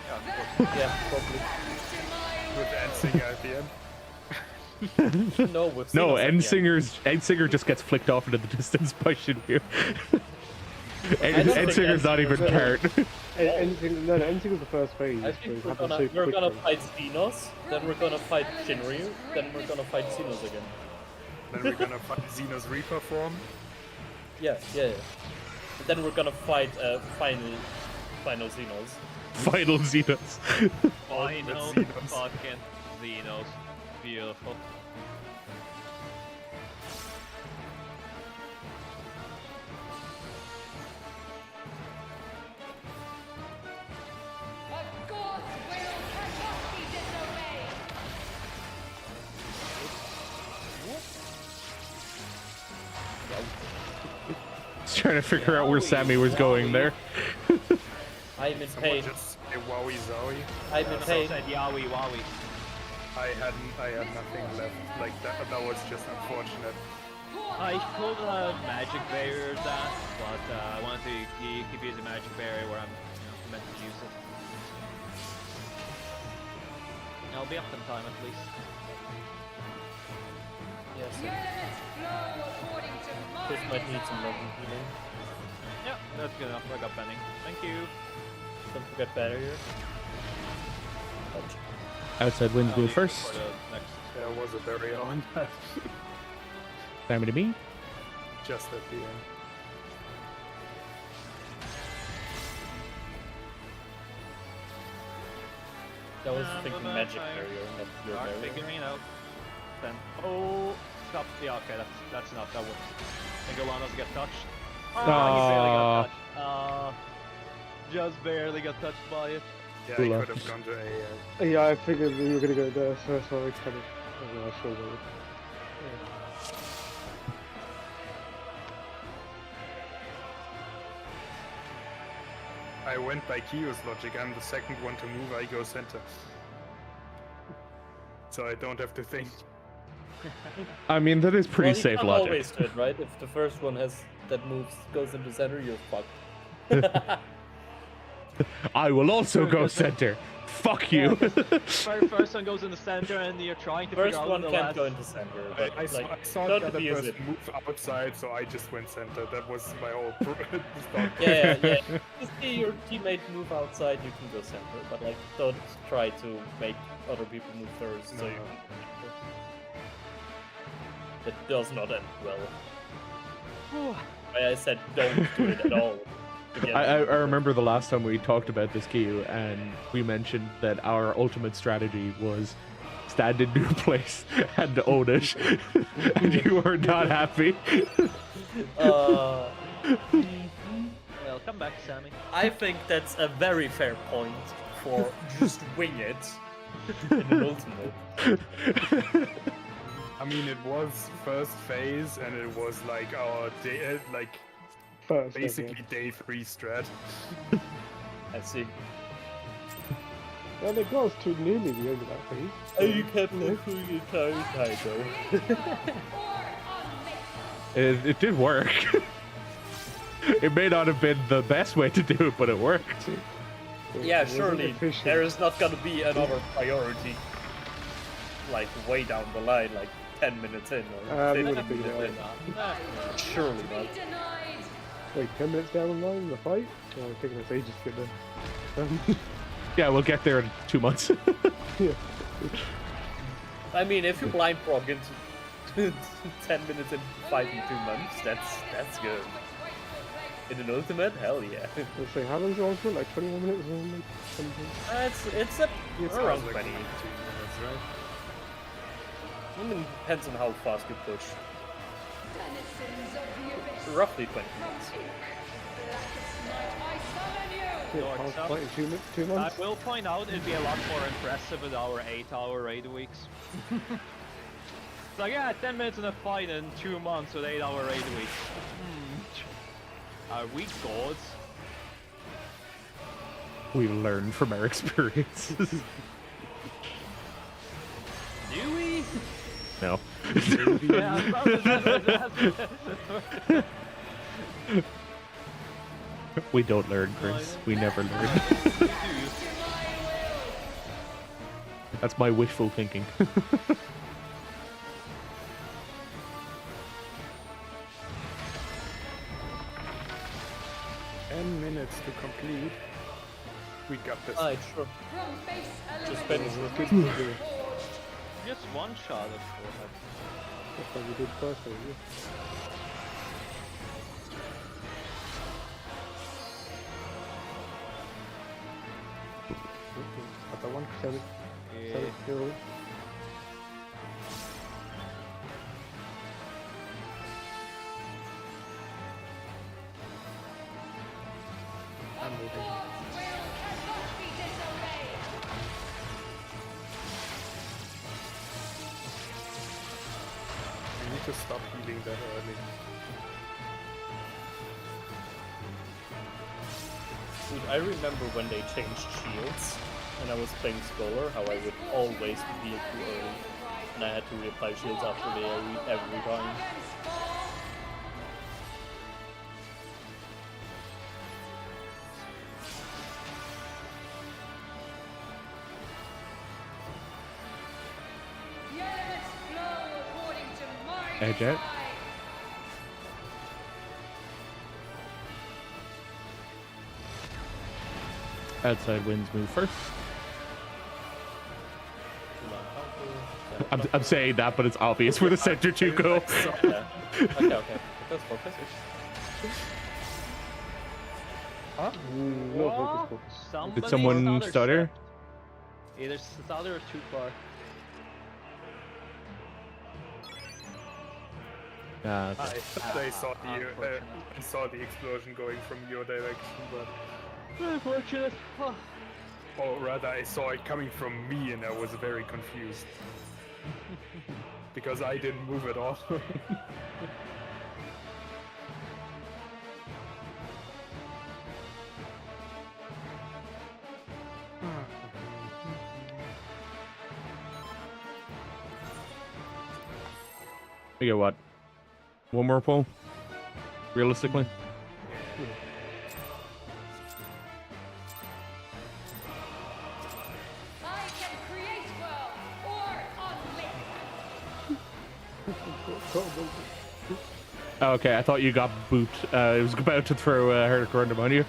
Yeah, of course. Yeah, probably. With Ensinger at the end. No, with No, Xenos at the end. Endsinger just gets flicked off into the distance by Shinryu. don't think Endsinger's not even Endsinger- part. Endsinger was the first phase. I so think it we're happened gonna, so we're gonna quickly. fight Xenos, then we're gonna fight Shinryu, then we're gonna fight Xenos again. Then we're gonna fight Xenos Reaper form. Yeah. And then we're gonna fight final Xenos. Final Xenos. Final Xenos. fucking Xenos. Beautiful. A god's will cannot be disobeyed. Just trying to figure out where Sammy was going there. I'm in Someone pain. just say wowie zowie. I'm in So pain. said Yowie Wowie. I had nothing left. Like that was just unfortunate. I could have magic barrier that, but I wanted to keep using magic barrier where I'm meant to use it. I'll be up in time at least. Yes. The elements flow according to my Chris might need some design. level healing. Yeah, that's good enough. I got bending. Thank you. Don't forget barrier. Ouch. Outside winds move For first. the next. There was a barrier on that. Sammy to me. Just at the end. That was thinking magic barrier, not your Start barrier. figuring it out. Then, oh, stop. Yeah, okay, that's enough. That works. I think Alana's get touched. Oh, he barely got touched. Just barely got touched by it. Yeah, Cool. I could have gone to a. Yeah, I figured we were gonna go there, so I kind of. I don't know, I saw that. I went by Kyo's logic. I'm the second one to move. I go center. So I don't have to think. I mean, that is pretty Well, you safe can't logic. always do it, right? If the first one that moves goes into center, you're fucked. I will also go center. Fuck you. First one goes in the center, and you're trying to First figure one out the can't last. go into center, but I like, saw don't the other abuse person it. move outside, so I just went center. That was my whole start. Yeah. You see your teammate move outside, you can go center, but like, don't try to make other people move first, so you No. can. It does not end well. I said don't do it at all. Again. I remember the last time we talked about this, Kyu, and we mentioned that our ultimate strategy was stand in your place and own it. And you were not happy. Well, come back, Sammy. I think that's a very fair point for just wing it in an ultimate. I mean, it was first phase, and it was like our day, First, basically day 3 strat. I see. Well, it goes to nearly the end of that phase. Oh, you kept looking your entire time though. It did work. It may not have been the best way to do it, but it worked. Yeah, It wasn't surely efficient. there is not gonna be another priority, like way down the line, like 10 minutes in or They 15 would have figured minutes it out. in. Surely not. Denied. Wait, 10 minutes down the line in the fight? Oh, it's taking us ages to get there. Yeah, we'll get there in 2 months. Yeah. I mean, if you blind prog into 10 minutes in fight in 2 months, that's good. In an ultimate, hell yeah. Let's say, how long's your ultimate? Like 21 minutes or something? It's around 20. Like 2 minutes, right? I mean, depends on how fast you push. Denizens of the abyss. Roughly 20 minutes. Blackest night, I summon you. Yeah, North, I'll south. fight in 2 I months. will point out it'd be a lot more impressive with our 8-hour raid weeks. It's like, yeah, 10 minutes in a fight in 2 months with 8-hour raid weeks. Are we gods? We learn from our experiences. Do we? No. Yeah, We don't learn, Chris. We never learn. That's my wishful thinking. 10 minutes to complete. We got this. Alright, sure. From base Just elimination. finish Good to do. Just one shot of forehead. That's what we did first, yeah. Other one, 7 kill. I'm moving. God's will cannot be disobeyed. We need to stop healing that early. Dude, I remember when they changed shields, and I was playing Scholar, how I would always heal too early, and I had to reapply shields after the every time. The elements flow according to my Edge out. design. Outside winds move first. I'm saying that, but it's obvious where the center two go. Yeah. Okay. Focus, focus. No focus, focus. Somebody Did someone stutter stutter? stepped. Either stutter or too far. Ah, okay. I saw I saw the explosion going from your direction, but Unfortunate. or rather, I saw it coming from me, and I was very confused. because I didn't move at all. We get what? One more pull? Realistically? I can create well or unleash. Okay, I thought you got booped. I was about to throw Herdic Random on you.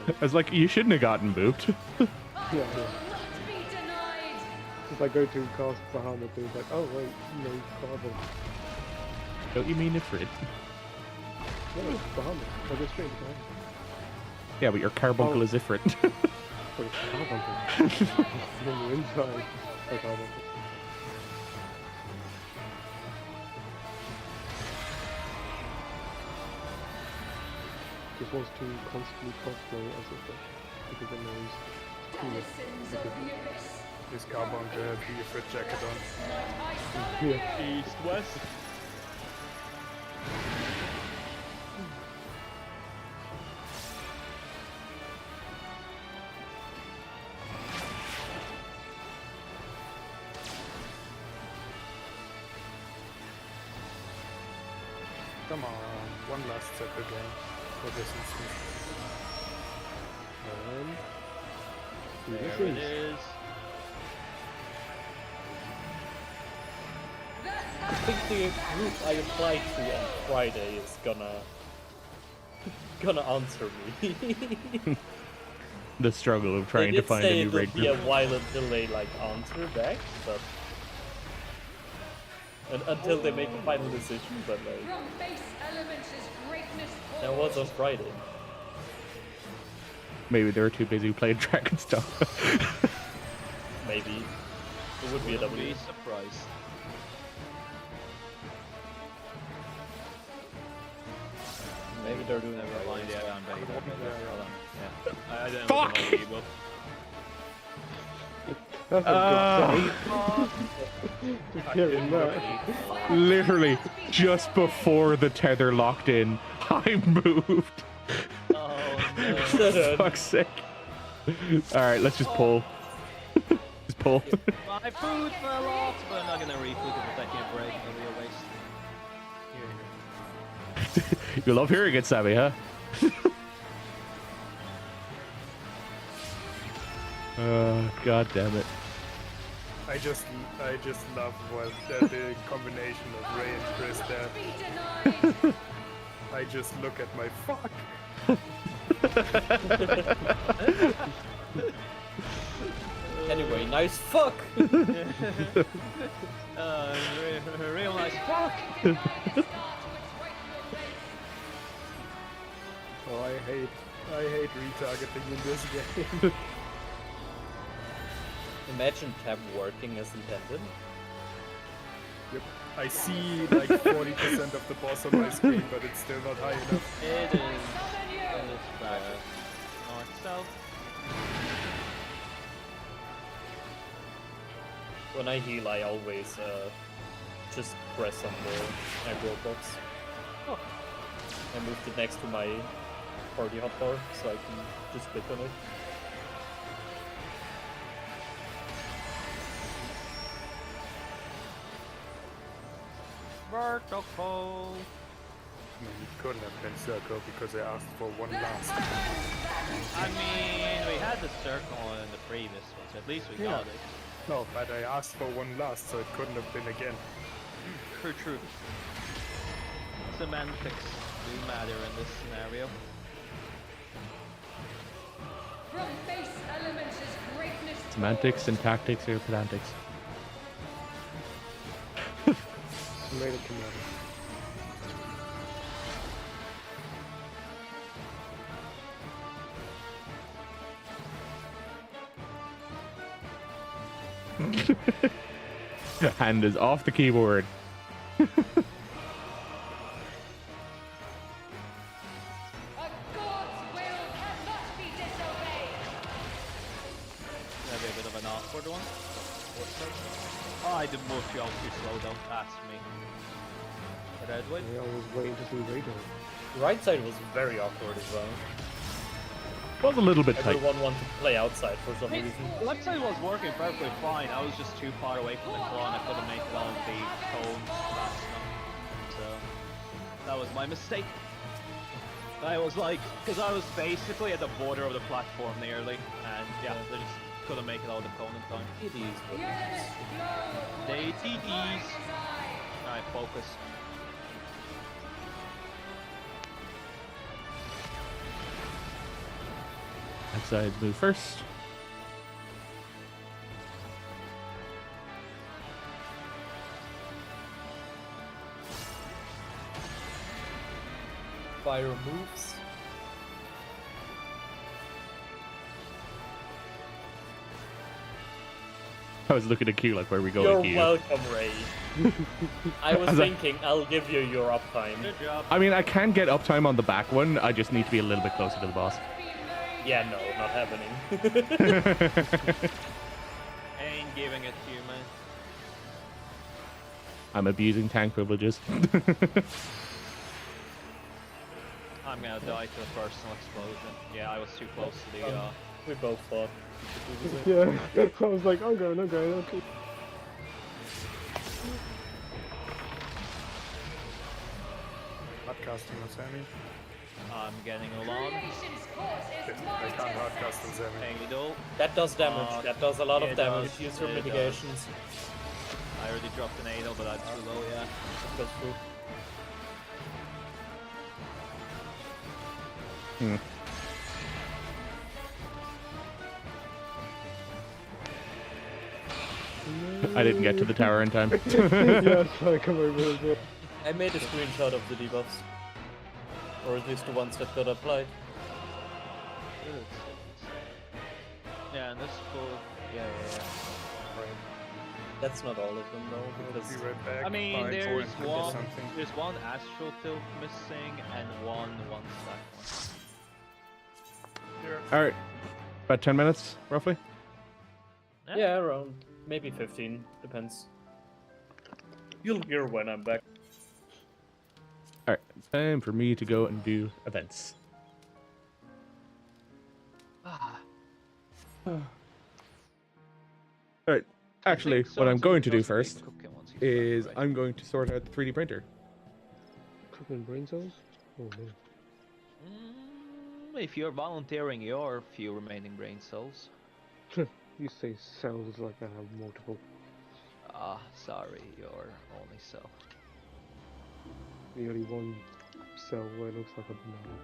I was like, you shouldn't have gotten booped. I Yeah. will not be denied. If I go to cast Bahamut, it's like, oh wait, no, Carbon. Don't you mean Ifrit? No, it's Bahamut. I go straight to Bahamut. Yeah, but your carbuncle Oh. is Ifrit. But it's Carbuncle. When you're inside, it's Carbuncle. Just wants to constantly cosplay as a fish because it knows it's cool. Denizens of the abyss. This Carbuncle have the Ifrit jacket on. Tonight I summon Yeah. you. East, west. Come on, one last circle game for this instance. And There it is. I think the group I applied to on Friday is gonna answer me. The struggle of trying They to did find say a new it'll raid be a group. while until they like answer back, but until they make a final decision. But like From base elements is greatness that was on Friday. Maybe they were too busy playing Dragon stuff. Maybe it would be a Wouldn't W. be surprised. Maybe they're doing it Never right. mind, yeah, I'm ready. Hold on. Yeah. I didn't Fuck! look at my email. that's a good sign. Just hearing that. Literally, just before the tether locked in, I moved. Oh no. For fuck's sake. Alright, let's just pull. Just pull. My food fell off, but I'm not gonna refood it if I can't break. It'll be a waste. You love hearing it, Sammy, huh? God damn it. I just love what the combination of Ray and Chris there. Be denied. I just look at my fuck. Anyway, nice fuck. Real nice fuck. Oh, I hate retargeting in this game. Imagine tab working as intended. Yep. I see like 40% of the boss on my screen, but it's still not high enough. It is. It is bad. North, south. When I heal, I always just press on the aggro box. Oh. I moved it next to my party hotbar, so I can just click on it. Vertical. I mean, it couldn't have been circle because I asked for one last. I mean, we had the circle in the previous one, so at least we got it. No, but I asked for one last, so it couldn't have been again. True. Semantics do matter in this scenario. From base elements is greatness. Semantics and tactics are pedantics. Made it come out. Hand is off the keyboard. A god's will cannot be disobeyed. That'd be a you out too slow, don't ask me. Redwood? Yeah, I was waiting to see radar. Right side was very awkward as well. Was a little bit tight. Everyone wanted to play outside for some reason. Left side was working perfectly fine. I was just too far away from the claw and I couldn't make it on the cone fast enough. So that was my mistake. I was like, because I was basically at the border of the platform nearly, and yeah, they just couldn't make it out of the cone in time. It is what it Yes, go. They TDs. Alright, focus. Backside move first. is. Fire moves. I was looking at Q like, where are we going, You're Q? welcome, Ray. I was As I- thinking I'll give you your uptime. Good job. I mean, I can get uptime on the back one. I just need to be a little bit closer to the boss. Yeah, no, not happening. Ain't giving it to you, man. I'm abusing tank privileges. I'm gonna die to a personal explosion. Yeah, I was too close to the We both thought we could do the same. Yeah, I was like, I'm going, okay. Hardcasting on Sammy. I'm getting along. Creation's course is I can't hardcast on Sammy. Angle. That does damage. That does a lot it of damage. does, Use your it does. mitigations. I already dropped an anal, but I'm too low, yeah. It goes through. I didn't get to the tower in time. Yeah, so I come over as well. I made a screenshot of the debuffs. Or at least the ones that got applied. Yeah, and this full. Yeah. That's not all of them though, because Be right back. I mean, Fine, there's go and do one. something. There's one astral tilt missing and one stack one. Alright. About 10 minutes, roughly? yeah, around maybe 15, depends. You'll hear when I'm back. Alright, it's time for me to go and do events. Alright, actually, what I'm going to do first is I'm going to sort out the 3D printer. Cooking brain cells? Oh man. If you're volunteering your few remaining brain cells. You say cells like I have multiple. Ah, sorry, your only cell. The only one cell where it looks like a banana.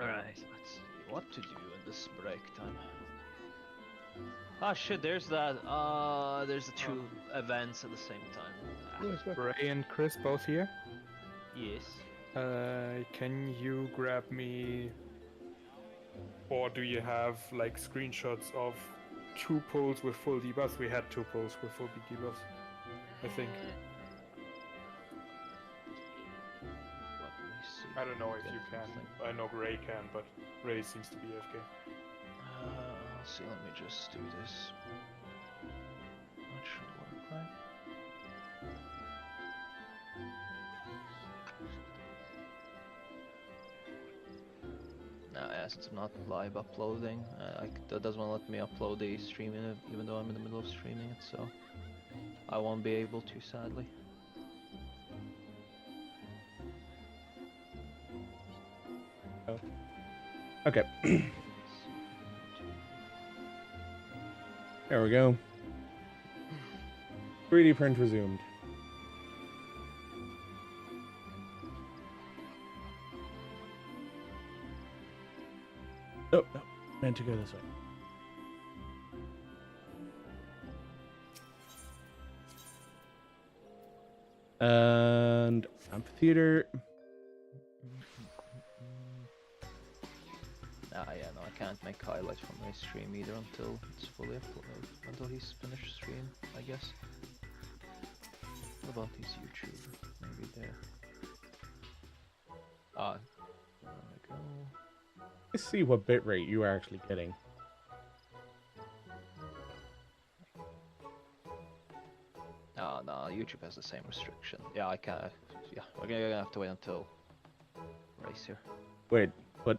Alright, let's see what to do in this break time. Ah shit, there's that, there's the two events at the same time. Nice, man. Ray and Chris both here. Yes. Can you grab me, or do you have like screenshots of 2 pulls with full debuffs? We had 2 pulls with full debuffs, I think. Let me see. I don't know if Get you can. this thing. I know Ray can, but Ray seems to be AFK. Let's see, let me just do this. That should work, right? No, yes, it's not live uploading. That doesn't want to let me upload the stream even though I'm in the middle of streaming it, so I won't be able to, sadly. Okay. There we go. 3D print resumed. Oh, no. Meant to go this way. And amphitheater. Yeah, no, I can't make highlights from my stream either until it's fully uploaded. Until he's finished stream, I guess. What about his YouTube? Maybe there. Ah, oh my go. Let's see what bitrate you are actually getting. Oh no, YouTube has the same restriction. Yeah, I can't. Yeah, we're gonna have to wait until race here. Wait, but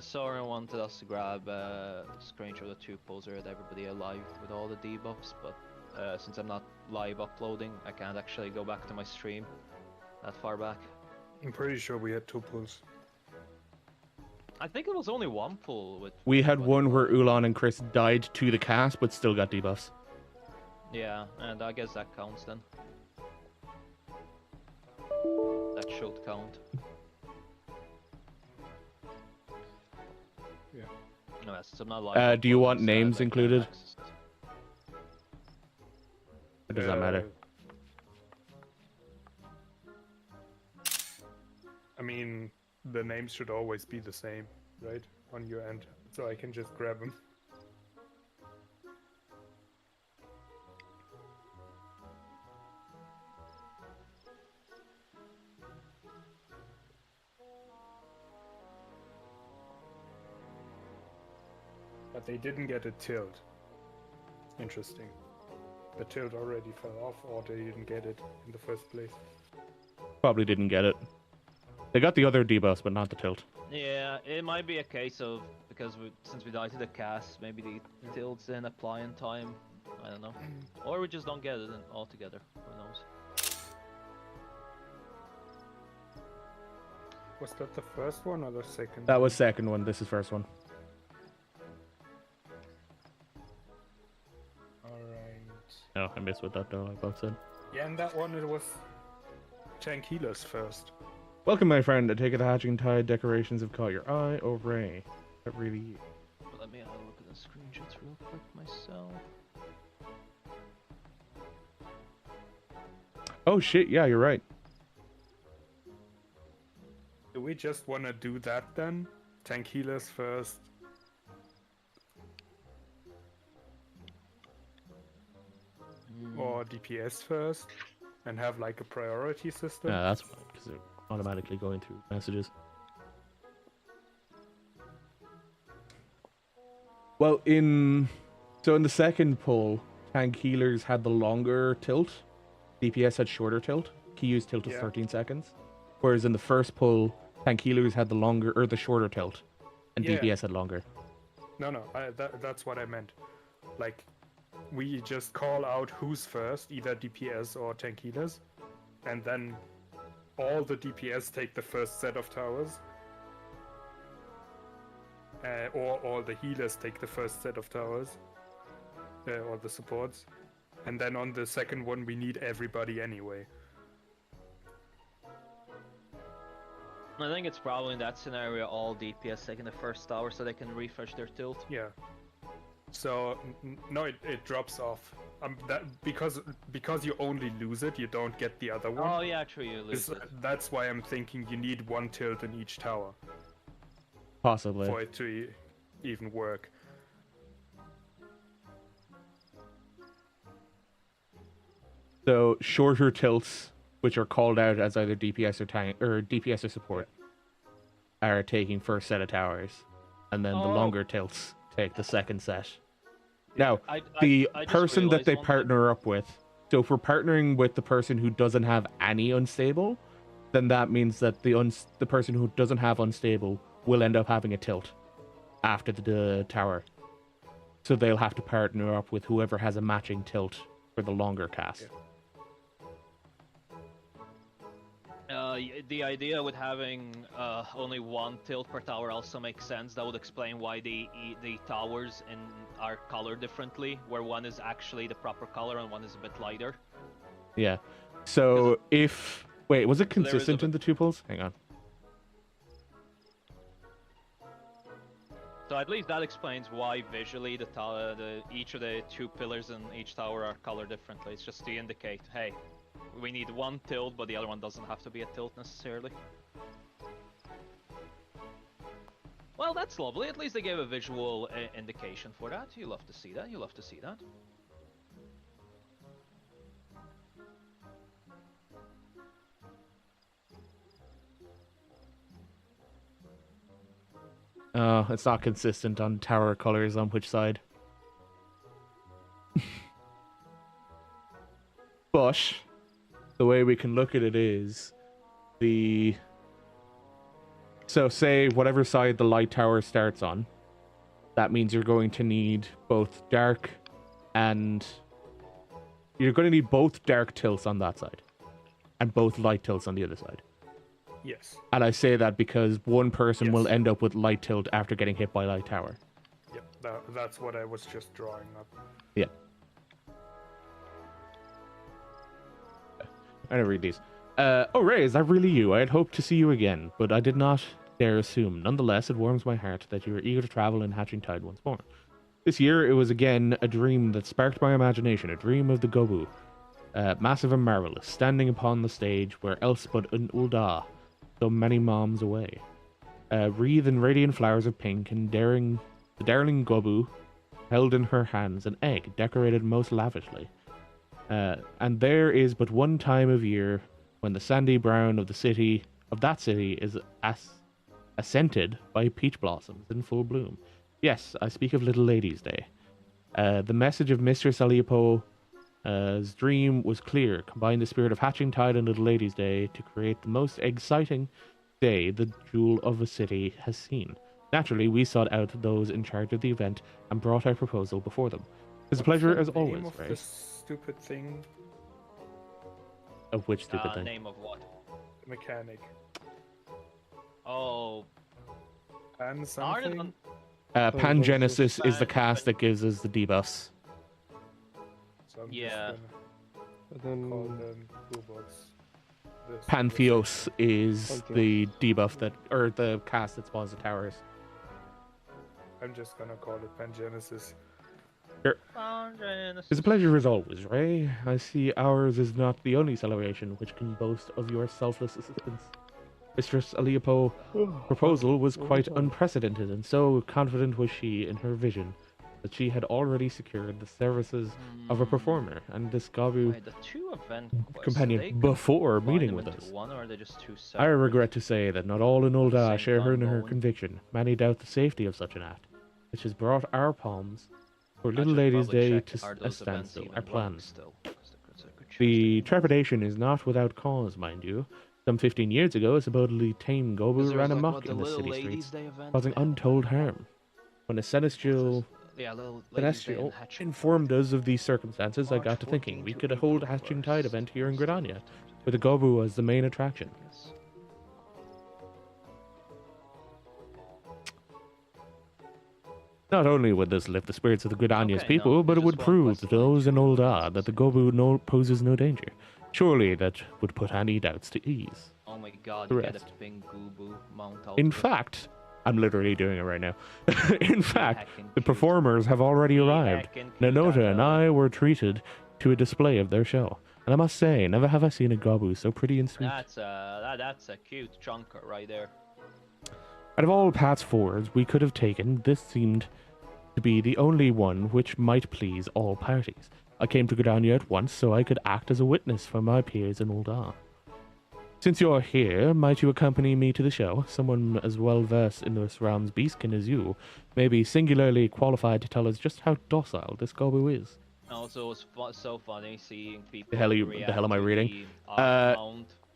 Soren wanted us to grab a screenshot of the two polls with everybody alive with all the debuffs, but since I'm not live uploading, I can't actually go back to my stream that far back. I'm pretty sure we had 2 pulls. I think it was only one pull with. we had everybody one where alive. Ulan and Chris died to the cast, but still got debuffs. Yeah, and I guess that counts then. That should count. Yeah. No, since I'm not live. Do you want uploading, so names I can't included? access it. Or does that matter? I mean, the names should always be the same, right? On your end. So I can just grab them. But they didn't get a tilt. Interesting. The tilt already fell off, or they didn't get it in the first place. Probably didn't get it. They got the other debuffs, but not the tilt. Yeah, it might be a case of because since we died to the cast, maybe the tilts didn't apply in time. I don't know, or we just don't get it altogether. Who knows? Was that the first one or the second? That was second one. This is first one. Alright. No, I missed what that though. I both said. Yeah, and that one it was tank healers first. Welcome, my friend. I take it the hatching tide decorations have caught your eye. Oh, Ray. That really. But let me have a look at the screenshots real quick myself. Oh shit! Yeah, you're right. Do we just want to do that then? Tank healers first. Or DPS first? And have like a priority system? Yeah, that's fine because they're automatically going through messages. Well, in the second pull, tank healers had the longer tilt. DPS had shorter tilt. Key use tilt of Yeah. 13 seconds. Whereas in the first pull, tank healers had the longer or the shorter tilt, and Yeah. DPS had longer. No, that's what I meant. Like, we just call out who's first, either DPS or tank healers, and then all the DPS take the first set of towers, or all the healers take the first set of towers, or the supports, and then on the second one we need everybody anyway. I think it's probably in that scenario all DPS taking the first tower so they can refresh their tilt. Yeah. So no, it drops off. That because you only lose it, you don't get the other one. Oh yeah, true, you lose it. That's why I'm thinking you need one tilt in each tower Possibly. for it to even work. So shorter tilts, which are called out as either DPS or tank or DPS or support, are taking first set of towers, and then the Oh. longer tilts take the second set. Now, I the just person that realized they one thing. partner up with. So if we're partnering with the person who doesn't have any unstable, then that means that the person who doesn't have unstable will end up having a tilt after the tower. So they'll have to partner up with whoever has a matching tilt for the longer cast. The idea with having only one tilt per tower also makes sense. That would explain why the towers are colored differently, where one is actually the proper color and one is a bit lighter. Yeah. So if wait, was it there is a consistent bit- in the two pulls? Hang on. So at least that explains why visually each of the two pillars in each tower are colored differently. It's just to indicate, hey, we need one tilt, but the other one doesn't have to be a tilt necessarily. Well, that's lovely. At least they gave a visual indication for that. You love to see that. You love to see that. It's not consistent on tower colors on which side. But the way we can look at it is so say whatever side the light tower starts on, that means you're going to need both dark and you're going to need both dark tilts on that side and both light tilts on the other side. Yes. And I say that because one person will Yes. end up with light tilt after getting hit by light tower. Yeah, that's what I was just drawing up. Yeah. I don't read these. Oh, Ray, is that really you? I had hoped to see you again, but I did not dare assume. Nonetheless, it warms my heart that you are eager to travel in Hatching Tide once more. This year, it was again a dream that sparked my imagination, a dream of the Gobu. Massive and marvelous, standing upon the stage where else but an Ulda, so many moms away. Wreathed in radiant flowers of pink, and the darling Gobu held in her hands an egg decorated most lavishly. And there is but one time of year when the sandy brown of that city is ascented by peach blossoms in full bloom. Yes, I speak of Little Ladies' Day. The message of Mistress Aliapo's dream was clear. Combine the spirit of Hatching Tide and Little Ladies' Day to create the most exciting day the jewel of a city has seen. Naturally, we sought out those in charge of the event and brought our proposal before them. It's a pleasure as always, Of Ray. this stupid thing, Of which stupid thing? Name of what? mechanic, Oh, and something. Pangenesis is the cast that gives us the debuffs. So I'm Yeah. just And gonna call then them robots. This- Pantheos is Pantheos. the debuff or the cast that spawns the towers. I'm just gonna call it Pangenesis. It's a pleasure as always, Ray. I see ours is not the only celebration which can boast of your selfless assistance. Mistress Aliapo's proposal was quite unprecedented, and so confident was she in her vision that she had already secured the services of a performer and this Gabu Wait, the two event quests, companion they before combine meeting them with into us. One, or are they just two I separate? regret to say that not all in Ulda Same share her in time her going. conviction. Many doubt the safety of such an act, which has brought our palms for I Little should Ladies' probably Day check, to are a those events standstill. even Our running plans. still? 'Cause there's a good chance The they trepidation is not without cause, mind you. Some 15 years ago, a supposedly tame will. 'Cause Gobu there ran was, like, amok what, the in the Little city Ladies' streets, Day event causing they had? untold harm. When a celestial Yeah, Little Ladies' Day Celestial and Hatching informed Tide. us of these circumstances, I March got to thinking 14 we to could hold a April Hatching Tide 1st. event here in Gridania, with the Gobu as the main attraction. Yes. Not only would this lift the spirits of the Gridania's Okay, people, no, but it just would one prove quest to line, those in two Ulda events, that the yeah. Gobu poses no danger. Surely that would put any doubts to ease. Oh my god, The you get rest. a pink Goobu mount out In of it. fact, I'm literally doing it right now. In fact, heckin' the cute. performers have already arrived. Heckin' cute, Nanota and Angela. I were treated to a display of their show. And I must say, never have I seen a Gobu so pretty and sweet. That's a cute chunker right there. Out of all paths forwards we could have taken, this seemed to be the only one which might please all parties. I came to Gridania at once so I could act as a witness for my peers in Ulda. Since you're here, might you accompany me to the show? Someone as well versed in this realm's beastkin as you may be singularly qualified to tell us just how docile this Gobu is. Also, it was so funny seeing people. The hell am I reading?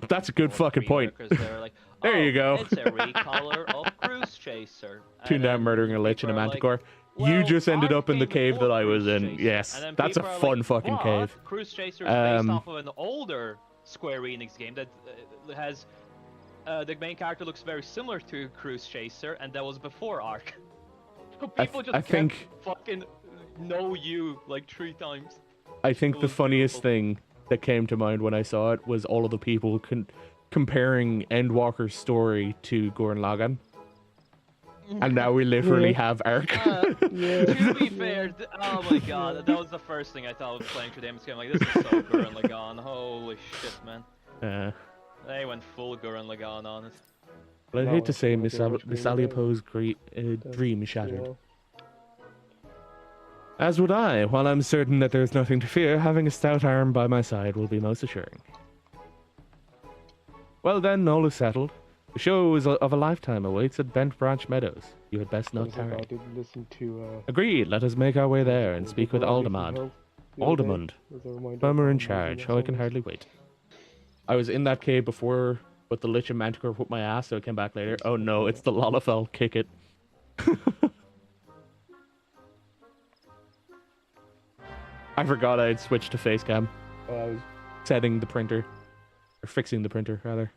That's a good fucking point. Like, There oh, you go. It's a recolor of Cruise Chaser. Tuned And down then murdering a lich and a people are like, manticore. You well, just ended Ark up in the came cave before that I was Cruise in. Chaser. Yes, And then that's a people are fun like, fucking what? cave. Cruise Chaser is based Um, off of an older Square Enix game that has the main character looks very similar to Cruise Chaser, and that was before Ark. So people just I think- kept fucking know you like 3 times. I think It the was funniest beautiful. thing that came to mind when I saw it was all of the people comparing Endwalker's story to Gurren Lagann. And now we literally have Ark. To be fair, oh my god, that was the first thing I thought of playing through the game. Like, this is so Gurren Lagann. Holy shit, man. They went full Gurren Lagann on it. But I'd No, hate to it's say not Miss doing much Miss being there. Aliapo's great dream You shattered. know. As would I. While I'm certain that there's nothing to fear, having a stout arm by my side will be most assuring. Well then, all is settled. The show of a lifetime awaits at Bent Branch Meadows. You had best not As I said, tarry. I did listen to Agreed. Let us make our way there and the speak with variety from Aldemond. Health the other day, Aldemond. as a reminder Mummer of in how amazing charge. that How I song can is. hardly wait. I was in that cave before, but the Lich and Manticore whooped my ass, so I came back later. Oh no, it's the Lalafell. Kick it. I forgot I had switched to facecam while I was setting the printer. Or fixing the printer, rather.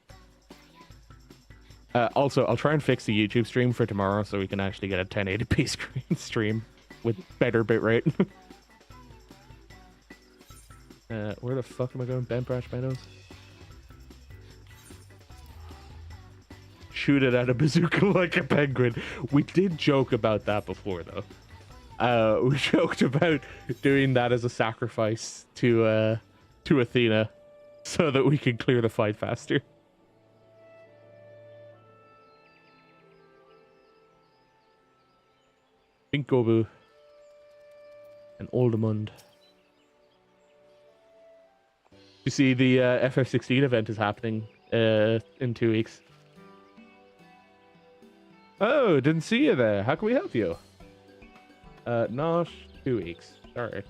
Also, I'll try and fix the YouTube stream for tomorrow so we can actually get a 1080p screen stream with better bitrate. Where the fuck am I going? Bent Branch Meadows? Shoot it at a bazooka like a penguin. We did joke about that before, though. We joked about doing that as a sacrifice to Athena so that we can clear the fight faster. Inkobu and Aldemund. You see, the FF16 event is happening in 2 weeks. Oh, didn't see you there. How can we help you? Not 2 weeks. Sorry.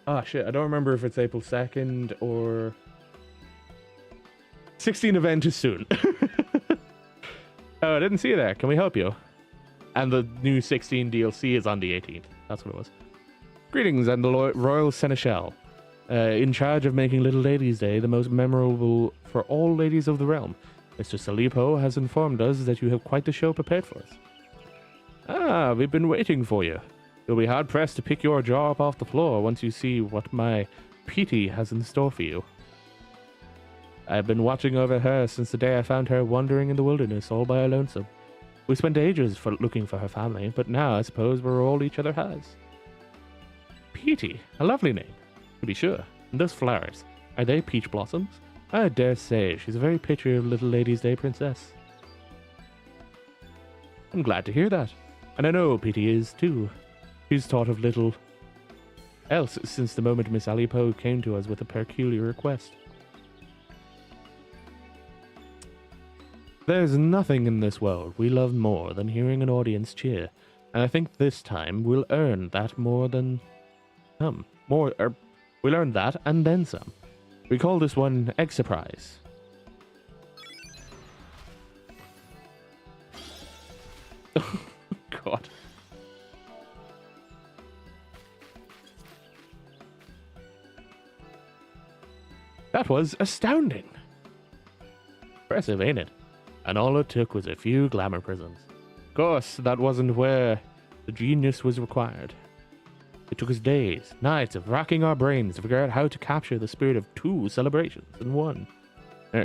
Ah, shit. I don't remember if it's April 2nd or... 16 event is soon. Oh, I didn't see you there. Can we help you? And the new 16 DLC is on the 18th. That's what it was. Greetings, and the Royal Seneschal. In charge of making Little Ladies' Day the most memorable for all ladies of the realm. Mr. Salipo has informed us that you have quite the show prepared for us. Ah, we've been waiting for you. You'll be hard-pressed to pick your jaw up off the floor once you see what my Petey has in store for you. I've been watching over her since the day I found her wandering in the wilderness all by her lonesome. We spent ages looking for her family, but now I suppose we're all each other has. Petey, a lovely name, to be sure. And those flowers, are they peach blossoms? I dare say she's a very picture of Little Lady's Day princess. I'm glad to hear that, and I know Petey is too. She's thought of little else since the moment Miss Alipo came to us with a peculiar request. There's nothing in this world we love more than hearing an audience cheer, and I think this time we'll earn that more than some. We'll earn that and then some. We call this one Egg Surprise. God. That was astounding. Impressive, ain't it? And all it took was a few glamour prisms. Of course, that wasn't where the genius was required. It took us days, nights of racking our brains to figure out how to capture the spirit of 2 celebrations in one.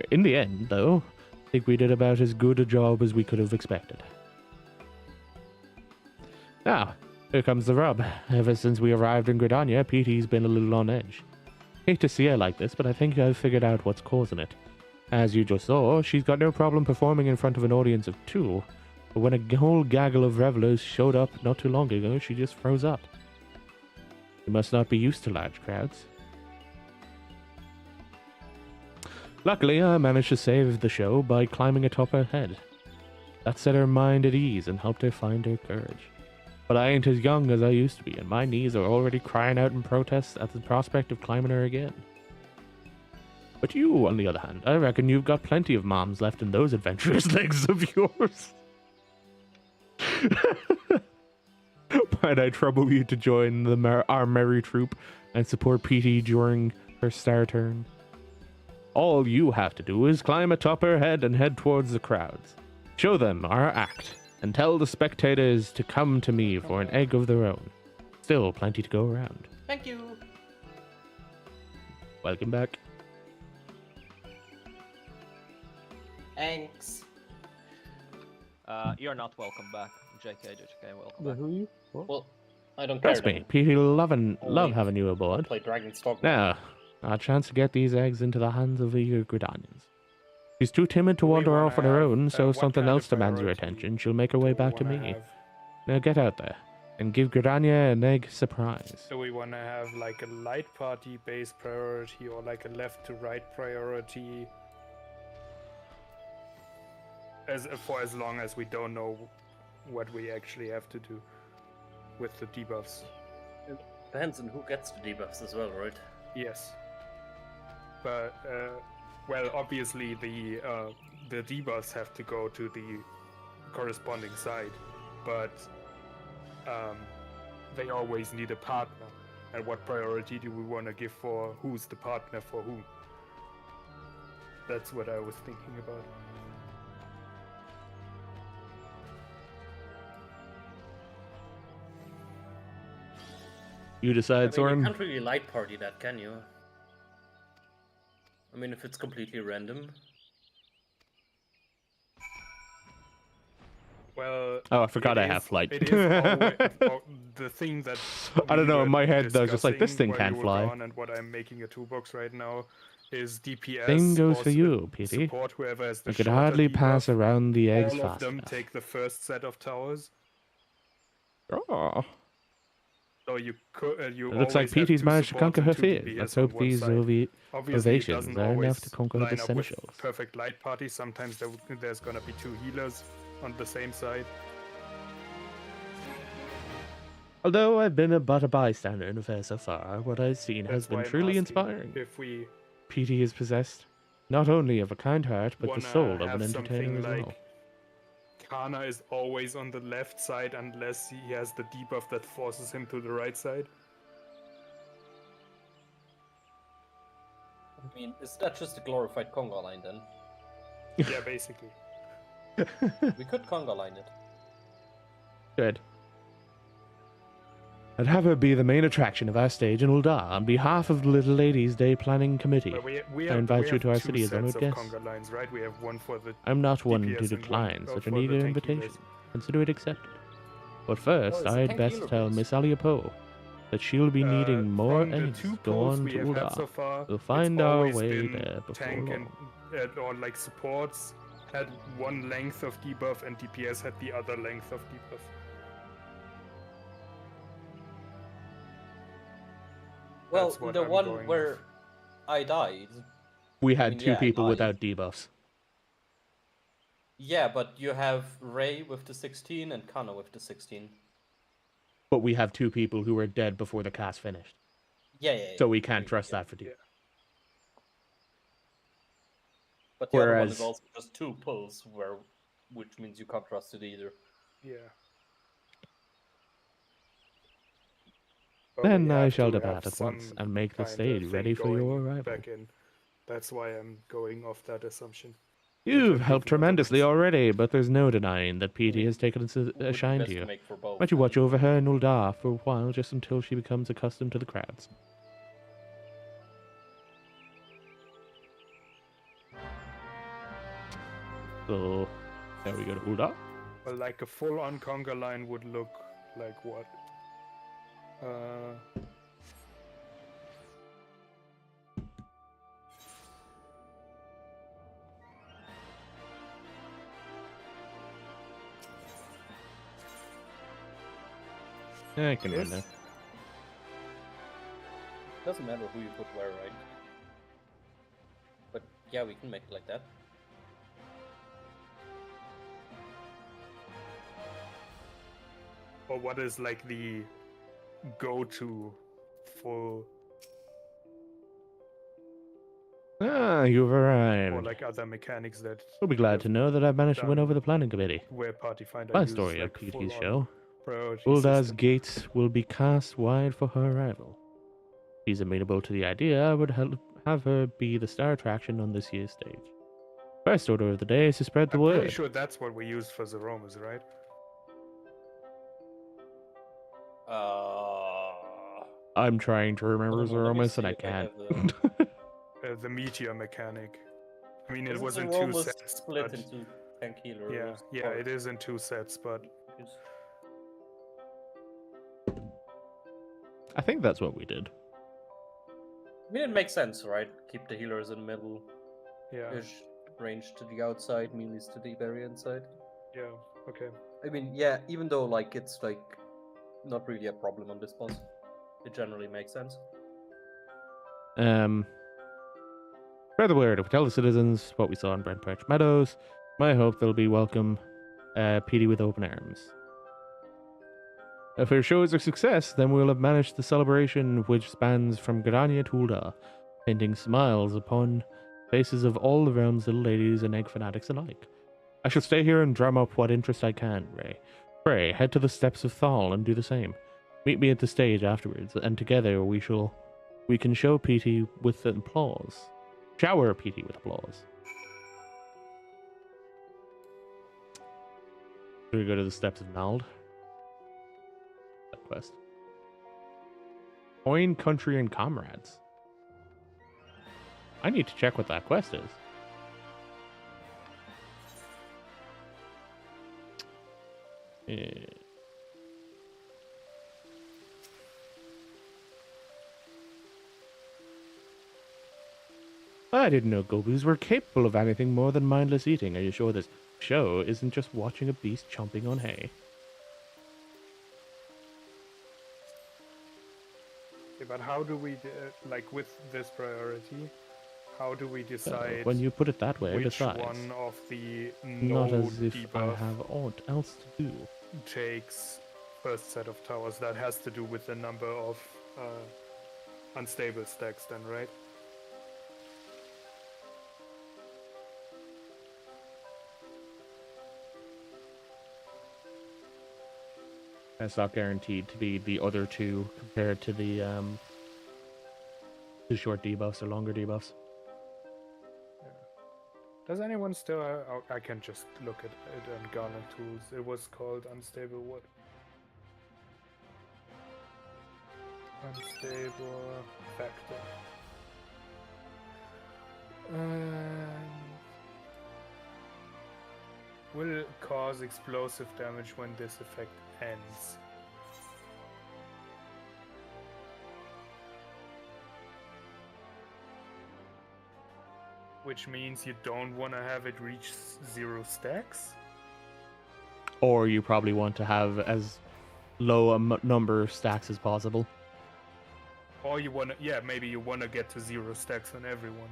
In the end, though, I think we did about as good a job as we could have expected. Now, here comes the rub. Ever since we arrived in Gridania, Petey's been a little on edge. Hate to see her like this, but I think I've figured out what's causing it. As you just saw, she's got no problem performing in front of an audience of 2, but when a whole gaggle of revelers showed up not too long ago, she just froze up. You must not be used to large crowds. Luckily, I managed to save the show by climbing atop her head. That set her mind at ease and helped her find her courage. But I ain't as young as I used to be, and my knees are already crying out in protest at the prospect of climbing her again. But you, on the other hand, I reckon you've got plenty of moms left in those adventurous legs of yours. Might I trouble you to join our merry troop and support Petey during her star turn? All you have to do is climb atop her head and head towards the crowds. Show them our act, and tell the spectators to come to me for an egg of their own. Still plenty to go around. Thank you. Welcome back. Thanks. You're not welcome back. JK, welcome Yeah, back. who are you? What? Well, I don't care. Trust me, Petey love having you I'll aboard. play Dragonstock. Now, our chance to get these eggs into the hands of eager Gridanians. She's too timid to Do we wander wanna off on her have, own, so what if something kind else of demands your priority attention, she'll make her way do we back to wanna me. have? Now get out there. And give Gridania an egg surprise. Do we want to have like a light party base priority or like a left to right priority? For as long as we don't know what we actually have to do with the debuffs. Depends on who gets the debuffs as well, right? Yes. But well, obviously the debuffs have to go to the corresponding side, but they always need a partner. And what priority do we want to give for who's the partner for whom? That's what I was thinking about. You decide, I mean, Soren. you can't really light party that, can you? I mean, if it's completely random. Well, Oh, I forgot it I is- have flight. It is always, the thing that I don't we know, in were my head, I was just like, this discussing thing while can't you were fly. gone and what I'm making a toolbox right now is DPS. Same goes or for you, Petey. Support whoever has the I could shorter hardly pass debuff. around the eggs All of fast them enough. take the first set of towers. Oh. So you could. You It looks like always have Petey's two managed to supports conquer and her two fears. DPS Let's on hope one these side. Obviously, it ovations doesn't are enough always to conquer the line up with essentials. perfect light party. Sometimes there's gonna be two healers on the same side. Although I've been but a bystander in affairs so far, what I've seen has That's why been I'm truly asking inspiring. If we Petey is possessed not only of a kind heart, but the wanna soul of have an entertainer as something well. like Kana is always on the left side unless he has the debuff that forces him to the right side. I mean, is that just a glorified conga line then? Yeah, basically. We could conga line it. Good. I'd have her be the main attraction of our stage in Ul'dah on behalf of the Little Ladies' Day Planning Committee. But we I have, invite we you have to our two city as honored sets of guests. conga lines, right? We have one for the I'm not one DPS to and one decline such an for the eager tank invitation. healers. Consider it accepted. But first, it's a I'd tank best healer tell base. Miss Alia Poe that she'll be needing more From the eggs two to go polls on we to have had so Ul'dah. far, We'll it's find our always way been there before tank long. and or like supports had one length of debuff and DPS had the other length of debuff. Well, That's what the I'm one going where with. I died. We had mean, two yeah, I people died. without debuffs. Yeah, but you have Ray with the 16 and Kana with the 16. But we have two people who were dead before the cast finished. Yeah, yeah. So yeah, we can't agree, trust yeah. that for debuff. But the other one is Whereas- also just two pulls, which means you can't trust it either. Yeah. But Then we I have shall to depart have at once some and make the kinda stage thing ready for going your arrival. back in. That's why I'm going off that assumption. You've Which I helped believe tremendously otherwise. already, but there's no denying that Petey has taken a Would be shine best to you. make for both, Why don't you watch then. over her in Ul'dah for a while, just until she becomes accustomed to the crowds? So, there we go to Ul'dah. Well, like a full-on conga line would look like what? I can run Yes. there. Doesn't matter who you put where, right? But yeah, we can make it like that. Or what is like the go-to full, Ah, you've or arrived. like other mechanics that We'll be glad to know that I've managed to win done over the planning committee. where Party Finder My uses story of like Petey's full-on show. priority Ul'dah's system. gates will be cast wide for her arrival. If she's amenable to the idea, I would have her be the star attraction on this year's stage. First order of the day is to spread the I'm word. pretty sure that's what we used for Zeromas, right? I'm trying to remember Hold on, let me Zeromus and see I if I can't. have The meteor mechanic. I mean, it Isn't was the in roll two was sets. split but- into tank healer. yeah, it is in two sets, but I think that's what we did. I mean, it makes sense, right? Keep the healers in the middle, yeah, ish, range to the outside, melees to the very inside. yeah, okay. I mean, yeah, even though like it's like not really a problem on this boss. It generally makes sense. Spread the word. If we tell the citizens what we saw in Brent Perch Meadows, my hope they'll be welcome PD with open arms. If our show is a success, then we'll have managed the celebration which spans from Grania to Ulda, painting smiles upon faces of all the realm's little ladies and egg fanatics alike. I shall stay here and drum up what interest I can, Ray. Pray, head to the steps of Thal and do the same. Meet me at the stage afterwards, and together we can show PT with applause. Shower PT with applause. Should we go to the steps of Nald? That quest. Coin, country, and comrades. I need to check what that quest is. I didn't know Gobus were capable of anything more than mindless eating. Are you sure this show isn't just watching a beast chomping on hay? Okay, but how do we, like with this priority, how do we decide When you put it that way, which besides, one of the no not as if I debuff have aught else to do. takes first set of towers? That has to do with the number of unstable stacks then, right? That's not guaranteed to be the other two compared to the short debuffs or longer debuffs. Does anyone still? I can just look at it on Garland Tools. It was called Unstable what? Unstable factor. Will cause explosive damage when this effect ends. Which means you don't want to have it reach 0 stacks? Or you probably want to have as low a number of stacks as possible. Or you want to, yeah, maybe you want to get to 0 stacks on everyone.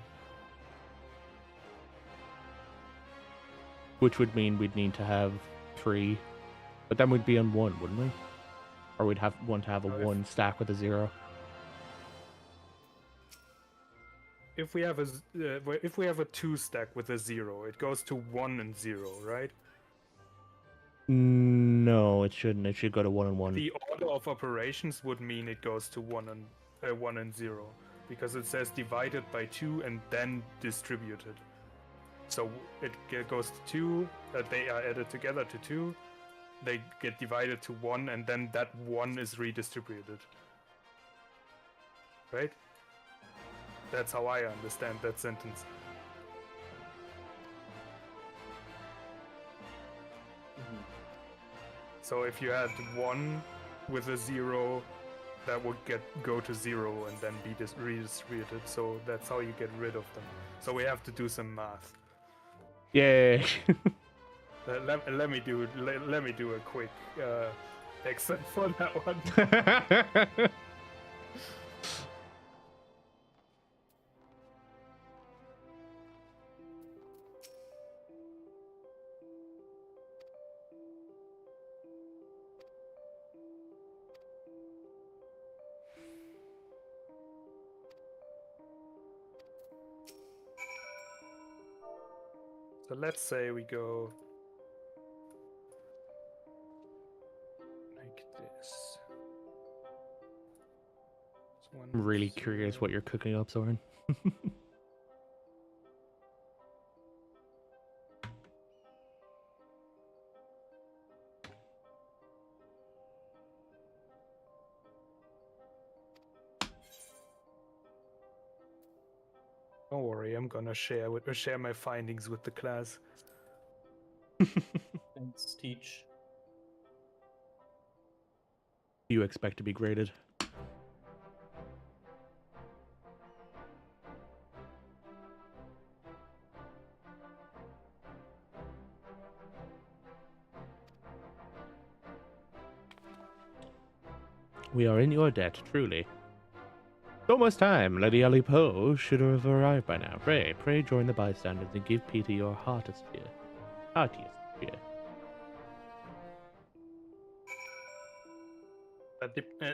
Which would mean we'd need to have 3. But then we'd be on 1, wouldn't we? Or we'd want to have a 1 stack with a 0. If we have a 2 stack with a 0, it goes to 1 and 0, right? No, it shouldn't. It should go to 1 and 1. The order of operations would mean it goes to 1 and 0, because it says divided by 2 and then distributed. So it goes to 2, they are added together to 2, they get divided to 1, and then that 1 is redistributed. Right? That's how I understand that sentence. So if you had 1 with a 0, that would go to 0 and then be redistributed. So that's how you get rid of them. So we have to do some math. Yay! Let me do a quick Excel for that one. So let's say we go like this. I'm really curious what you're cooking up, Soren. Don't worry, I'm gonna share my findings with the class. Thanks, teach. You expect to be graded. We are in your debt, truly. Almost time. Lady Ali Poe should have arrived by now. Pray join the bystanders and give Peter your heartiest cheer. Heartiest cheer.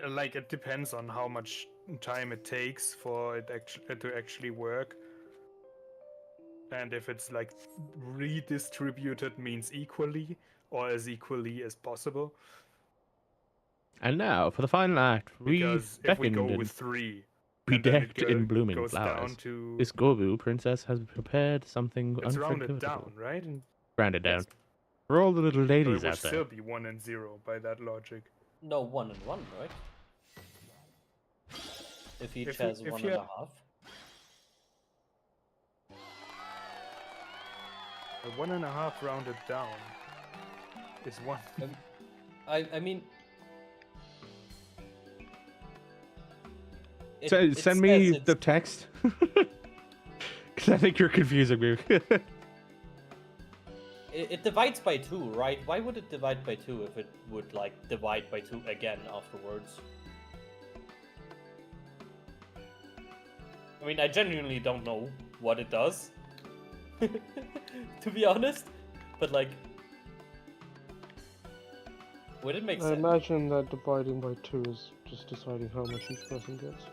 Like it depends on how much time it takes for it to actually work, and if it's like redistributed means equally or as equally as possible. And now for the final act. Because if we go Beckoned with 3, be and then decked in blooming goes flowers. down to This Gobu princess has prepared something it's unforgettable. rounded down, right? Rounded down. For all the little So ladies it would out there. still be 1 and 0 by that logic. No, 1 and 1, right? If each If you- has if one you and a have- half. A 1.5 rounded down is 1. I mean. Send me the text. Because I think you're confusing me. It divides by 2, right? Why would it divide by 2 if it would, like, divide by 2 again afterwards? I mean, I genuinely don't know what it does. To be honest. But, like... Would it make I sense? imagine that dividing by 2 is just deciding how much each person gets.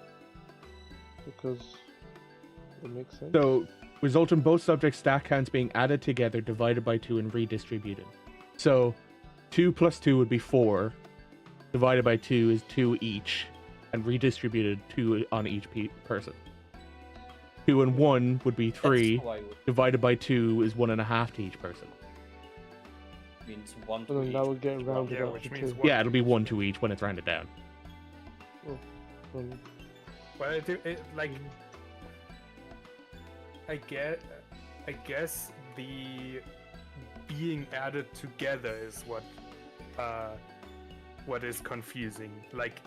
Because it makes sense. So, result in both subject stack counts being added together, divided by 2, and redistributed. So, 2 plus 2 would be 4. Divided by 2 is 2 each. And redistributed 2 on each person. 2 and 1 would be 3. That's how I would Divided by 2 is 1.5 to each person. means 1 So to then each. that would get rounded Yeah, up which to means 2. one. Yeah, it'll be 1 to each when it's rounded down. Well, like, I guess the being added together is what is confusing. Like,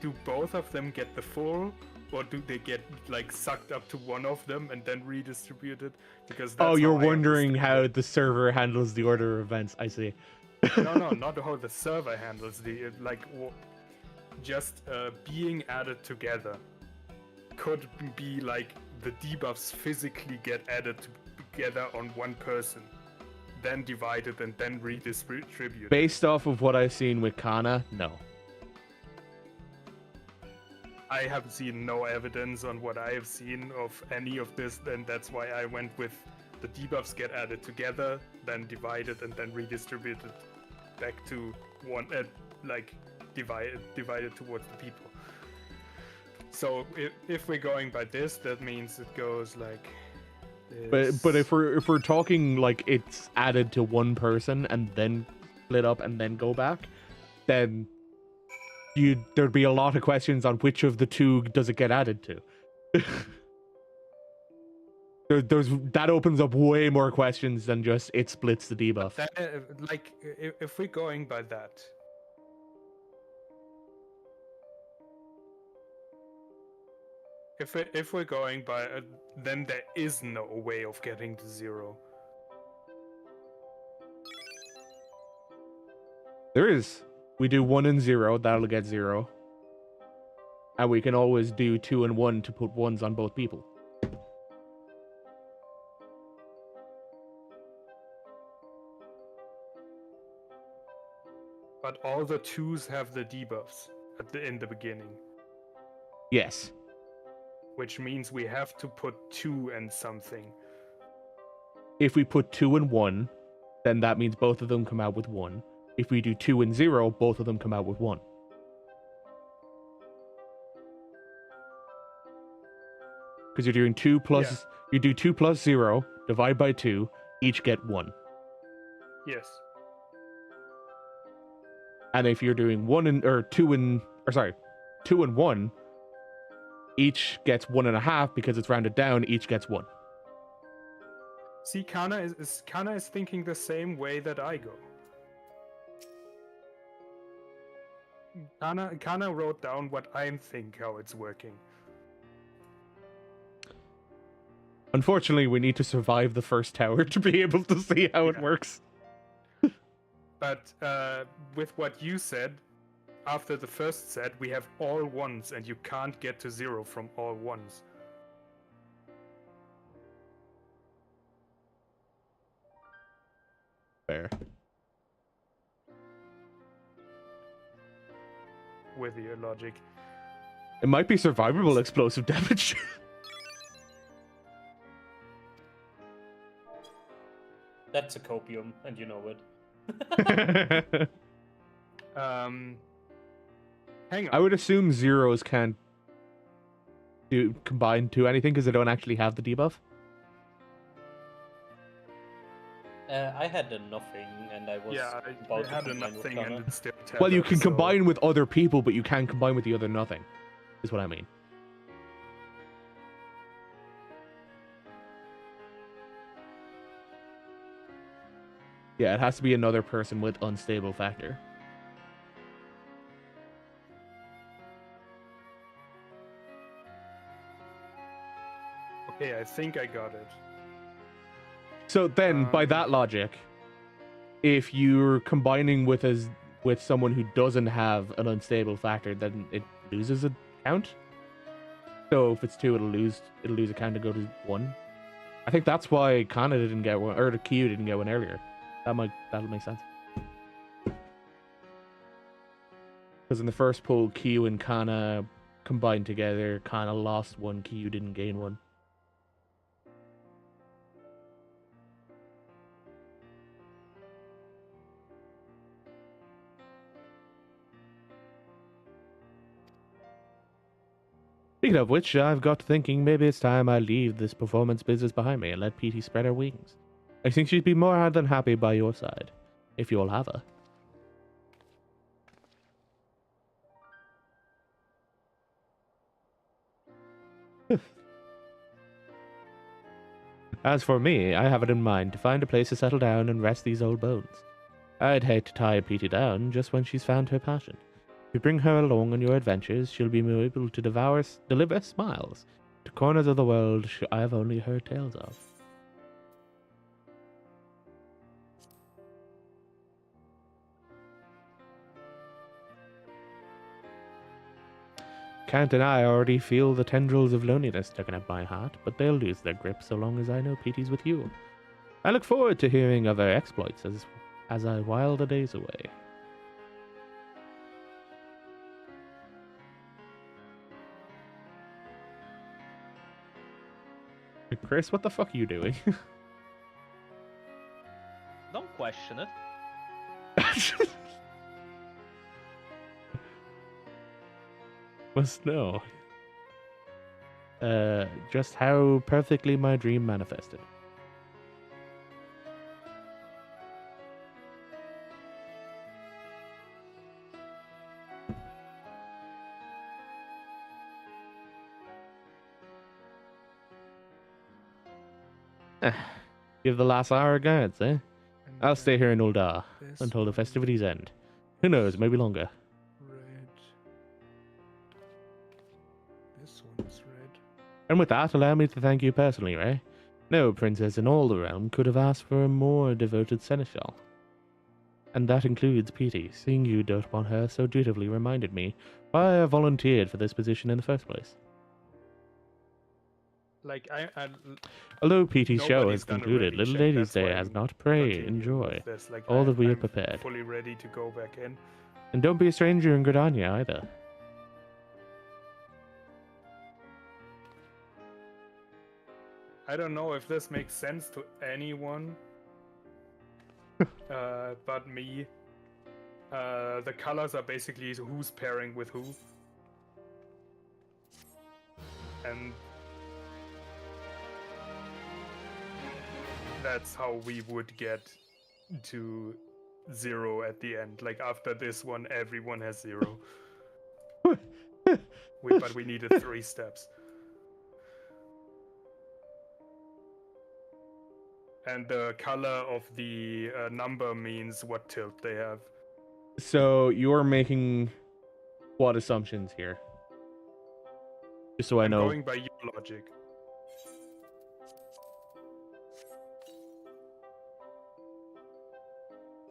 do both of them get the full, or do they get like sucked up to one of them and then redistributed? Because that's Oh, you're how I wondering understand how it. the server handles the order of events. I see. No, not how the server handles just being added together could be like the debuffs physically get added together on one person, then divided and then redistributed. Based off of what I've seen with Kana, no. I have seen no evidence on what I have seen of any of this, and that's why I went with the debuffs get added together, then divided and then redistributed back to one, divided towards the people. So if we're going by this, that means it goes like this. But if we're talking like it's added to one person and then split up and then go back, then there'd be a lot of questions on which of the two does it get added to. That opens up way more questions than just it splits the debuff. If we're going by that, if we're going by, then there is no way of getting to 0. There is. We do 1 and 0, that'll get 0. And we can always do 2 and 1 to put 1s on both people. But all the 2s have the debuffs in the beginning, Yes. which means we have to put 2 and something. If we put 2 and 1, then that means both of them come out with 1. If we do 2 and 0, both of them come out with 1. Because you're doing 2 plus... Yeah. You do 2 plus 0, divide by 2, each get 1. Yes. And if you're doing 2 and 1, each gets 1.5 because it's rounded down, each gets 1. See, Kana is thinking the same way that I go. Kana wrote down what I think how it's working. Unfortunately, we need to survive the first tower to be able to see how it Yeah. works. But with what you said, after the first set, we have all ones, and you can't get to 0 from all ones. Fair. With your logic. It might be survivable explosive damage. That's a copium, and you know it. Hang on. I would assume zeros can't combine to anything because they don't actually have the debuff. I had a nothing, and I was Yeah, about I to had a combine with nothing, Gunner. and it's still Well, you tethered, can so- combine with other people, but you can't combine with the other nothing, is what I mean. Yeah, it has to be another person with unstable factor. Okay, I think I got it. So then, by that logic, if you're combining with someone who doesn't have an unstable factor, then it loses a count. So if it's 2, it'll lose a count and go to 1. I think that's why Kana didn't get one, or the Q didn't get one earlier. That'll make sense. Because in the first pull, Q and Kana combined together. Kana lost 1, Q didn't gain 1. Speaking of which, I've got thinking maybe it's time I leave this performance business behind me and let PT spread her wings. I think she'd be more than happy by your side, if you'll have her. As for me, I have it in mind to find a place to settle down and rest these old bones. I'd hate to tie PT down just when she's found her passion. If you bring her along on your adventures, she'll be able to deliver smiles to corners of the world I have only heard tales of. Kant and I already feel the tendrils of loneliness tugging at my heart, but they'll lose their grip so long as I know Petey's with you. I look forward to hearing of her exploits as I while the days away. Chris, what the fuck are you doing? Don't question it. Must know. Just how perfectly my dream manifested. Give the last hour a guards, eh? I'll stay here in Uldar until the festivities end. Who knows, maybe longer. Red. This one's red. And with that, allow me to thank you personally, Ray. No princess in all the realm could have asked for a more devoted seneschal. And that includes Petey. Seeing you dote upon her so dutifully reminded me why I volunteered for this position in the first place. Like, Although Petey's show nobody's has gonna concluded, really Little check, Ladies that's Day why has I'm not pray, continuing enjoy with this. Like, all that we have I'm prepared. fully ready to go back in. And don't be a stranger in Gridania either. I don't know if this makes sense to anyone, but me. The colors are basically who's pairing with who. And that's how we would get to 0 at the end. Like, after this one, everyone has 0. But we needed 3 steps. And the color of the number means what tilt they have. So you're making what assumptions here? Just so I I'm know. going by your logic.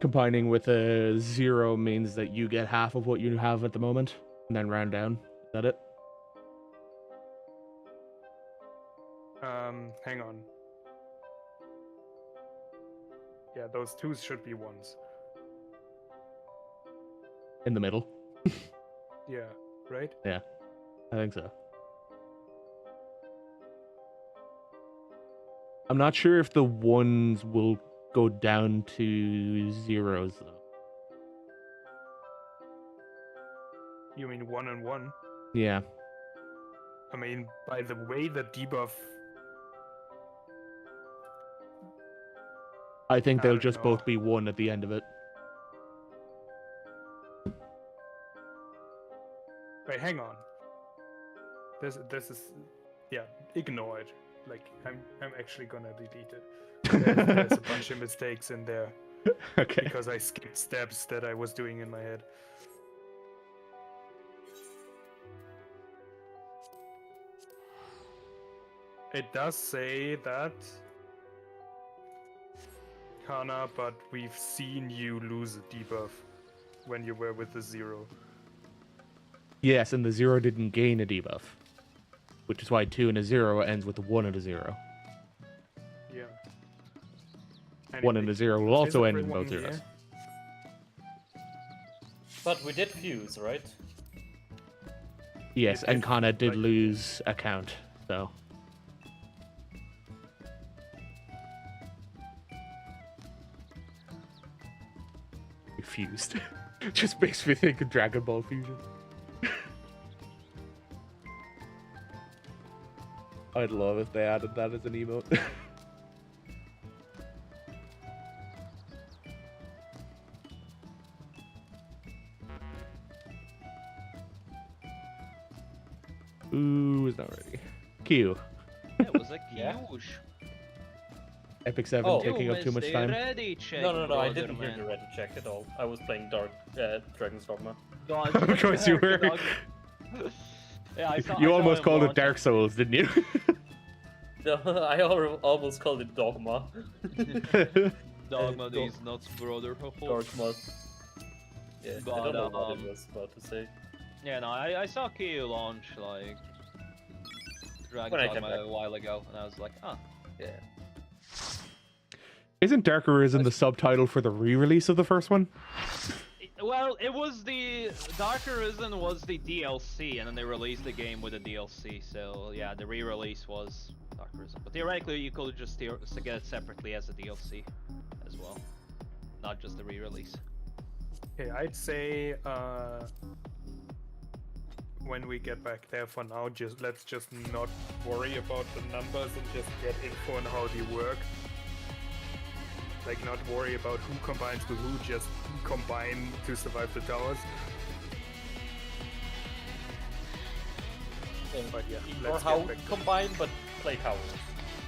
combining with a 0 means that you get half of what you have at the moment, and then round down. Is that it? Hang on. Yeah, those 2s should be 1s. In the middle? Yeah, right? Yeah, I think so. I'm not sure if the 1s will go down to 0s, though. You mean 1 and 1? Yeah. I mean, by the way the debuff... I think I they'll don't just know. both be 1 at the end of it. Wait, hang on. This is... Yeah, ignore it. Like, I'm actually gonna delete it. There's a bunch of mistakes in there. Okay. Because I skipped steps that I was doing in my head. It does say that, Kana, but we've seen you lose a debuff when you were with the 0. Yes, and the 0 didn't gain a debuff. Which is why 2 and a 0 ends with a 1 and a 0. Yeah. 1 and a 0 will also end in everyone both zeros. here? But we did fuse, right? Yes, and If, Kana did like- lose a count, so. Fused. Just makes me think of Dragon Ball Fusion. I'd love if they added that as an emote. Ooh, is not ready. Q. It was a Yeah. huge. Epic 7 Oh. taking up too much time. Ready check, No, I brother, didn't hear man. the ready check at all. I was playing Dragon's Dogma. God, Of course you were. Yeah, I saw, You I saw almost him called it launch Dark Souls, didn't you? No, I almost called it Dogma. Dogma these nuts, brother. Dogma. Yeah, I But, don't know what it was about to say. Yeah, no, I saw Kyu launch like Dragon When I came Dogma back. a while ago, and I was like, huh. Yeah. Isn't Dark Arisen the subtitle for the re-release of the first one? Well, it was the Dark Arisen was the DLC, and then they released the game with a DLC. So yeah, the re-release was Dark Arisen. But theoretically, you could just get it separately as a DLC as well, not just the re-release. Okay, I'd say when we get back there, for now, let's just not worry about the numbers and just get info on how they work. Like, not worry about who combines with who, just combine to survive the towers. But yeah, Or let's how get back. combine, but play towers.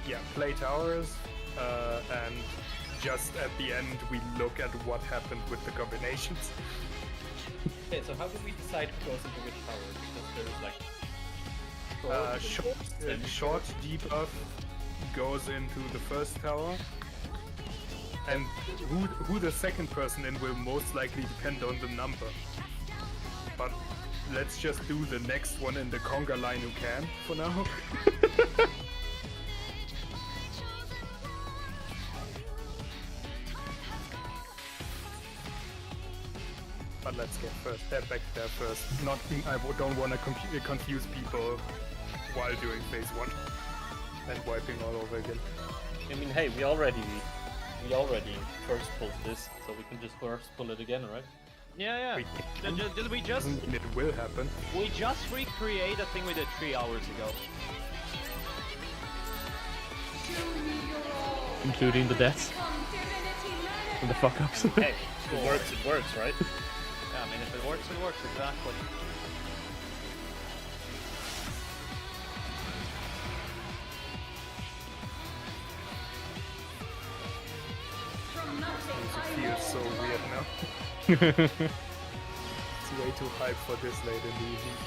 Yeah, play towers, and just at the end we look at what happened with the combinations. Okay, so how do we decide who goes into which tower? Because there's like Short debuff goes into the first tower, and who the second person in will most likely depend on the number. But let's just do the next one in the conga line who can for now. But let's get back there first. Don't want to confuse people while doing phase 1 and wiping all over again. I mean, hey, we already first pulled this, so we can just first pull it again, right? Yeah, yeah. Did we just It will happen. we just recreate a thing we did 3 hours ago? Including the deaths and the fuck-ups. Hey, it works, right? Yeah, I mean, if it works, exactly. It feels so weird now. It's way too hype for this late in the evening.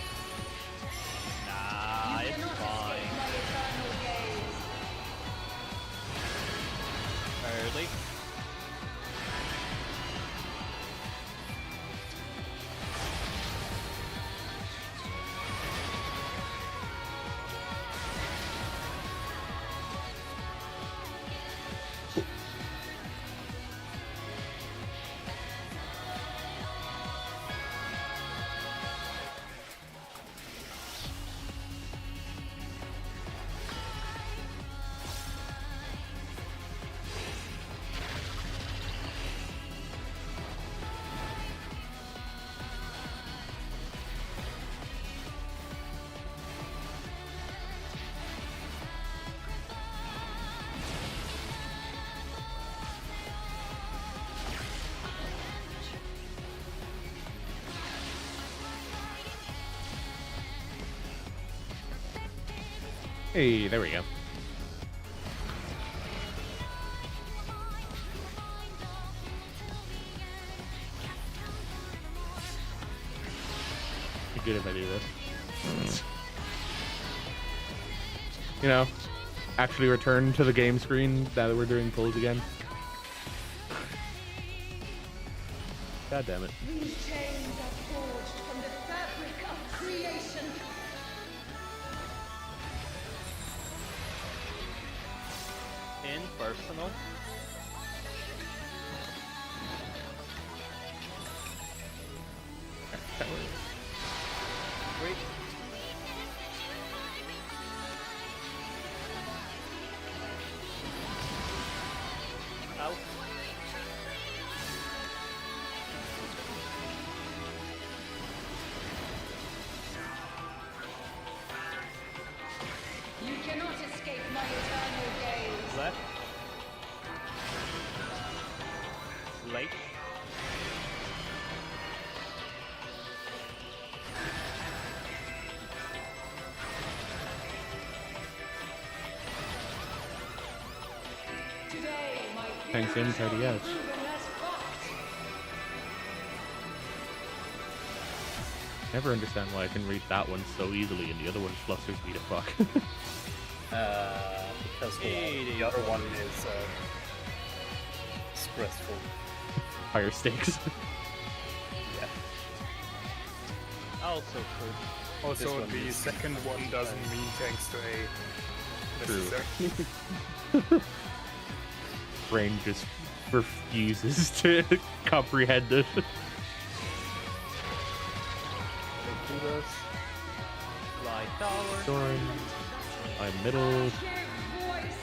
Nah, it's fine. Early. Hey, there we go. Be good if I do this. You know, actually return to the game screen now that we're doing pulls again. God damn it. These chains are forged from the fabric of creation. Impersonal. Great. Out. You cannot escape my eternal gaze. Left. Late. Today, my Thanks, theory Im, shall tidy be out. proven as fact. Never understand why I can read that one so easily and the other one flusters me to fuck. Because the other one is stressful. Higher stakes. Yeah. Also true. Also, This one the is- second one doesn't mean thanks to A. True. Necessarily. Brain just refuses to comprehend it. Light tower. Storm. I'm middle. Give voice.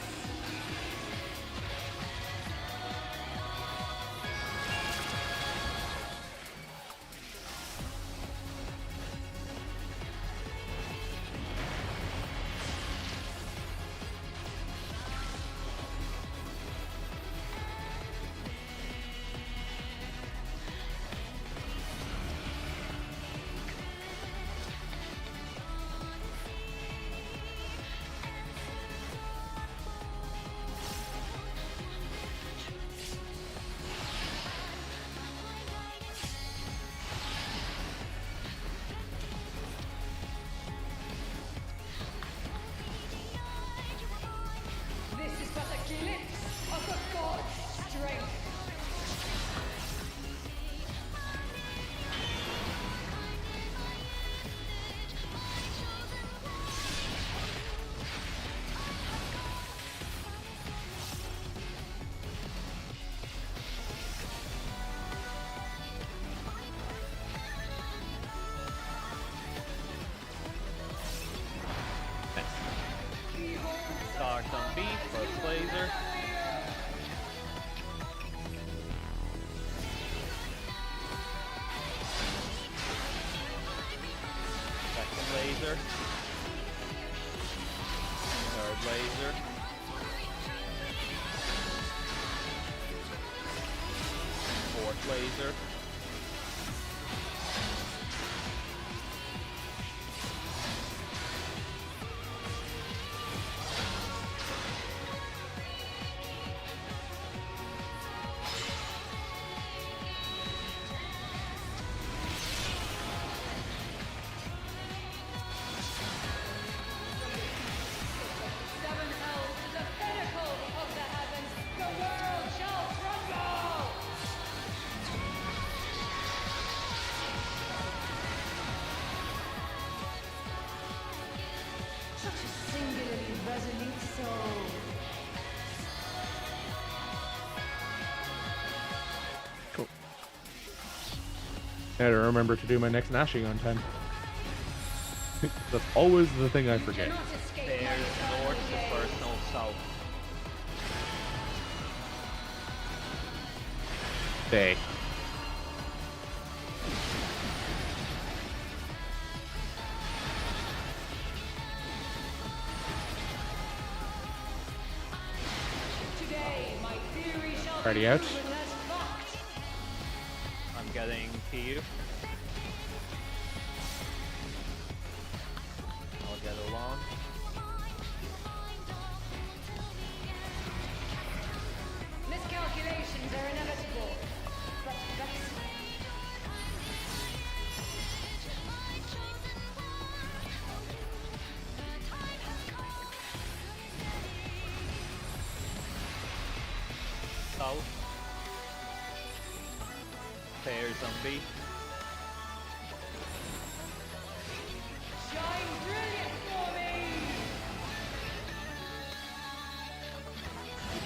This is but a glimpse of the god's strength. Start on B. First laser. Second laser. Third laser. Fourth laser. Seven hells to the pinnacle of the heavens. The world shall crumble. Such a singularly resolute soul. Cool. I gotta remember to do my next gnashing on time. That's always the thing I forget. Cannot escape There's my eternal north to gaze. personal south. Bay. Today, my theory shall Party be out. proven as fact. I'm getting PU. I'll get along. South. Pairs on B. Shine brilliant for me!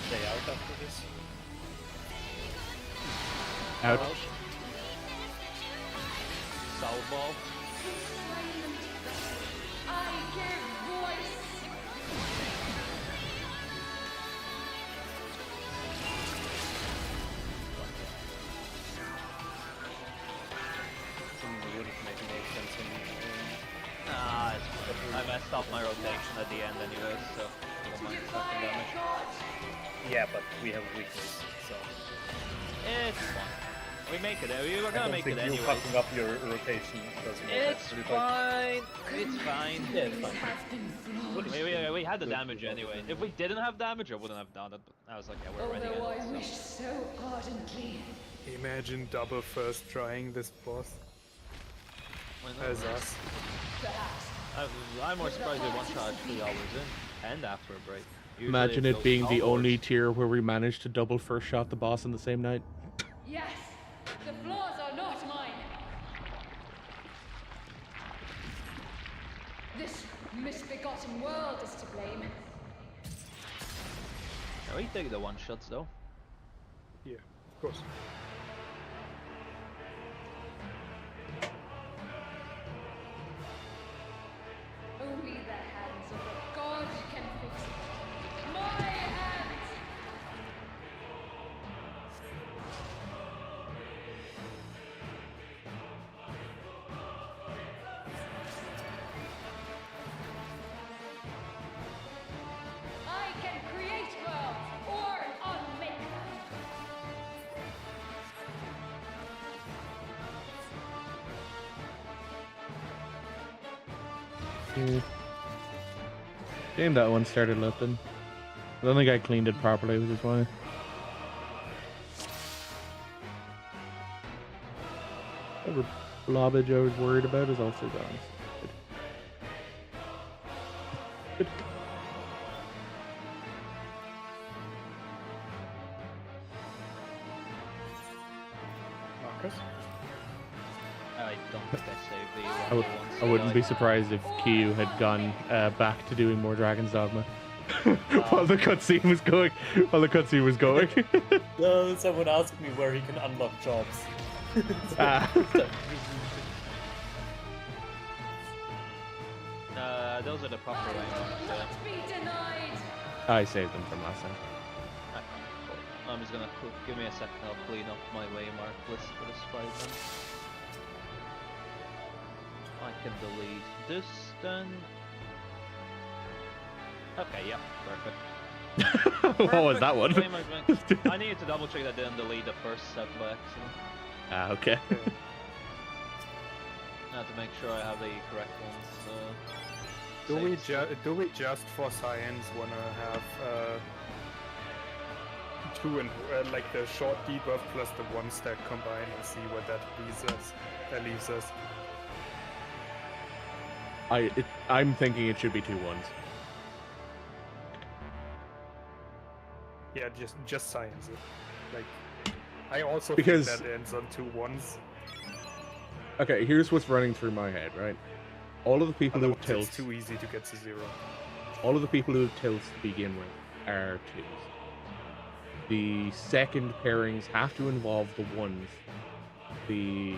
Stay out after this. Out. South ball. I give voice! Wouldn't make sense in Ah, it's fine. I messed up my rotation at the end anyway, so I don't mind sucking damage. Yeah, but we have weakness, so It's fine. We make it. We were I gonna don't make think it you anyway. fucking up your rotation doesn't make It's sense. Really, like, fine. It's fine. yeah, it's fine. Has been flawed. We had the damage anyway. If we didn't have damage, I wouldn't have done it. But I was like, yeah, we're ready. Although I So. wish so ardently. Imagine double first trying this boss Why not? as us. Perhaps. I'm more surprised we one shot 3 hours in and after a break. Usually Imagine it goes being the onwards. only tier where we managed to double first shot the boss in the same night. Yes, the flaws are not mine. This misbegotten world is to blame. Yeah, we take the one shots though. Yeah, of course. Only the hands of a god can fix it. My hands! I can create worlds or unmake them. Yeah. Shame that one started lifting. I don't think I cleaned it properly, which is why. Whatever blobbage I was worried about is also gone. Good. Good. Marcus? I don't think I saved the I, one. I wouldn't be surprised if Kiyu had gone back to doing more Dragon's Dogma while the cutscene was going. While the cutscene was going. No, someone asked me where he can unlock jobs. Ah. Those are the proper I way will ones. not be denied. I saved them from last time. I'm just gonna give me a second. I'll clean up my waymark list for this fight then. I can delete this then. Okay, yeah, perfect. What was that one? Waymark bank. I needed to double check that I didn't delete the first set by accident. Ah, okay. I have to make sure I have the correct ones. Do we just for science wanna have two and like the short debuff plus the one stack combined and see what that leaves us? I'm thinking it should be 2 ones. Yeah, just science it. Like, I also Because- think that ends on 2 ones. Okay, here's what's running through my head, right? All of the people who Otherwise, tilt, it's too easy to get to 0. all of the people who tilt to begin with are 2s. The second pairings have to involve the 1s. The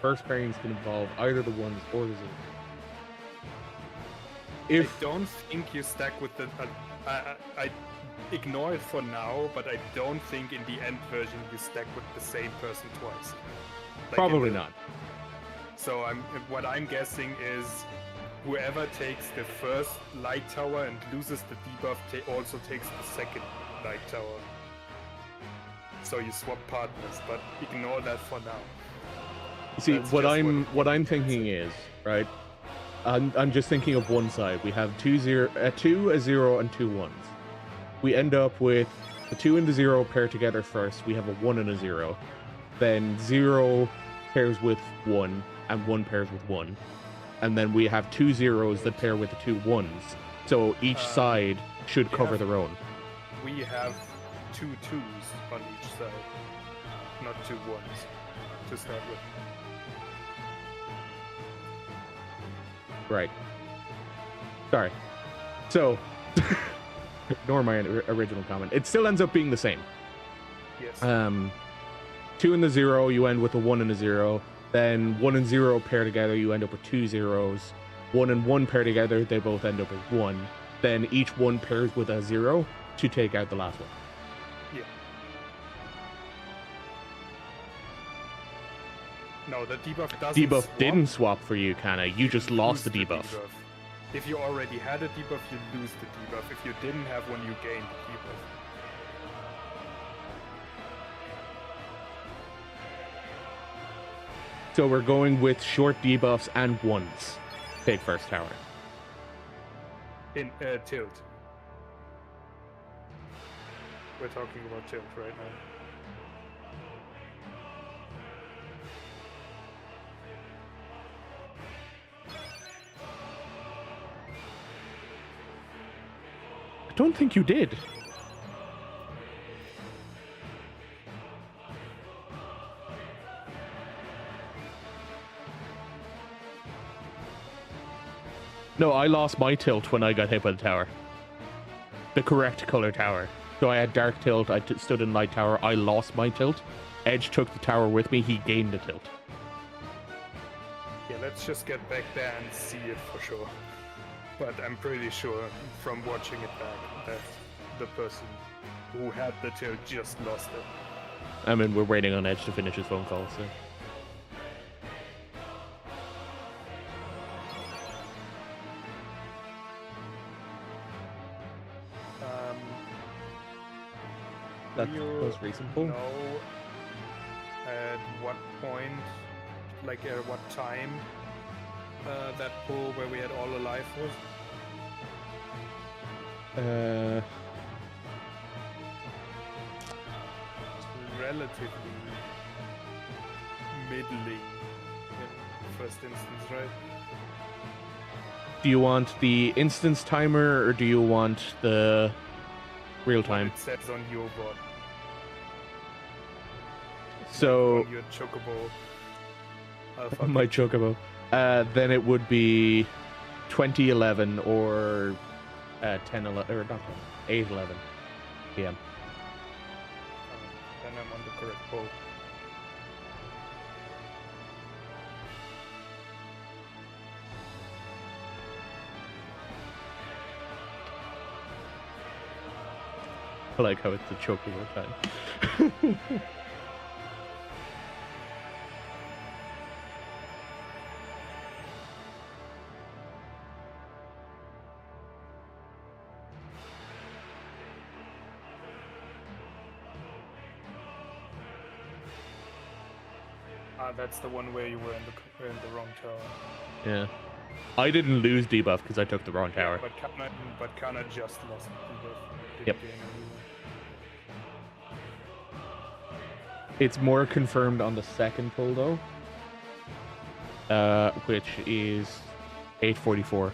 first pairings can involve either the 1s or the 0s. If I don't think you stack with the. I ignore it for now, but I don't think in the end version you stack with the same person twice. Like in probably the- not. So what I'm guessing is whoever takes the first light tower and loses the debuff also takes the second light tower. So you swap partners, but ignore that for now. You see, That's what just I'm thinking is, right? I'm just thinking of one side. We have 2, 0, a 2, a 0, and 2 1s. We end up with the 2 and the 0 pair together first. We have a 1 and a 0. Then 0 pairs with 1, and 1 pairs with 1. And then we have 2 0s that pair with the 2 1s. So each side should you cover have- their own. We have 2 2s on each side, not 2 1s to start with. Right. Sorry. So, ignore my original comment. It still ends up being the same. Yes. 2 and the 0, you end with a 1 and a 0. Then 1 and 0 pair together, you end up with 2 zeros. 1 and 1 pair together, they both end up as 1. Then each one pairs with a 0 to take out the last one. Yeah. No, the debuff doesn't Debuff swap. didn't swap for you, Kana. You just lost the Lose debuff. If you already had a debuff, you lose the debuff. If you didn't have one, you gain the debuff. So we're going with short debuffs and ones. Take first tower. In tilt. We're talking about tilt right now. I don't think you did. No, I lost my tilt when I got hit by the tower. The correct color tower. So I had dark tilt, I stood in light tower, I lost my tilt. Edge took the tower with me, he gained the tilt. Yeah, let's just get back there and see it for sure. But I'm pretty sure from watching it back that the person who had the tilt just lost it. I mean, we're waiting on Edge to finish his phone call, so. That's do you most recent pull. know at what point, like at what time, that pull where we had all alive was? It's relatively middling in first instance, right? Do you want the instance timer or do you want the real time? It says on your board. So On your chocobo alpha. my chocobo. Then it would be 2011 or 10:11 or not 8:11 p.m. Then I'm on the correct pole. I like how it's the chocobo time. That's the one where you were in the wrong tower. Yeah. I didn't lose debuff because I took the wrong tower. But Kana just lost debuff. Didn't Yep. gain any. It's more confirmed on the second pull though, which is 8:44.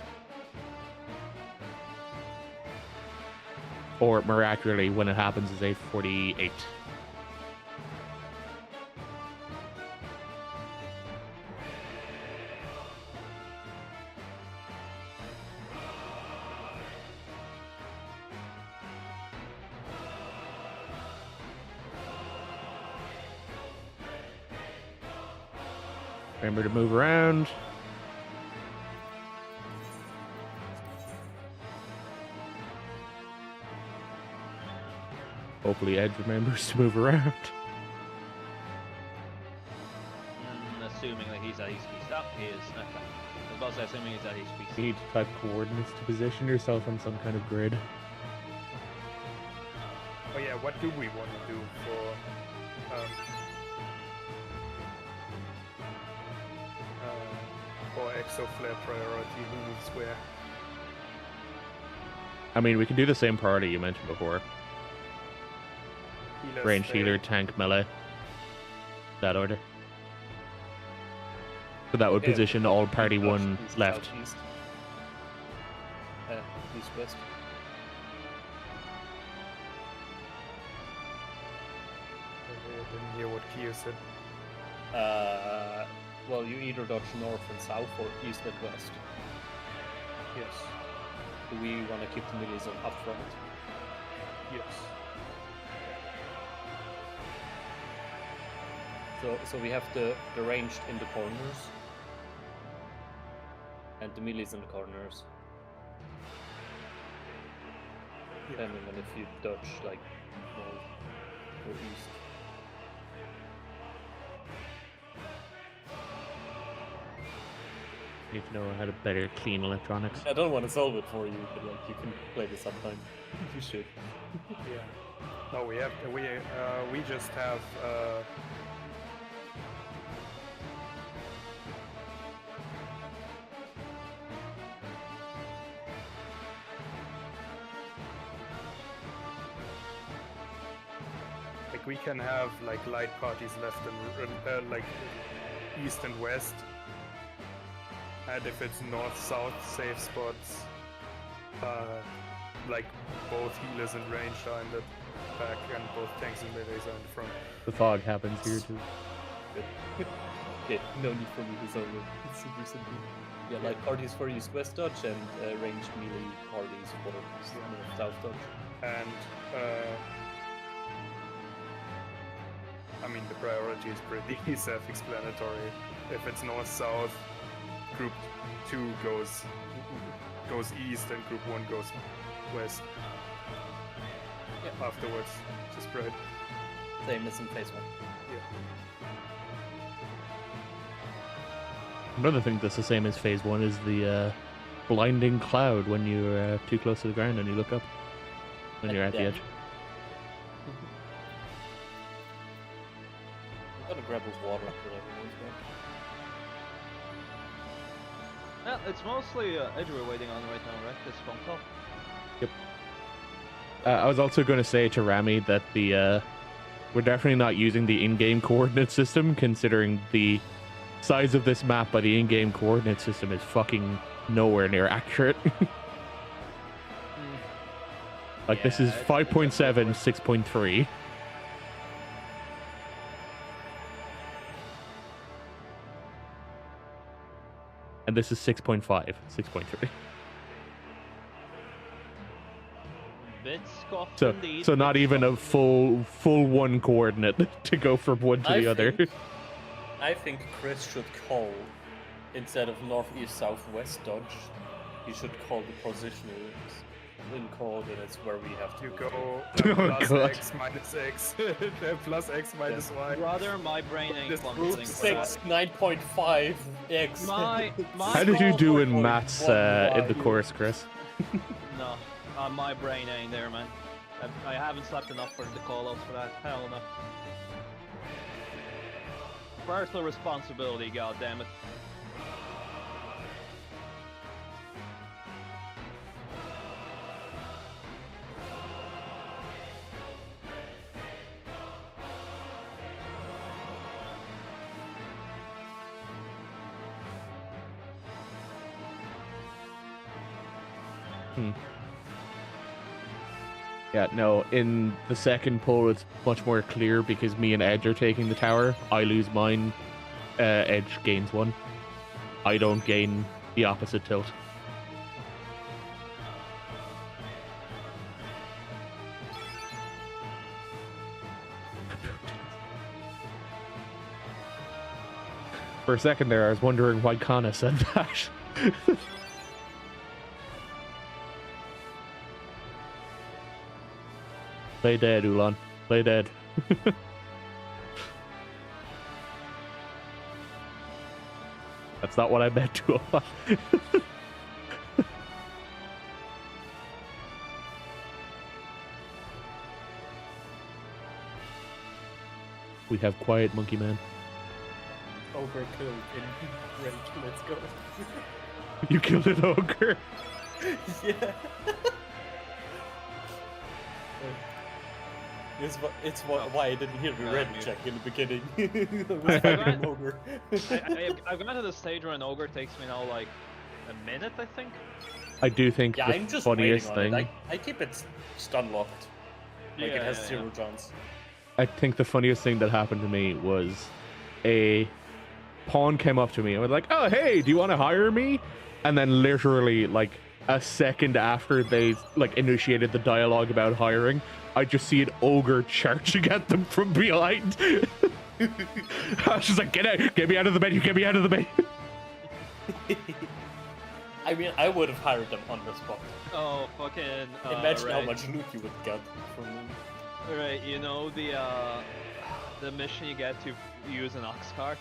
Or miraculously, when it happens, is 8:48. Remember to move around. Hopefully Edge remembers to move around. Assuming that he's at his piece up, he is. Okay. I was about to say, assuming he's at his piece. You need to type coordinates to position yourself on some kind of grid. Oh yeah, what do we want to do for exoflare priority? Who moves where? I mean, we can do the same priority you mentioned before. Healers Range stay. healer, tank, melee. That order. So that would Yeah, position all party East, one east, left. south, east. East, west. didn't hear what key you said. Well, you either dodge north and south or east and west. Yes. Do we want to keep the melees on up front? Yes. So we have the ranged in the corners and the melees in the corners. Depending on if you dodge like north or east. Need to know how to better clean electronics. I don't want to solve it for you, but like you can play this sometime. You should. Yeah. No, we just have like we can have like light parties left and like east and west, and if it's north south safe spots, like both healers and ranged are in the back and both tanks and melees are in the front. The fog happens here too. Okay, no need for me to solve it. It's super simple. Yeah, like parties for east west dodge and ranged melee parties for north south dodge. And I mean the priority is pretty self-explanatory. If it's north south, group 2 goes east and group 1 goes west. Yeah. Afterwards to spread. Same as in phase 1. Yeah. Another thing that's the same as phase 1 is the blinding cloud when you're too close to the ground and you look up when you're at the edge. I'm gonna grab a water after everyone's back. Yeah, it's mostly Edge we're waiting on right now, right? This phone call. Yep. I was also going to say to Rami that we're definitely not using the in-game coordinate system, considering the size of this map by the in-game coordinate system is fucking nowhere near accurate. Like, this is 5.7, 6.3. And this is 6.5, 6.3. Bit scuffed So, indeed. so not bit even a scuffed. full one coordinate to go from one to the other. I think Chris should call, instead of north, east, south, west dodge, he should call the positional in coordinates where we have to You go. go Oh, plus God. x minus x, plus x minus y. Brother, my brain ain't This functioning group for that. 6, 9.5 x. My How did you do in 4.1 maths in the y. course, Chris? No, my brain ain't there, man. I haven't slept enough for the call-outs for that. Hell no. Personal responsibility, goddammit. Yeah, no, in the second poll it's much more clear because me and Edge are taking the tower. I lose mine, Edge gains one. I don't gain the opposite tilt. For a second there, I was wondering why Kana said that. Play dead, Ulan. Play dead. That's not what I meant to. We have quiet, Monkey Man. Overkill in rage, let's go. You killed an ogre. Yeah. Why I didn't hear the red check in the beginning. I was fighting an ogre. I've gotten to the stage where an ogre takes me now like a minute, I think. I do think Yeah, the I'm just funniest waiting on thing. it. I keep it stun locked. Like it has Yeah. zero chance. I think the funniest thing that happened to me was a pawn came up to me and was like, "Oh, hey, do you want to hire me?" And then literally like a second after they like initiated the dialogue about hiring, I just see an ogre charging at them from behind. I was just like, "Get out! Get me out of the menu! Get me out of the menu!" I mean, I would have hired them on the spot. Oh, fucking. Imagine how right. much loot you would get from them. Right, you know the mission you get to use an ox cart?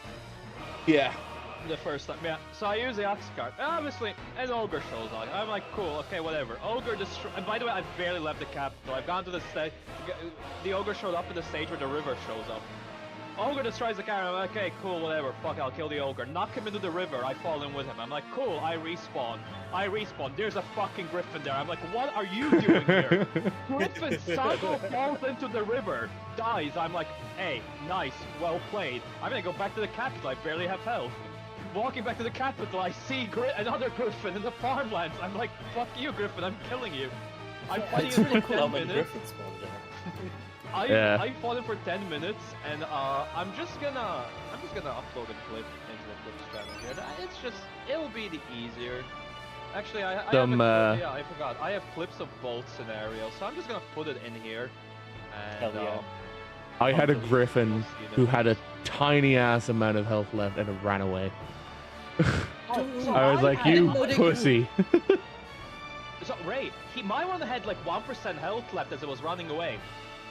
Yeah. The first time, yeah. So I use the ox cart. Obviously, an ogre shows up. I'm like, cool, okay, whatever. Ogre destroy. And by the way, I've barely left the capital. I've gone to the stage. The ogre showed up at the stage where the river shows up. Ogre destroys the car. I'm like, okay, cool, whatever. Fuck, I'll kill the ogre. Knock him into the river. I fall in with him. I'm like, cool. I respawn. There's a fucking griffin there. I'm like, what are you doing here? Griffin Santo falls into the river, dies. I'm like, hey, nice, well played. I'm gonna go back to the capital. I barely have health. Walking back to the capital, I see another griffin in the farmlands. I'm like, fuck you, griffin. I'm killing you. I'm fighting It's him really for cool how 10 many minutes. griffins spawn there. I fought him for 10 minutes, and I'm just gonna upload a clip into the clips channel here. It'll be the easier. Actually, I forgot. I have clips of both scenarios, so I'm just gonna put it in here. And, Hell yeah. I had a hopefully griffin you'll see them. who had a tiny ass amount of health left and it ran away. So I was like, had "You it- pussy!" So Ray, my one had like 1% health left as it was running away.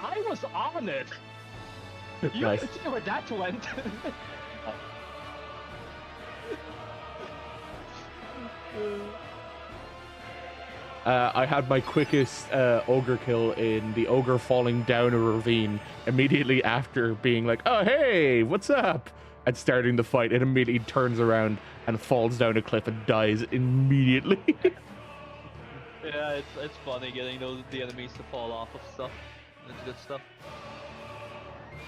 I was on it. You Nice. can see where that went. I had my quickest ogre kill in the ogre falling down a ravine immediately after being like, "Oh hey, what's up?" and starting the fight. It immediately turns around and falls down a cliff and dies immediately. Yeah, it's funny getting the enemies to fall off of stuff. It's good stuff.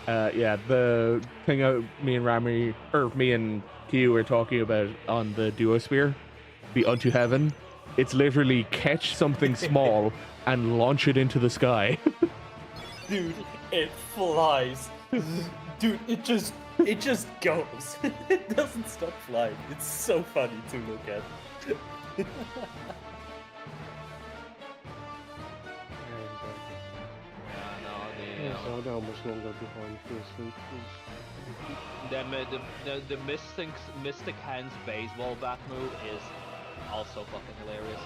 Yeah, the thing me and Q were talking about on the duosphere, the Unto Heaven, it's literally catch something small and launch it into the sky. Dude, it flies. Dude, it just goes. It doesn't stop flying. It's so funny to look at. Yeah, so I don't know how much longer behind first. The Mystic Hands baseball bat move is also fucking hilarious.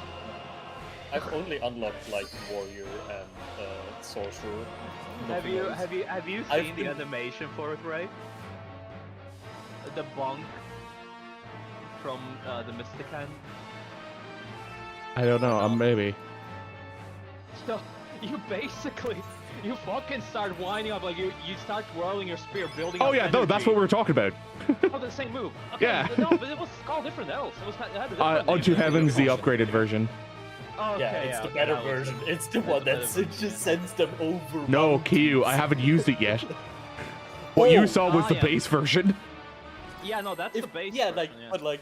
I've only unlocked like warrior and sorcerer. Have you I've seen the been- animation for it, Ray? The bonk from the Mystic Hand. I don't know, maybe. So you fucking start winding up like you start twirling your spear, building. Oh up yeah, no, that's energy. what we were talking about. Oh, the same move. Okay, Yeah. No, but it was called different else. It had a different name. Unto Heaven's the upgraded version. Oh, okay, Yeah, it's the okay, better that was version. the- It's the that's one the that better version. just sends them over. No, mountains. Q, I haven't used it yet. What you saw was the yeah. base version. Yeah, no, that's the base. Yeah, version, like, yeah. but like,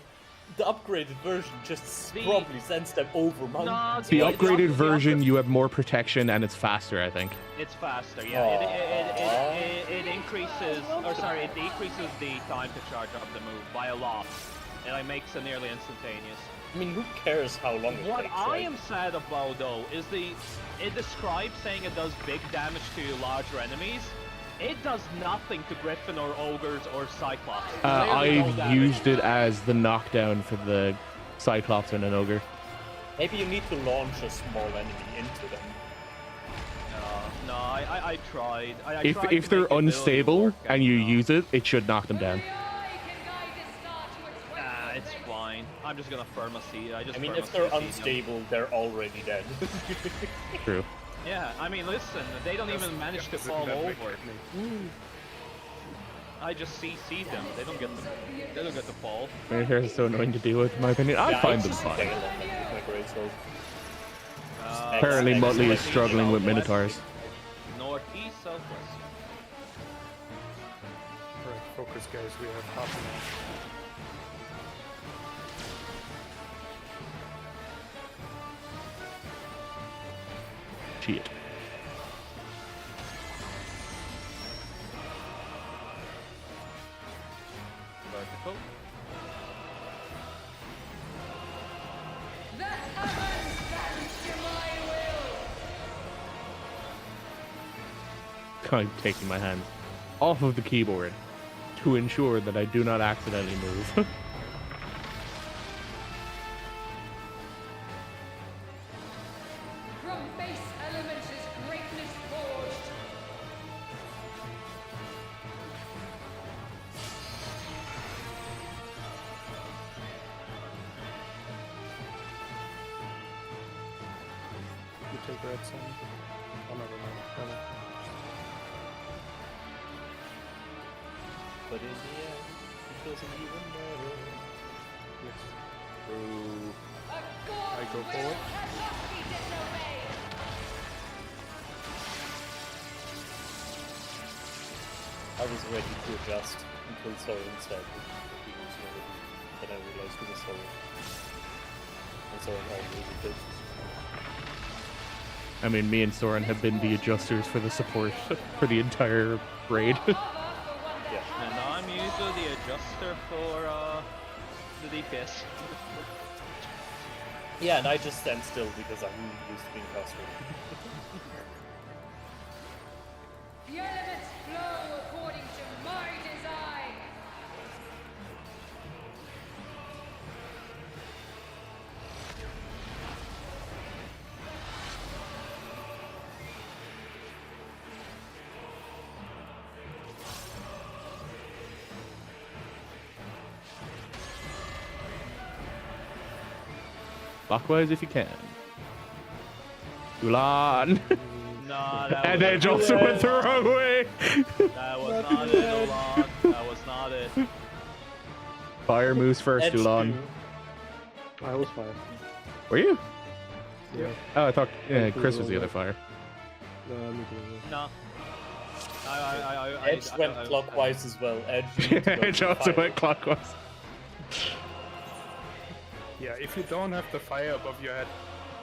the upgraded version just The- probably sends them over mountains. The Yeah, upgraded the version, you have more protection and it's faster, I think. It's faster, yeah. It increases, or sorry, it decreases the time to charge up the move by a lot. It like, makes it nearly instantaneous. I mean, who cares how long it What takes, I right? am sad about though is it describes saying it does big damage to larger enemies. It does nothing to Griffin or Ogres or Cyclops. Literally no I've damage. used it as the knockdown for the Cyclops and an Ogre. Maybe you need to launch a small enemy into them. No, I tried. I If tried to they're make it build unstable work, and you no. use it, it should knock them down. It's fine. I'm just gonna firm a seed. I mean, if they're unstable, they're already dead. True. Yeah, I mean, listen, they don't even manage to fall over. I just CC them. They don't get to fall. They're so annoying to deal with, in my opinion. I Yeah, find I them just fine. bail on them with my greatsword. Apparently, X, Muttley is X, struggling with Southwest. Minotaurs. Northeast, southwest. Alright, focus guys, we have half an hour. Shit. kind of taking my hands off of the keyboard to ensure that I do not accidentally move. From base elements is greatness forged. You take red sun. Oh, never mind. Never mind. But in the end, it doesn't even matter. Yes. Ooh. A god I go will forward. cannot be disobeyed. I was ready to adjust until Soren said he was ready. Then I realized he was Soren. And Soren always did. I mean, me and Soren have been the adjusters for the support for the entire raid. Yeah. And I'm usually the adjuster for the DPS. Yeah, and I just stand still because I'm used to being caster. The elements flow according to my design. Clockwise if you can. Ulan! No, that And was Edge also went the wrong way! That was not it, Ulan. That was not it. Fire moves first, Edge Ulan. too. I was fire. Were you? Yeah. Oh, I thought Edge Chris was was the wrong other way. fire. No, me too. No. Edge went clockwise as well. Edge. Edge also went clockwise. Yeah, if you don't have the fire above your head,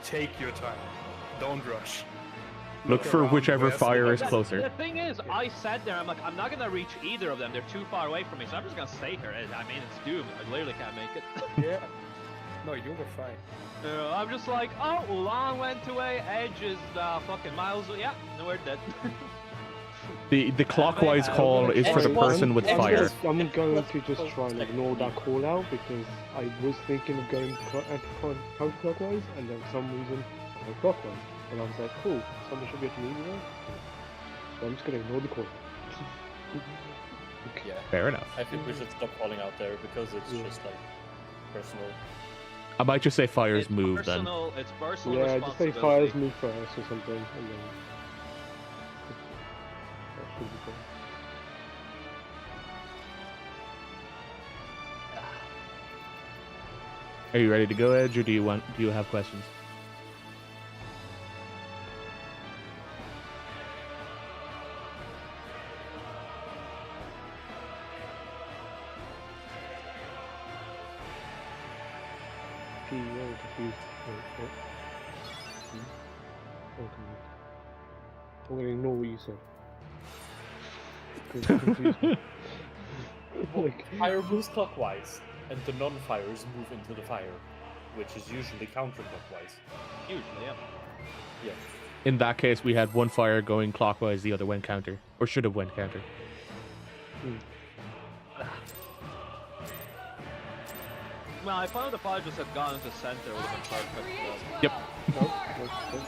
take your time. Don't rush. Look for around whichever where's the fire is best- closer. The thing is, I sat there, I'm like, I'm not gonna reach either of them. They're too far away from me, so I'm just gonna stay here. I mean, it's doomed. I literally can't make it. Yeah. No, you were fine. I'm just like, oh, Ulan went away. Edge is fucking miles away. Yeah, no, we're dead. The clockwise call is for the Edge was- person with Edge fire. was- I'm going Let's to just try and ignore that call out because I was thinking of going counterclockwise and then for some reason I went clockwise. And I was like, cool, someone should be able to move there. So I'm just going to ignore the call. Yeah. Fair enough. I think we should stop calling out there because it's Yeah. just like personal. I might just say fires move then. It's personal Yeah, just say responsibility. fires move first or something. And then... That should be fine. Are you ready to go, Edge, or do you have questions? P, I'm confused. Wait, what? I'm confused. I'm going to ignore what you said. 'Cause it confused me. Like, Fire moves clockwise, and the non-fires move into the fire, which is usually counterclockwise. Usually, yeah. Yeah. In that case, we had one fire going clockwise, the other went counter. Or should have went counter. Well, I found if I just had gone into center, it would have been perfect. Yep. nope, nope, nope.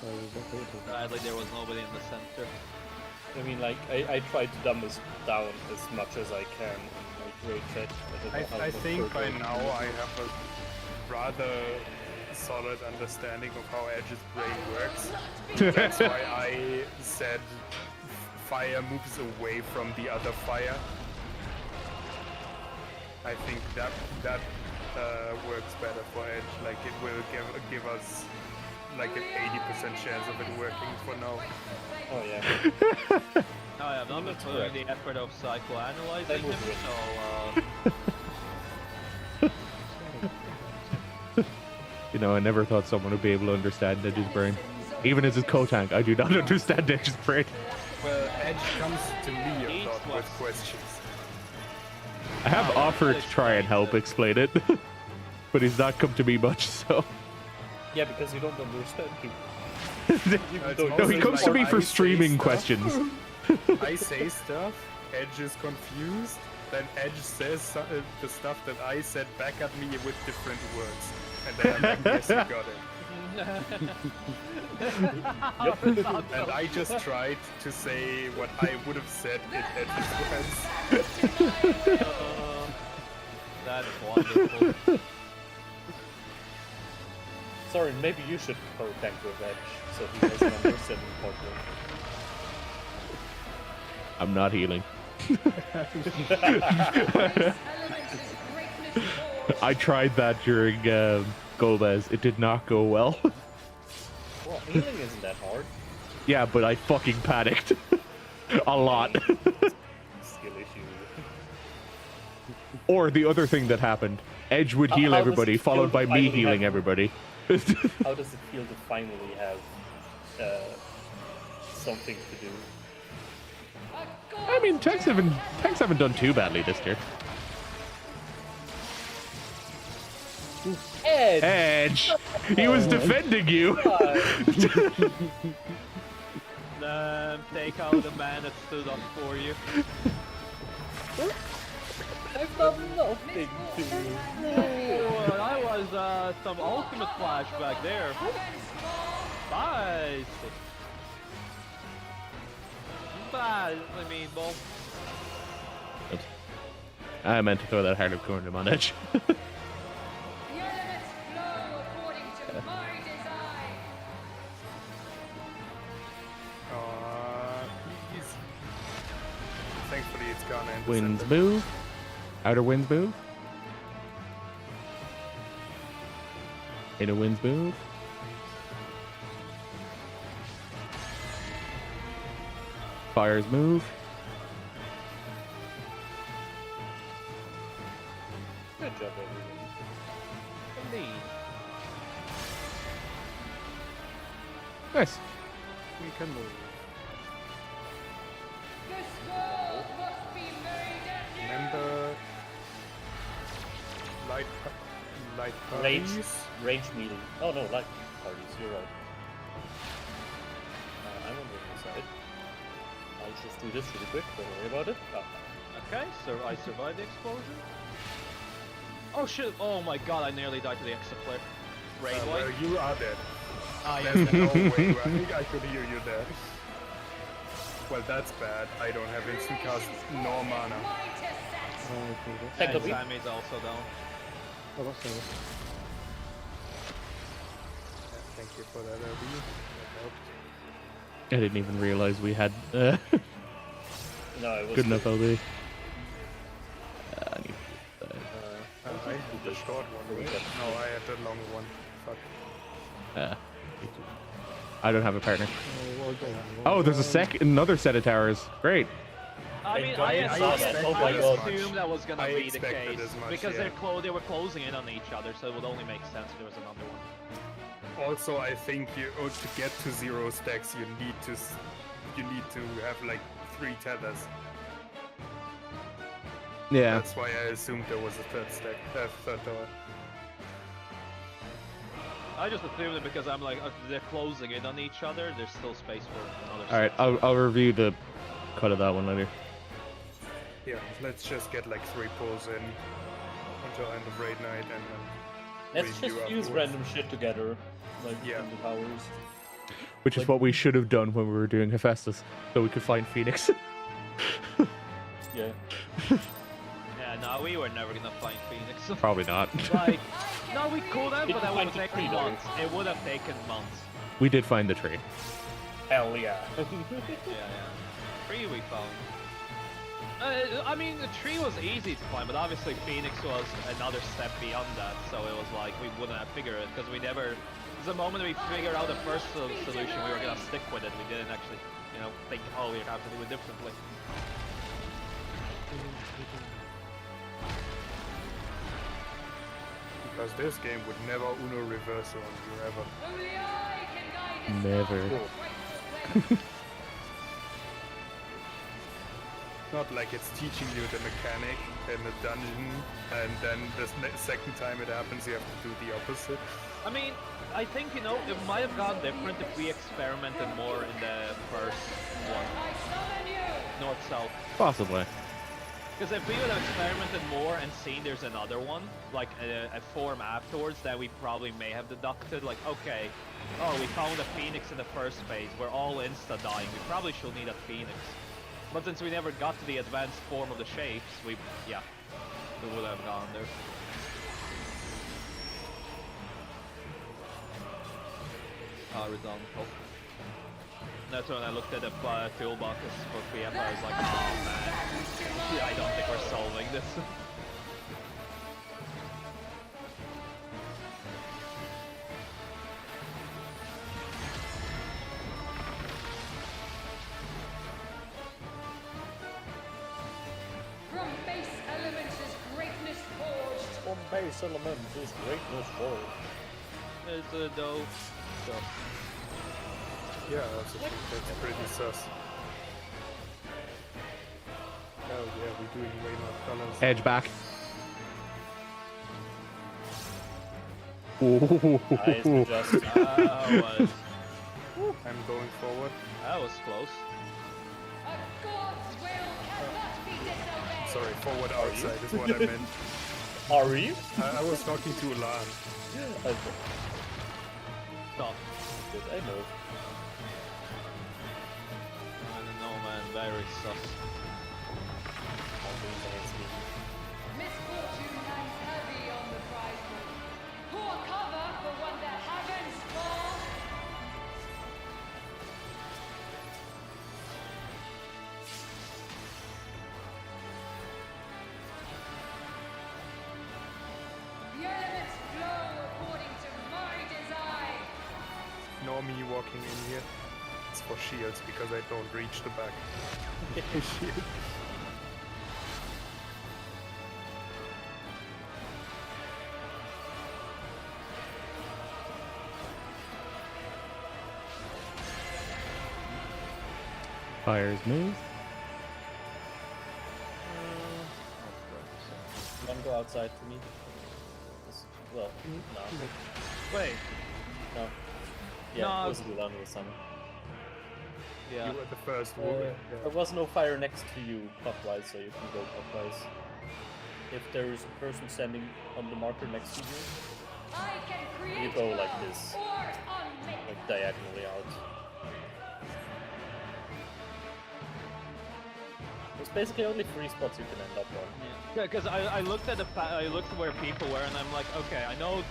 I was not paying attention. Sadly, there was nobody in the center. I mean, like, I try to dumb this down as much as I can in my great chat. I think by now I have a rather solid understanding of how Edge's brain works. That's why I said fire moves away from the other fire. I think that works better for Edge. Like it will give us like an 80% chance of it working for now. Oh yeah. No, I have not been That's putting correct. the effort of psychoanalyzing That him, was good. so You know, I never thought someone would be able to understand Edge's brain. Even as his co-tank, I do not understand Edge's brain. Well, Edge comes to me a East lot with west. questions. I have offered to try and help explain it, but he's not come to me much, so... Yeah, because you don't understand people. No, he comes to me for I say streaming stuff. questions. I say stuff, Edge is confused, then Edge says the stuff that I said back at me with different words. And then I'm like, yes, you got it. And I just tried to say what I would have said in Edge's words. That's wonderful. Sorry, maybe you should co-tank with Edge, so he doesn't understand the problem. I'm not healing. I tried that during Golbez. It did not go well. Well, healing isn't that hard. Yeah, but I fucking panicked. A lot. Skill issue. Or the other thing that happened. Edge would heal How does everybody, it feel followed to by me finally healing have- everybody. How does it feel to finally have something to do? I mean, tanks haven't done too badly this year. Edge! Edge! He was defending you! Take out the man that stood up for you. I've done nothing to you. Oh, that was some ultimate flashback there. Nice. Bad, I mean, well. Oops. I meant to throw that hard corner to him on Edge. The elements flow according to my design. Please. Thankfully, it's gone. And Winds move. Outer winds move. Inner winds move. Fires move. Good job, everyone. Indeed. Nice. We can move. This world must be made anew. Remember, light Range, parties. range melee. Oh no, light parties, you're right. I'm on the other side. I'll just do this really quick, don't worry about it. Okay, so I survived the explosion. Oh shit! Oh my god, I nearly died to the exit flare. Raid Well, you are dead. Ah, yeah. There's no way I could hear you there. Well, that's bad. I don't have instant cast nor mana. Take a And beat. Sammy's also down. Oh, that's nice. Thank you for that, LB. That helped. I didn't even realize we had No, it was good enough LB. I need to I had the short one, right? No, I had the long one. Fuck. I don't have a partner. Oh, okay. Oh, there's another set of towers. Great. I mean, God, I oh my God. assumed that was gonna I be the expected case as much, because yeah. they were closing in on each other, so it would only make sense if there was another one. Also, I think to get to 0 stacks, you need to have like 3 tethers. Yeah. That's why I assumed there was a third tower. I just assumed it because I'm like, they're closing in on each other. There's still space for another. All right, I'll review the cut of that one later. Yeah, let's just get like 3 pulls in until end of raid night, and then Let's review just use afterwards. random shit together, like Yeah. in the towers. Which is Like- what we should have done when we were doing Hephaestus, so we could find Phoenix. Yeah. Yeah, no, we were never gonna find Phoenix. Probably not. Like, no, we could have, Did but you that would find have the taken tree, though? months. It would have taken months. We did find the tree. Hell yeah. Yeah. Tree we found. I mean, the tree was easy to find, but obviously Phoenix was another step beyond that, so it was like we wouldn't have figured it, because we never... The moment we figured out the first solution, we were gonna stick with it. We didn't actually, think, oh, we have to do it differently. Because this game would never Uno reverse on you ever. Only I can guide this Never. world. Not like it's teaching you the mechanic in the dungeon, and then the second time it happens, you have to do the opposite. I mean, I think, you know, it might have gone different if we experimented more in the first one. I summon you! Possibly. Possibly. Because if we would have experimented more and seen there's another one, like a form afterwards, that we probably may have deducted, like, okay, oh, we found a phoenix in the first phase, we're all insta-dying, we probably should need a phoenix. But since we never got to the advanced form of the shapes, we would have gone there. Horizontal. That's when I looked at the toolboxes for PF, I was like, oh man, I don't think we're solving this. From base elements is greatness forged. From base element is greatness forged. It's a dope. So, Yeah, that's pretty sus. Oh yeah, we're doing way more colors. Edge back. Ooh. Nice adjust. I'm going forward. that was close. A god's will cannot be disobeyed. Sorry, forward outside is what I meant. Are you? I was talking to Lan. Okay. Stop. Good, I know. I don't know, man, very sus. Misfortune hangs heavy on the prize pool. Pour cover for when the heavens fall. The elements flow according to my design. Nor me walking in here. It's for shields because I don't reach the back. Shield. Fires move. You wanna go outside for me? Well, no. Wait, No. Yeah, No. it was Lulan with summer. yeah. You were the first woman. There was no fire next to you clockwise, so you can go clockwise. If there is a person standing on the marker next to you, I can create you go like will this, or unmake. like diagonally out. There's basically only 3 spots you can end up on. Yeah, because I looked at I looked where people were, and I'm like, okay, I know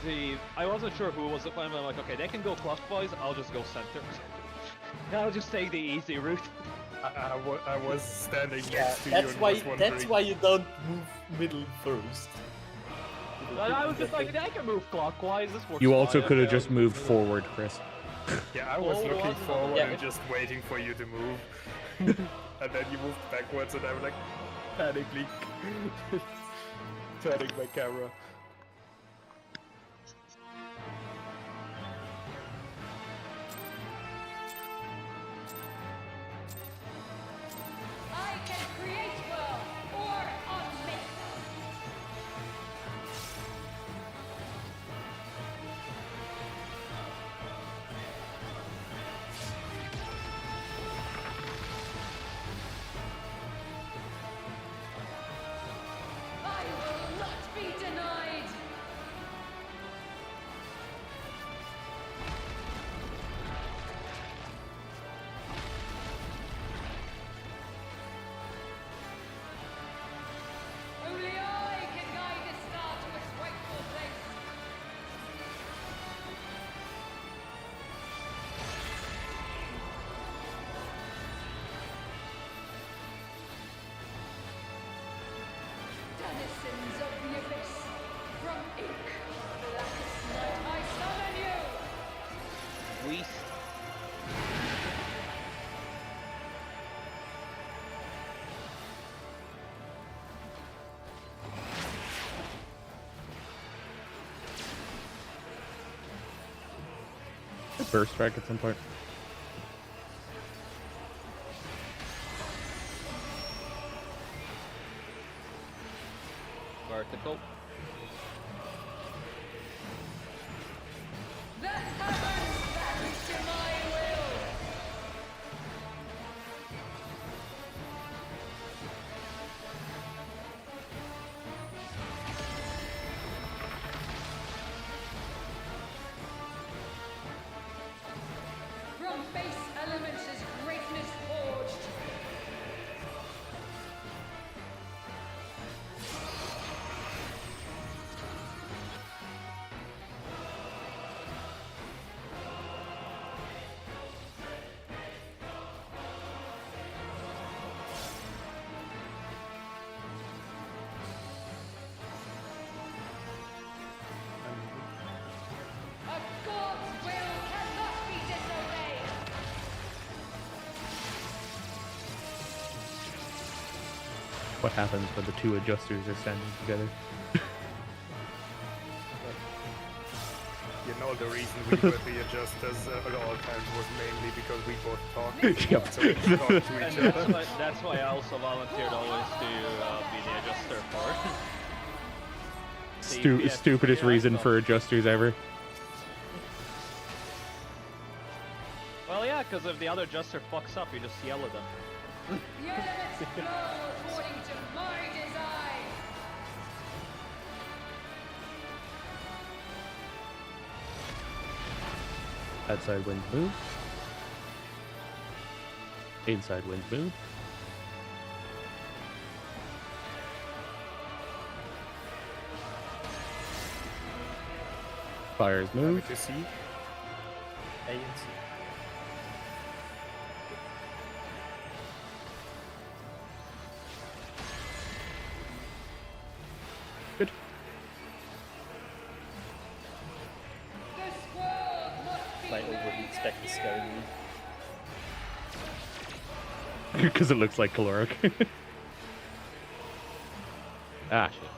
I wasn't sure who was the plan, but I'm like, okay, they can go clockwise, I'll just go center. I'll just take the easy route. I was standing Yeah, next to you that's and why was wondering. that's why you don't move middle first. And I was just like, I can move clockwise, this works You also fine, could have okay, just I'll moved move. forward, Chris. Yeah, I was Oh, looking wasn't- forward yeah, and it- just waiting for you to move. And then you moved backwards and I'm like panicking. Turning my camera. I can create will or unmake. I will not be denied. Only I can guide this star to its rightful place. Denizens of the abyss, from ink of blackest night, I summon you. We Burst strike at some point. vertical. The what happens when the two adjusters are standing together. You know, the reason we were the adjusters at all times was mainly because we both talked. Yep. So we could talk to And each other. that's why I also volunteered always to be the adjuster for. the Stupidest FPS reason stuff. for adjusters ever. Well, yeah, because if the other adjuster fucks up, you just yell at them. The elements flow according to my design. Outside winds move. Inside winds move. Fires Happy move. to see. A and C. Good. This world must be My overheat spec is scaring me. Because it looks like caloric. Ah, shit.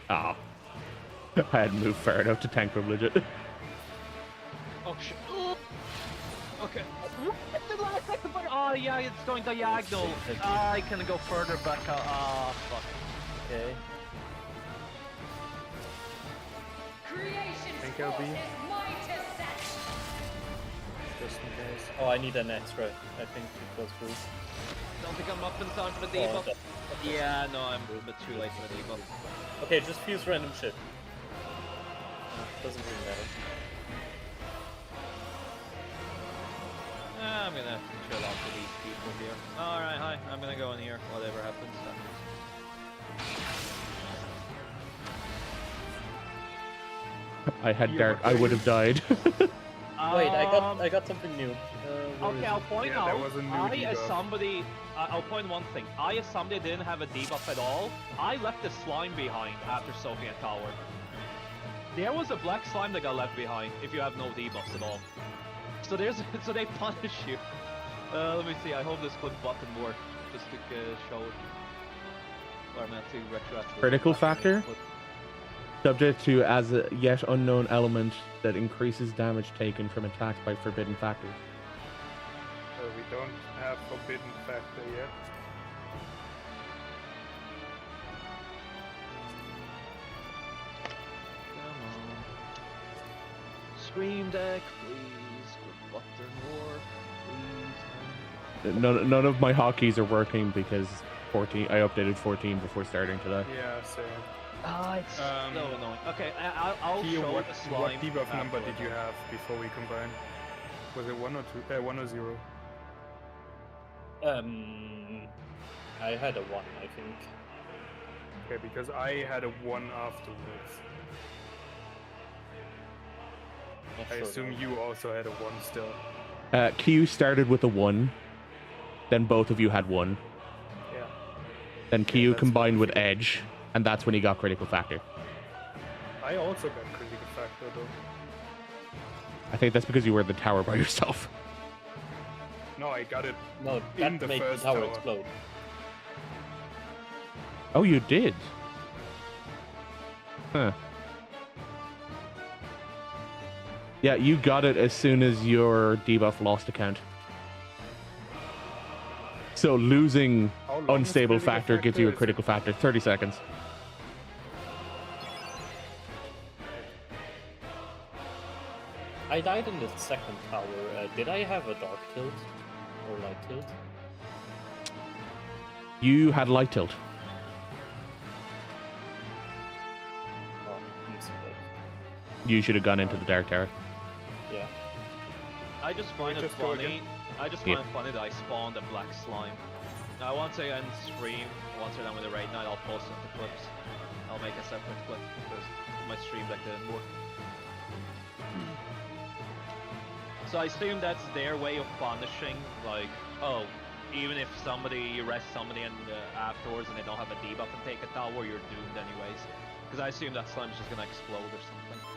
Ah. I hadn't moved far enough to tank privilege it. Oh shit. Okay. Oh yeah, it's going diagonal. I can go further back. Ah, fuck. Okay. creation's Think I'll force be- is mine to set. Just in case. Oh, I need an extra. I think it was full. Don't think I'm up in time for the Oh, debuff. that- Yeah, no, I'm a bit too late for the debuff. Okay, just fuse random shit. Doesn't really matter. I'm gonna have to chill out for these people here. Alright, hi. I'm gonna go in here. Whatever happens. I had dark, I would have died. Wait, I got something new. Where Okay, is I'll it? point Yeah, there out. was a new I, as debuff. somebody, I'll point one thing. I, as somebody, didn't have a debuff at all. I left the slime behind after soaking a tower. There was a black slime that got left behind if you have no debuffs at all. So there's, so they punish you. Let me see. I hope this click button worked just to show it. Or I'm gonna have to retroactively. Critical factor? Subject to as a yet unknown element that increases damage taken from attacks by forbidden factors. We don't have forbidden factor yet. Come on. Scream deck, please. Click button work, please. None of my hotkeys are working because 14. I updated 14 before starting today. Yeah, same. Ah, it's so annoying. Okay, I'll Here, show what the slime. what debuff number afterwards. did you have before we combined? Was it 1 or 2? 1 or 0? I had a 1, I think. Okay, because I had a 1 afterwards. Not I sure assume now. you also had a 1 still. Q started with a 1. Then both of you had 1. Yeah. Then Q that's combined with pretty good. Edge, and that's when he got critical factor. I also got critical factor though. I think that's because you were in the tower by yourself. No, I got it. No, In that the made the first tower tower. explode. Oh, you did? Huh. Yeah, you got it as soon as your debuff lost account. So losing How long is unstable critical factor gives you a Is it- critical factor. 30 seconds. I died in the second tower. Did I have a dark tilt? Or light tilt? You had light tilt. Oh, mistake. You should have gone into the dark tower. Yeah. I just find it just go funny. again? I just Yeah. find it funny that I spawned a black slime. Now once I end stream, once we're done with the raid night, I'll post it to clips. I'll make a separate clip because my stream deck didn't work. So I assume that's their way of punishing, like, oh, even if somebody arrests somebody and afterwards and they don't have a debuff and take a tower, you're doomed anyways. Because I assume that slime's just gonna explode or something.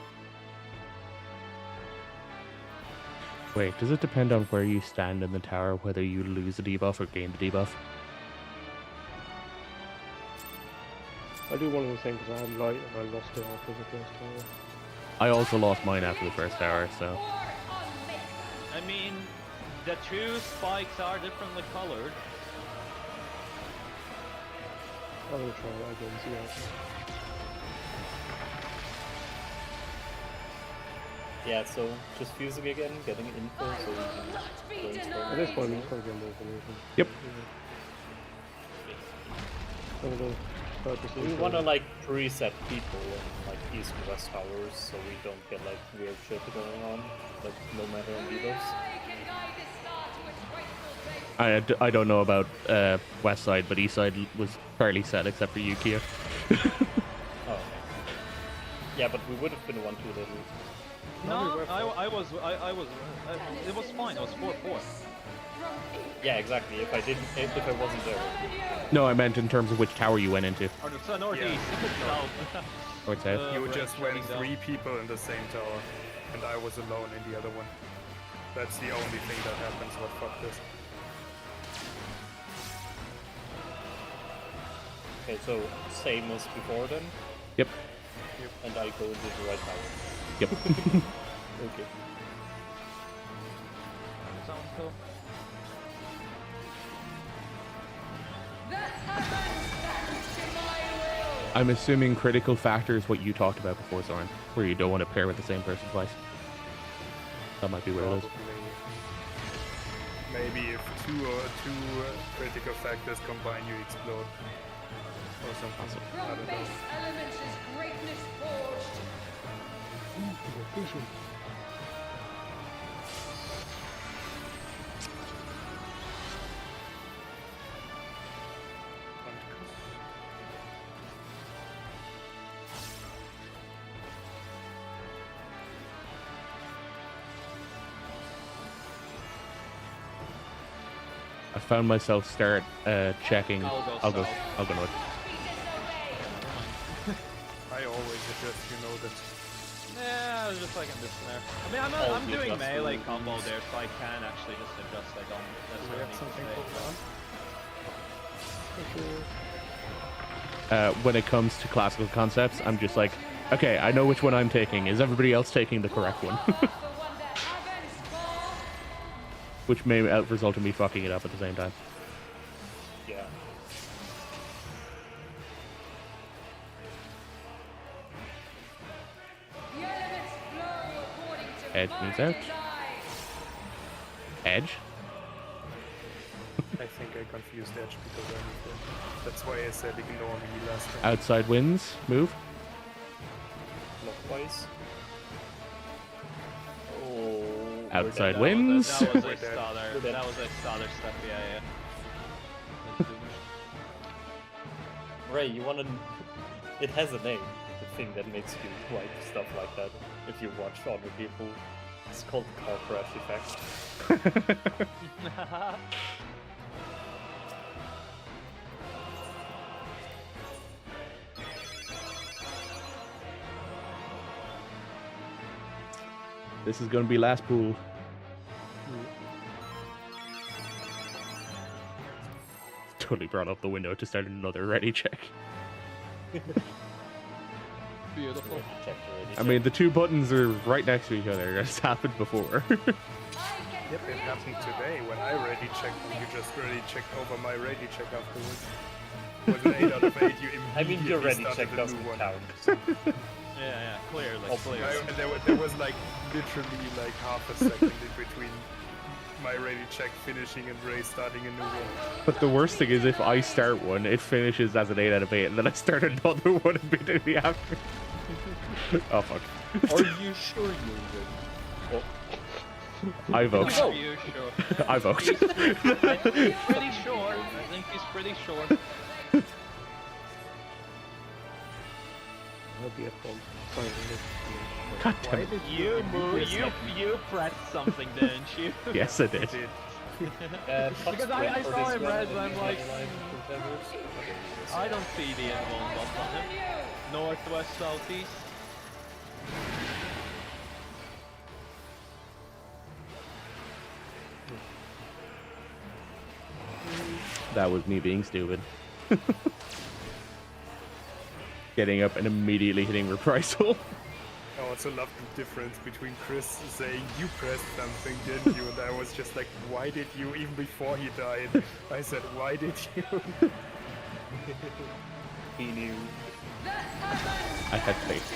Wait, does it depend on where you stand in the tower, whether you lose the debuff or gain the debuff? I do one of those things because I had light and I lost it after the first tower. I also lost mine after the first tower, so. I mean, the two spikes are differently colored. I'm gonna try that again, see how Yeah, so just fusing again, getting info so you can brainstorm. at this point, I'm just gonna get more information. Yep. I'm gonna purposely. We want to like preset people in like east and west towers so we don't get like weird shit going on, like no matter on Vivos. I don't know about west side, but east side was fairly set except for Yukia. Oh. Yeah, but we would have been 1-2 little. No, I was, it was fine, it was 4-4. Yeah, exactly. If I wasn't there. No, I meant in terms of which tower you went into. Or the northeast, south. North south. You right, just went shutting down. 3 people in the same tower, and I was alone in the other one. That's the only thing that happens. What fuck this? Okay, so same as before then, Yep. and I go into the right tower. Yep. Okay. Sounds cool. I'm assuming critical factor is what you talked about before, Soren, where you don't want to pair with the same person twice. That might be where it is. Maybe if two critical factors combine, you explode. Or something. I From don't base know. elements is greatness forged. I found myself start checking. I'll go south. I'll go north. I always adjust, you know that. Yeah, just like in this snare. I mean, Oh, I'm you doing adjust melee the combo moves. there, so I can actually just adjust. I don't We have necessarily something need to called say. When it comes to classical concepts, I'm just like, okay, I know which one I'm taking. Is everybody else taking the correct one? Which may result in me fucking it up at the same time. Yeah. Edge moves out. Edge? I think I confused Edge because I moved in. That's why I said ignore me last time. Outside wins. Move. Clockwise. Oh. Outside we're dead. wins. That was We're a dead. stellar. We're dead. That was a stellar step. Yeah. Ray, you wanna... It has a name, the thing that makes you like stuff like that. If you watch other people, it's called car crash effect. This is gonna be last pool. Totally brought up the window to start another ready check. Beautiful. Check already. I mean, the two buttons are right next to each other. That's happened before. Yep, it happened today when I ready checked and you just ready checked over my ready check afterwards. With an 8 out of 8, you I mean, immediately your ready started check a new doesn't one. count. Yeah, clearly, Oh, clearly. There was like literally like half a second in between my ready check finishing and Ray starting a new one. But the worst thing is if I start one, it finishes as an 8 out of 8, and then I start another one immediately after. Oh, fuck. Are you sure you're ready? I vote. Are you sure? I vote. He's pretty sure. I think he's pretty sure. I'll be a bomb. Sorry, God damn it. You move. You pressed something, didn't you? Yes, I did. It did. Because I saw him res, I'm like, I don't see the involved button on him. Northwest, southeast. That was me being stupid. getting up and immediately hitting reprisal. I also love the difference between Chris saying you pressed something, didn't you? And I was just like, why did you? Even before he died, I said, why did you? He knew. I had faith.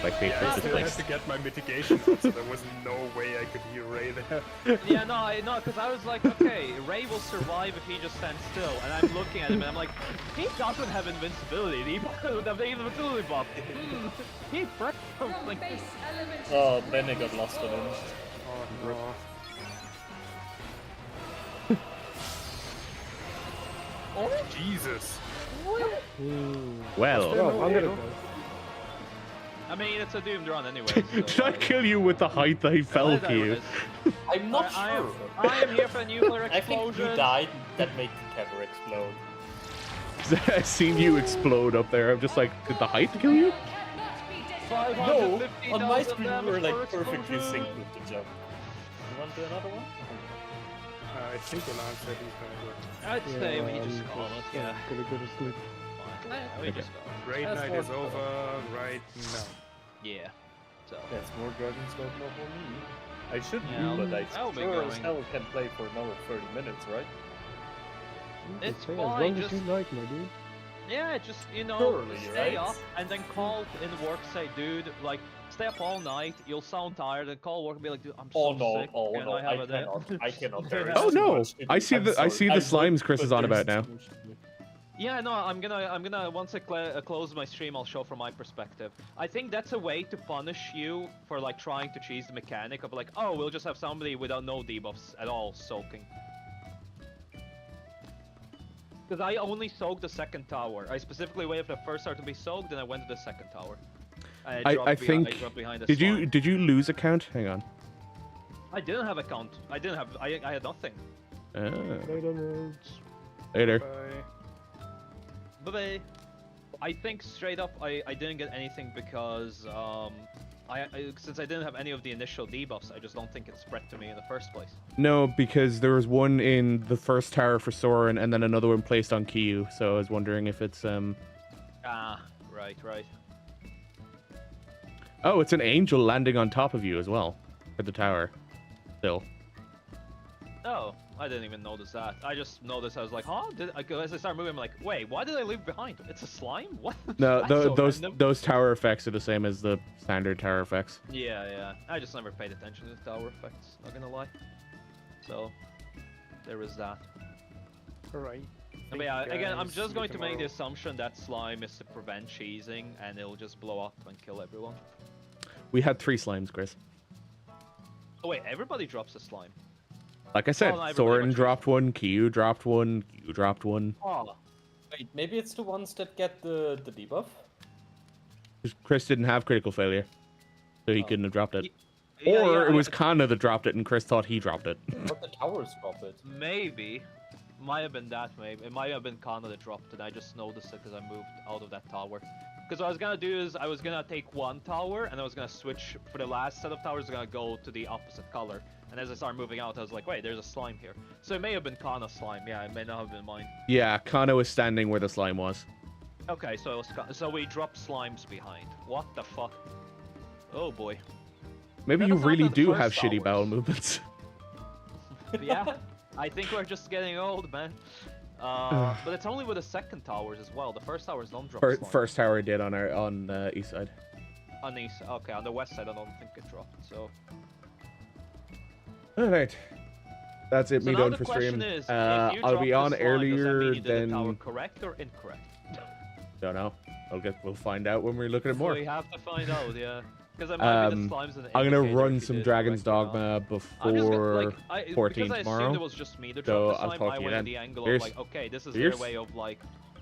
My faith Yeah, I was still had misplaced. to get my mitigation up, so there was no way I could heal Ray there. Yeah, no, because I was like, okay, Ray will survive if he just stands still, and I'm looking at him and I'm like, he doesn't have invincibility. He doesn't have the invincibility buff. He pressed From something. base element. Oh, Benny got lost on him. Oh no. Oh Jesus! Well, Oh, I'm gonna go. I mean, it's a doomed run anyway. did I kill you with the height I fell to you? I'm not I sure. am here for a nuclear I think explosion. you died, that made the cover explode. I seen you explode up there. I'm just like, did the height kill you? No, on my 550,000 screen we were damage like per perfectly explosion. synced with the jump. You want to do another one? I think Alan said he's gonna do it. I'd say we just I'm call it, yeah. gonna go to sleep. Fine. We just go. Raid That's night more is fun. over right now. Yeah. So. That's more Dragon's Dogma for me. I should Yeah, do, but I I'll be sure as going. hell can play for another 30 minutes, right? It's As fine, long as just- you like, my dude. Yeah, just, you know, Surely, stay right? up and then call in work, say, dude, like, stay up all night, you'll sound tired, and call work and be like, dude, I'm so Oh no, sick. oh can no, I have I a day?" cannot. I cannot. There is Oh, too no. much. I see I'm the- I see the sorry. I would, slimes Chris is but on there's about now. too much to do. Yeah, no, I'm gonna once I close my stream, I'll show from my perspective. I think that's a way to punish you for like trying to cheese the mechanic of like, oh, we'll just have somebody without no debuffs at all soaking. Because I only soaked the second tower. I specifically waited for the first tower to be soaked, then I went to the second tower. And I dropped I think. dropped behind the Did you slime. lose a count? Hang on. I didn't have a count. I didn't have. I had nothing. Later, nerds. Later. Bye. Bye bye. I think straight up, I didn't get anything because since I didn't have any of the initial debuffs, I just don't think it spread to me in the first place. No, because there was one in the first tower for Soren, and then another one placed on Kiyu. So I was wondering if it's Ah, right. Oh, it's an angel landing on top of you as well, at the tower. Still. Oh, I didn't even notice that. I just noticed I was like, huh? As I started moving, I'm like, wait, why did I leave behind? It's a slime? What? No, That's so random. those tower effects are the same as the standard tower effects. Yeah. I just never paid attention to the tower effects, not gonna lie. So, there is that. Alright. But yeah, again, I'm guys, just see going you to make the tomorrow. assumption that slime is to prevent cheesing, and it'll just blow up and kill everyone. We had 3 slimes, Chris. Oh wait, everybody drops a slime. Like I said, Oh, no, everybody Soren went dropped one, Kiyu dropped one, you dropped one. Oh, Wait, maybe it's the ones that get the debuff? Chris didn't have critical failure, so he Oh. couldn't have dropped it. yeah, Or yeah, it was Kana that dropped it, and Chris thought he dropped it. Or the towers drop it? maybe. Might have been that, maybe. It might have been Kana that dropped it. I just noticed it because I moved out of that tower. Because what I was gonna do is I was gonna take one tower and I was gonna switch for the last set of towers. Gonna go to the opposite color. And as I started moving out, I was like, wait, there's a slime here. So it may have been Kana slime. Yeah, it may not have been mine. Yeah, Kana was standing where the slime was. Okay, so it was so we dropped slimes behind. What the fuck? Oh boy. Maybe That you was not really the do first have shitty towers. bowel movements. Yeah, I think we're just getting old, man. But it's only with the second towers as well. The first towers don't drop slime. First tower did on east side. On the east, okay, on the west side I don't think it dropped, so... Alright. That's it, So me now done the for question stream. is, if you I'll drop be the on slime, does that mean earlier you did the tower than... correct or incorrect? Don't know. We'll find out when we look at it more. We have to find out, yeah. Because I might be the slimes an I'm gonna indicator run if you some did it Dragon's correctly or not. Dogma I'm just before gonna, like, 14 because I tomorrow. assumed it was just me that So dropped the I'll slime, talk I to you went in then. the angle Cheers. of like, okay, this is Cheers. their way of like...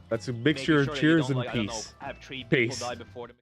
That's a making mixture sure of that you cheers don't, and like, I don't know, peace. have 3 people Peace. die before the